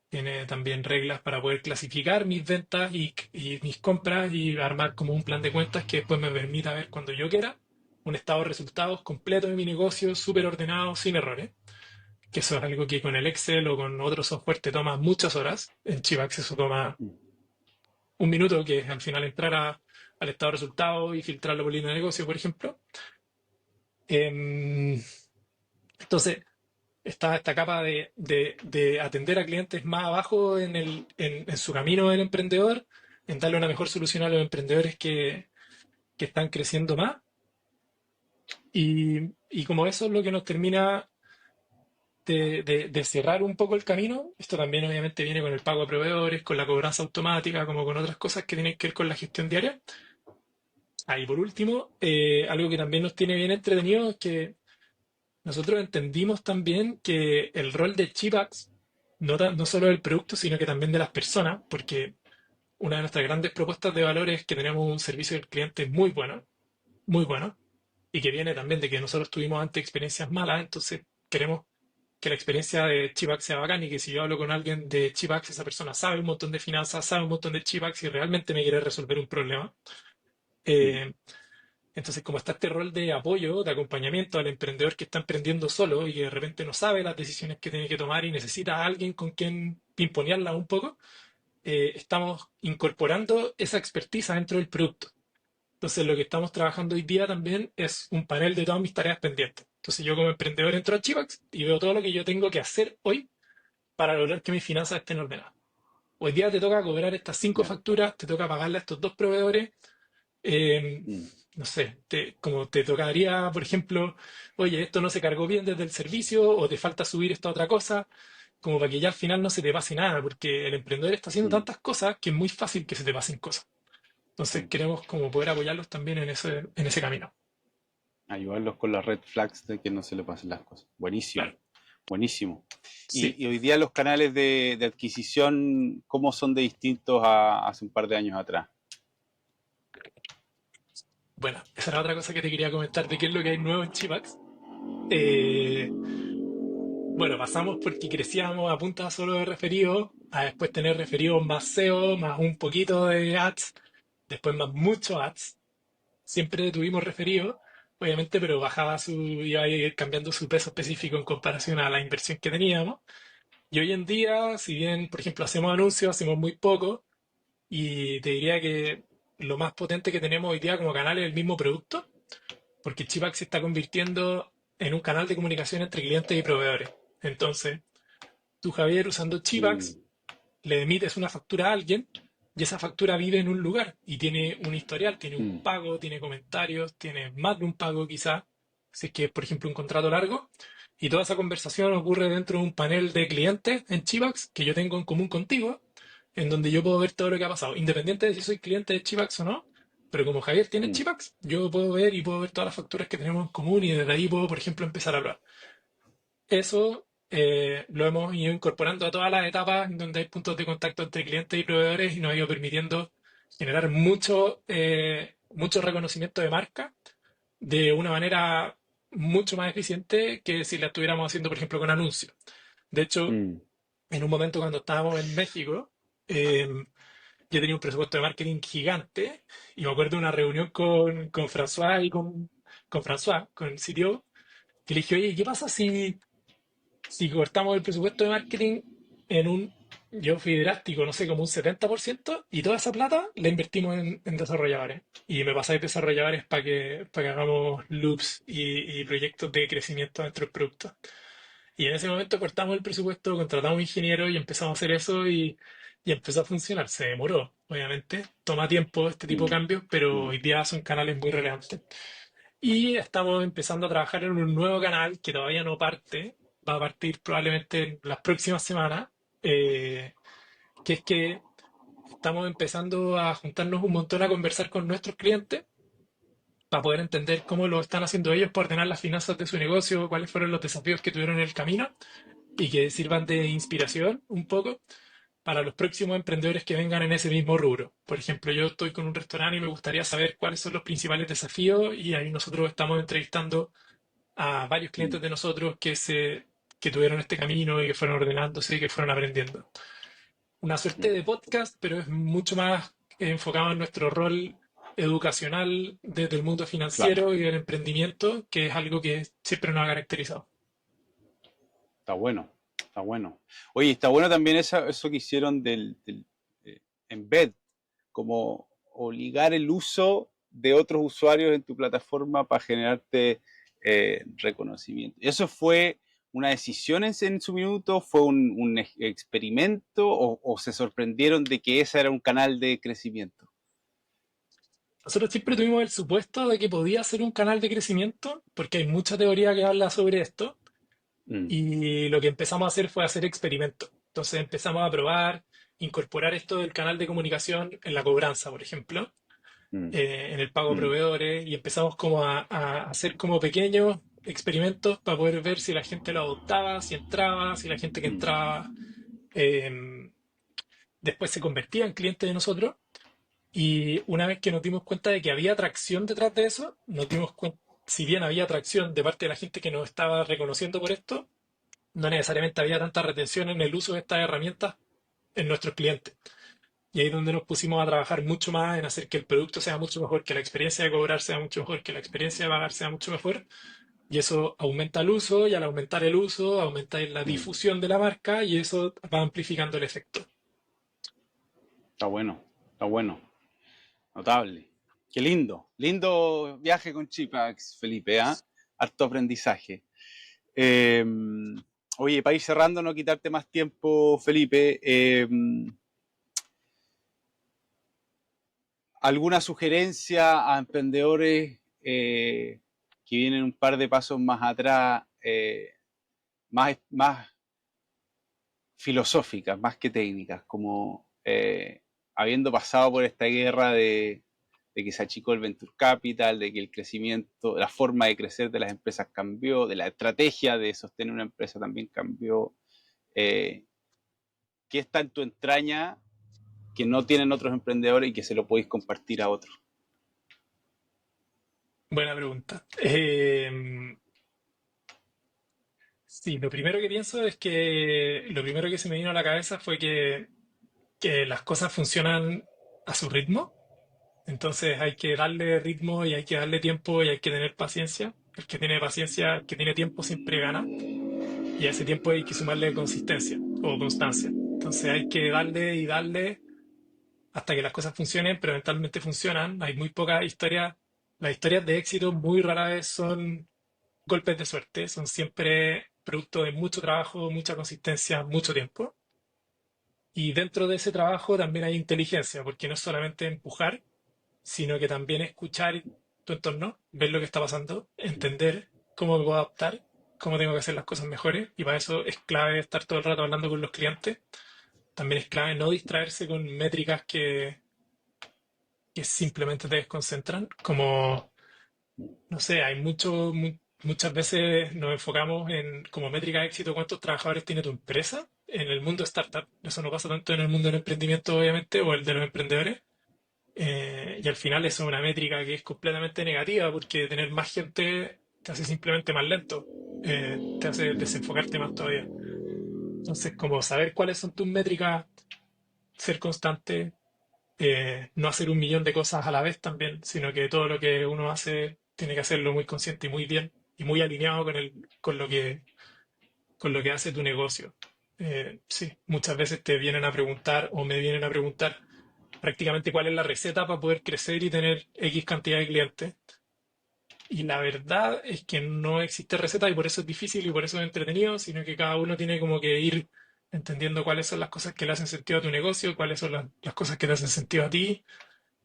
tiene también reglas para poder clasificar mis ventas y mis compras y armar como un plan de cuentas que después me permita ver cuando yo quiera un estado de resultados completo de mi negocio, súper ordenado, sin errores. Que eso es algo que con el Excel o con otro software te toma muchas horas. En Chivax eso toma mm. un minuto, que es al final entrar al estado de resultados y filtrar la política de negocio, por ejemplo. Em, entonces, está esta capa de atender a clientes más abajo en su camino del emprendedor, en darle una mejor solución a los emprendedores que están creciendo más. Y como eso es lo que nos termina de cerrar un poco el camino, esto también obviamente viene con el pago a proveedores, con la cobranza automática, como con otras cosas que tienen que ver con la gestión diaria. Ahí por último, algo que también nos tiene bien entretenido es que nosotros entendimos también que el rol de Chipax, no solo del producto, sino que también de las personas, porque una de nuestras grandes propuestas de valor es que tenemos un servicio del cliente muy bueno, y que viene también de que nosotros tuvimos antes experiencias malas, entonces queremos que la experiencia de Chipax sea bacán y que si yo hablo con alguien de Chipax, esa persona sabe un montón de finanzas, sabe un montón de Chipax y realmente me quiere resolver un problema. Mm, Eh, entonces, como está este rol de apoyo, de acompañamiento al emprendedor que está emprendiendo solo y que de repente no sabe las decisiones que tiene que tomar y necesita a alguien con quien pimponearla un poco, estamos incorporando esa expertise dentro del producto. Entonces, lo que estamos trabajando hoy día también es un panel de todas mis tareas pendientes. Entonces, yo como emprendedor entro a Chipax y veo todo lo que yo tengo que hacer hoy para lograr que mis finanzas estén ordenadas. Hoy día te toca cobrar estas 5 facturas, te toca pagarle a estos 2 proveedores. eh, mm, no sé, como te tocaría, por ejemplo, oye, esto no se cargó bien desde el servicio o te falta subir esta otra cosa, como para que ya al final no se te pase nada, porque el emprendedor está haciendo mm, tantas cosas que es muy fácil que se te pasen cosas. Entonces mm. queremos como poder apoyarlos también en ese camino. Ayudarlos con las red flags de que no se le pasen las cosas. Buenísimo, Claro, buenísimo. sí. Y hoy día los canales de adquisición, ¿cómo son de distintos a hace un par de años atrás? Bueno, esa era otra cosa que te quería comentar de qué es lo que hay nuevo en Chipax. Eh, Bueno, pasamos porque crecíamos a punta solo de referidos, a después tener referidos más SEO, más un poquito de ads, después más muchos ads. Siempre tuvimos referidos, obviamente, pero iba a ir cambiando su peso específico en comparación a la inversión que teníamos. Y hoy en día, si bien, por ejemplo, hacemos anuncios, hacemos muy poco, y te diría que lo más potente que tenemos hoy día como canal es el mismo producto, porque Chipax se está convirtiendo en un canal de comunicación entre clientes y proveedores. Entonces, tú, Javier, usando Mm, Chivax, le emites una factura a alguien y esa factura vive en un lugar y tiene un historial, tiene un mm, pago, tiene comentarios, tiene más de un pago quizá, si es que es, por ejemplo, un contrato largo. Y toda esa conversación ocurre dentro de un panel de clientes en Chivax que yo tengo en común contigo, en donde yo puedo ver todo lo que ha pasado, independiente de si soy cliente de Chivax o no. Pero como Javier tiene mm. Chivax, yo puedo ver y puedo ver todas las facturas que tenemos en común y desde ahí puedo, por ejemplo, empezar a hablar. Eso lo hemos ido incorporando a todas las etapas en donde hay puntos de contacto entre clientes y proveedores y nos ha ido permitiendo generar mucho reconocimiento de marca de una manera mucho más eficiente que si la estuviéramos haciendo, por ejemplo, con anuncios. De hecho, Mm, en un momento cuando estábamos en México, yo tenía un presupuesto de marketing gigante y me acuerdo de una reunión con François con François, con el CTO, que le dije, oye, ¿qué pasa si cortamos el presupuesto de marketing en yo fui drástico, no sé, como un 70% y toda esa plata la invertimos en desarrolladores? Y me pasáis desarrolladores para que hagamos loops y proyectos de crecimiento dentro del producto. Y en ese momento cortamos el presupuesto, contratamos ingenieros y empezamos a hacer eso y y empezó a funcionar. Se demoró, obviamente. Toma tiempo este tipo de Mm, cambios, pero mm, hoy día son canales muy relevantes. Y estamos empezando a trabajar en un nuevo canal que todavía no parte, va a partir probablemente en las próximas semanas, eh, que es que estamos empezando a juntarnos un montón a conversar con nuestros clientes para poder entender cómo lo están haciendo ellos para ordenar las finanzas de su negocio, cuáles fueron los desafíos que tuvieron en el camino y que sirvan de inspiración un poco para los próximos emprendedores que vengan en ese mismo rubro. Por ejemplo, yo estoy con un restaurante y me gustaría saber cuáles son los principales desafíos y ahí nosotros estamos entrevistando a varios mm, clientes de nosotros que tuvieron este camino y que fueron ordenándose y que fueron aprendiendo. Una suerte mm. de podcast, pero es mucho más enfocado en nuestro rol educacional desde el mundo Claro, financiero y del emprendimiento, que es algo que siempre nos ha caracterizado. está bueno, está bueno. Oye, está bueno también eso que hicieron del embed, como obligar el uso de otros usuarios en tu plataforma para generarte reconocimiento. ¿Eso fue una decisión en su minuto? ¿Fue un experimento? ¿O se sorprendieron de que ese era un canal de crecimiento? Nosotros siempre tuvimos el supuesto de que podía ser un canal de crecimiento, porque hay mucha teoría que habla sobre esto, Mm, y lo que empezamos a hacer fue hacer experimentos. Entonces empezamos a probar, incorporar esto del canal de comunicación en la cobranza, por ejemplo, mm, en el pago a mm, proveedores, y empezamos como a hacer como pequeños experimentos para poder ver si la gente lo adoptaba, si entraba, si la gente que mm, entraba eh, después se convertía en cliente de nosotros. Y una vez que nos dimos cuenta de que había atracción detrás de eso, nos dimos cuenta, si bien había atracción de parte de la gente que nos estaba reconociendo por esto, no necesariamente había tanta retención en el uso de estas herramientas en nuestros clientes. Y ahí es donde nos pusimos a trabajar mucho más en hacer que el producto sea mucho mejor, que la experiencia de cobrar sea mucho mejor, que la experiencia de pagar sea mucho mejor. Y eso aumenta el uso, y al aumentar el uso, aumenta la mm. difusión de la marca y eso va amplificando el efecto. Está bueno, está bueno, notable. Qué lindo, lindo viaje con Chipax, Felipe, ¿ah? Harto aprendizaje. Eh, Oye, para ir cerrando, no quitarte más tiempo, Felipe, ¿alguna sugerencia a emprendedores que vienen un par de pasos más atrás, más filosóficas, más que técnicas, como habiendo pasado por esta guerra de que se achicó el venture capital, de que el crecimiento, la forma de crecer de las empresas cambió, de la estrategia de sostener una empresa también cambió? Eh, ¿Qué está en tu entraña que no tienen otros emprendedores y que se lo podéis compartir a otros? Buena pregunta. Sí, lo primero que pienso es que lo primero que se me vino a la cabeza fue que las cosas funcionan a su ritmo. Entonces hay que darle ritmo y hay que darle tiempo y hay que tener paciencia. El que tiene paciencia, el que tiene tiempo siempre gana. Y a ese tiempo hay que sumarle consistencia o constancia. Entonces hay que darle y darle hasta que las cosas funcionen, pero eventualmente funcionan. Hay muy pocas historias. Las historias de éxito muy rara vez son golpes de suerte, son siempre producto de mucho trabajo, mucha consistencia, mucho tiempo. Y dentro de ese trabajo también hay inteligencia, porque no es solamente empujar, sino que también escuchar tu entorno, ver lo que está pasando, entender cómo me puedo adaptar, cómo tengo que hacer las cosas mejores. Y para eso es clave estar todo el rato hablando con los clientes. También es clave no distraerse con métricas que simplemente te desconcentran, como no sé, hay muchas veces nos enfocamos en como métrica de éxito cuántos trabajadores tiene tu empresa en el mundo startup. Eso no pasa tanto en el mundo del emprendimiento, obviamente, o el de los emprendedores. Y al final eso es una métrica que es completamente negativa porque tener más gente te hace simplemente más lento, te hace desenfocarte más todavía. Entonces, como saber cuáles son tus métricas, ser constante, no hacer un millón de cosas a la vez también, sino que todo lo que uno hace tiene que hacerlo muy consciente y muy bien y muy alineado con lo que hace tu negocio. Sí, muchas veces te vienen a preguntar o me vienen a preguntar prácticamente cuál es la receta para poder crecer y tener X cantidad de clientes. Y la verdad es que no existe receta y por eso es difícil y por eso es entretenido, sino que cada uno tiene como que ir entendiendo cuáles son las cosas que le hacen sentido a tu negocio, cuáles son las cosas que te hacen sentido a ti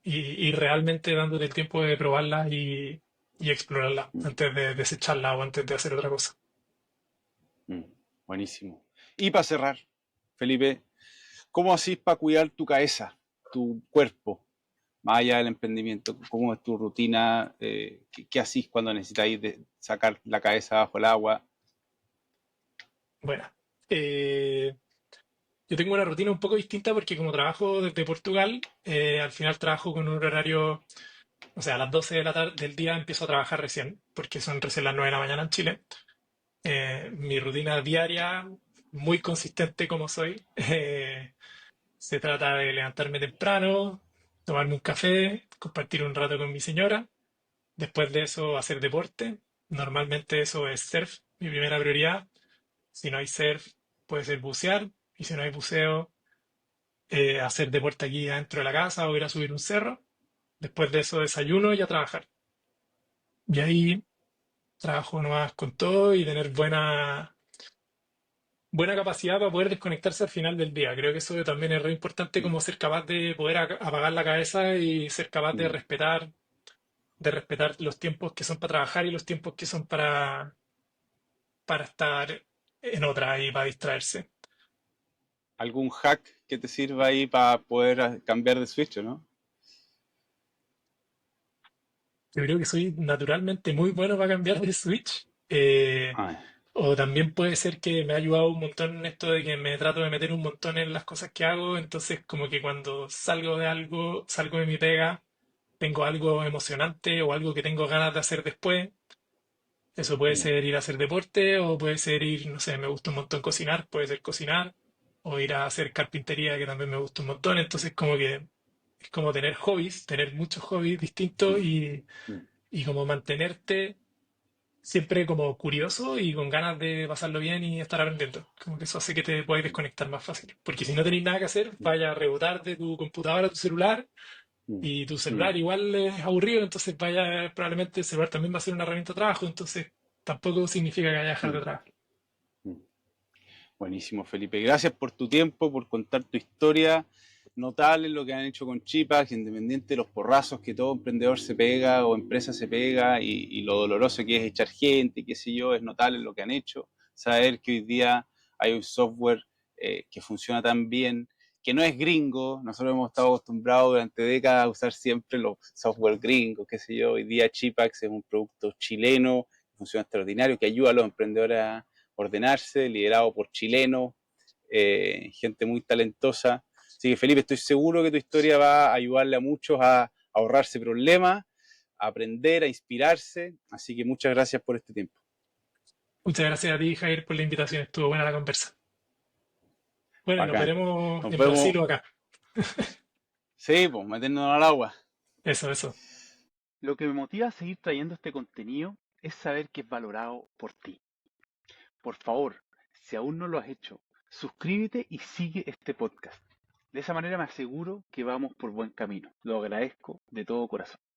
y realmente dándote el tiempo de probarlas y explorarlas Mm, antes de desecharlas o antes de hacer otra cosa. mm. Buenísimo. Y para cerrar, Felipe, ¿cómo hacís para cuidar tu cabeza, tu cuerpo, más allá del emprendimiento? ¿Cómo es tu rutina? ¿Qué hacís cuando necesitáis sacar la cabeza bajo el agua? Bueno, eh, yo tengo una rutina un poco distinta porque como trabajo desde Portugal, al final trabajo con un horario, o sea, a las 12 de la tarde del día empiezo a trabajar recién, porque son recién las 9 de la mañana en Chile. Mi rutina diaria, muy consistente como soy, se trata de levantarme temprano, tomarme un café, compartir un rato con mi señora, después de eso hacer deporte. Normalmente eso es surf, mi primera prioridad. Si no hay surf, puede ser bucear, y si no hay buceo, hacer deporte aquí dentro de la casa o ir a subir un cerro. Después de eso desayuno y a trabajar. Y ahí trabajo nomás con todo y tener buena capacidad para poder desconectarse al final del día. Creo que eso también es re importante Mm, como ser capaz de poder apagar la cabeza y ser capaz mm. de respetar los tiempos que son para trabajar y los tiempos que son para estar en otra y para distraerse. ¿Algún hack que te sirva ahí para poder cambiar de switch, o no? Yo creo que soy naturalmente muy bueno para cambiar de switch. Ah, O también puede ser que me ha ayudado un montón en esto de que me trato de meter un montón en las cosas que hago, entonces como que cuando salgo de algo, salgo de mi pega, tengo algo emocionante o algo que tengo ganas de hacer después. Eso puede ya. ser ir a hacer deporte o puede ser ir, no sé, me gusta un montón cocinar, puede ser cocinar o ir a hacer carpintería que también me gusta un montón. Entonces como que es como tener hobbies, tener muchos hobbies distintos Mm, mm, y como mantenerte siempre como curioso y con ganas de pasarlo bien y estar aprendiendo. Como que eso hace que te puedas desconectar más fácil. Porque si no tenéis nada que hacer, mm, vaya a rebotar de tu computadora a tu celular mm, y tu mm, celular igual es aburrido, entonces vaya, probablemente el celular también va a ser una herramienta de trabajo, entonces tampoco significa que vaya a dejar de mm, trabajar. mm. Buenísimo, Felipe. Gracias por tu tiempo, por contar tu historia. Notable lo que han hecho con Chipax, independiente de los porrazos que todo emprendedor se pega o empresa se pega y lo doloroso que es echar gente, qué sé yo, es notable lo que han hecho. Saber que hoy día hay un software que funciona tan bien, que no es gringo. Nosotros hemos estado acostumbrados durante décadas a usar siempre los software gringos, qué sé yo. Hoy día Chipax es un producto chileno, funciona extraordinario, que ayuda a los emprendedores a ordenarse, liderado por chilenos, gente muy talentosa. Así que Felipe, estoy seguro que tu historia va a ayudarle a muchos a ahorrarse problemas, a aprender, a inspirarse. Así que muchas gracias por este tiempo. Muchas gracias a ti, Jair, por la invitación. Estuvo buena la conversa. Bueno, y nos Bacán. veremos Nos en Brasil vemos. o acá. Sí, pues metiéndonos al agua. Eso, eso. Lo que me motiva a seguir trayendo este contenido es saber que es valorado por ti. Por favor, si aún no lo has hecho, suscríbete y sigue este podcast. De esa manera me aseguro que vamos por buen camino. Lo agradezco de todo corazón.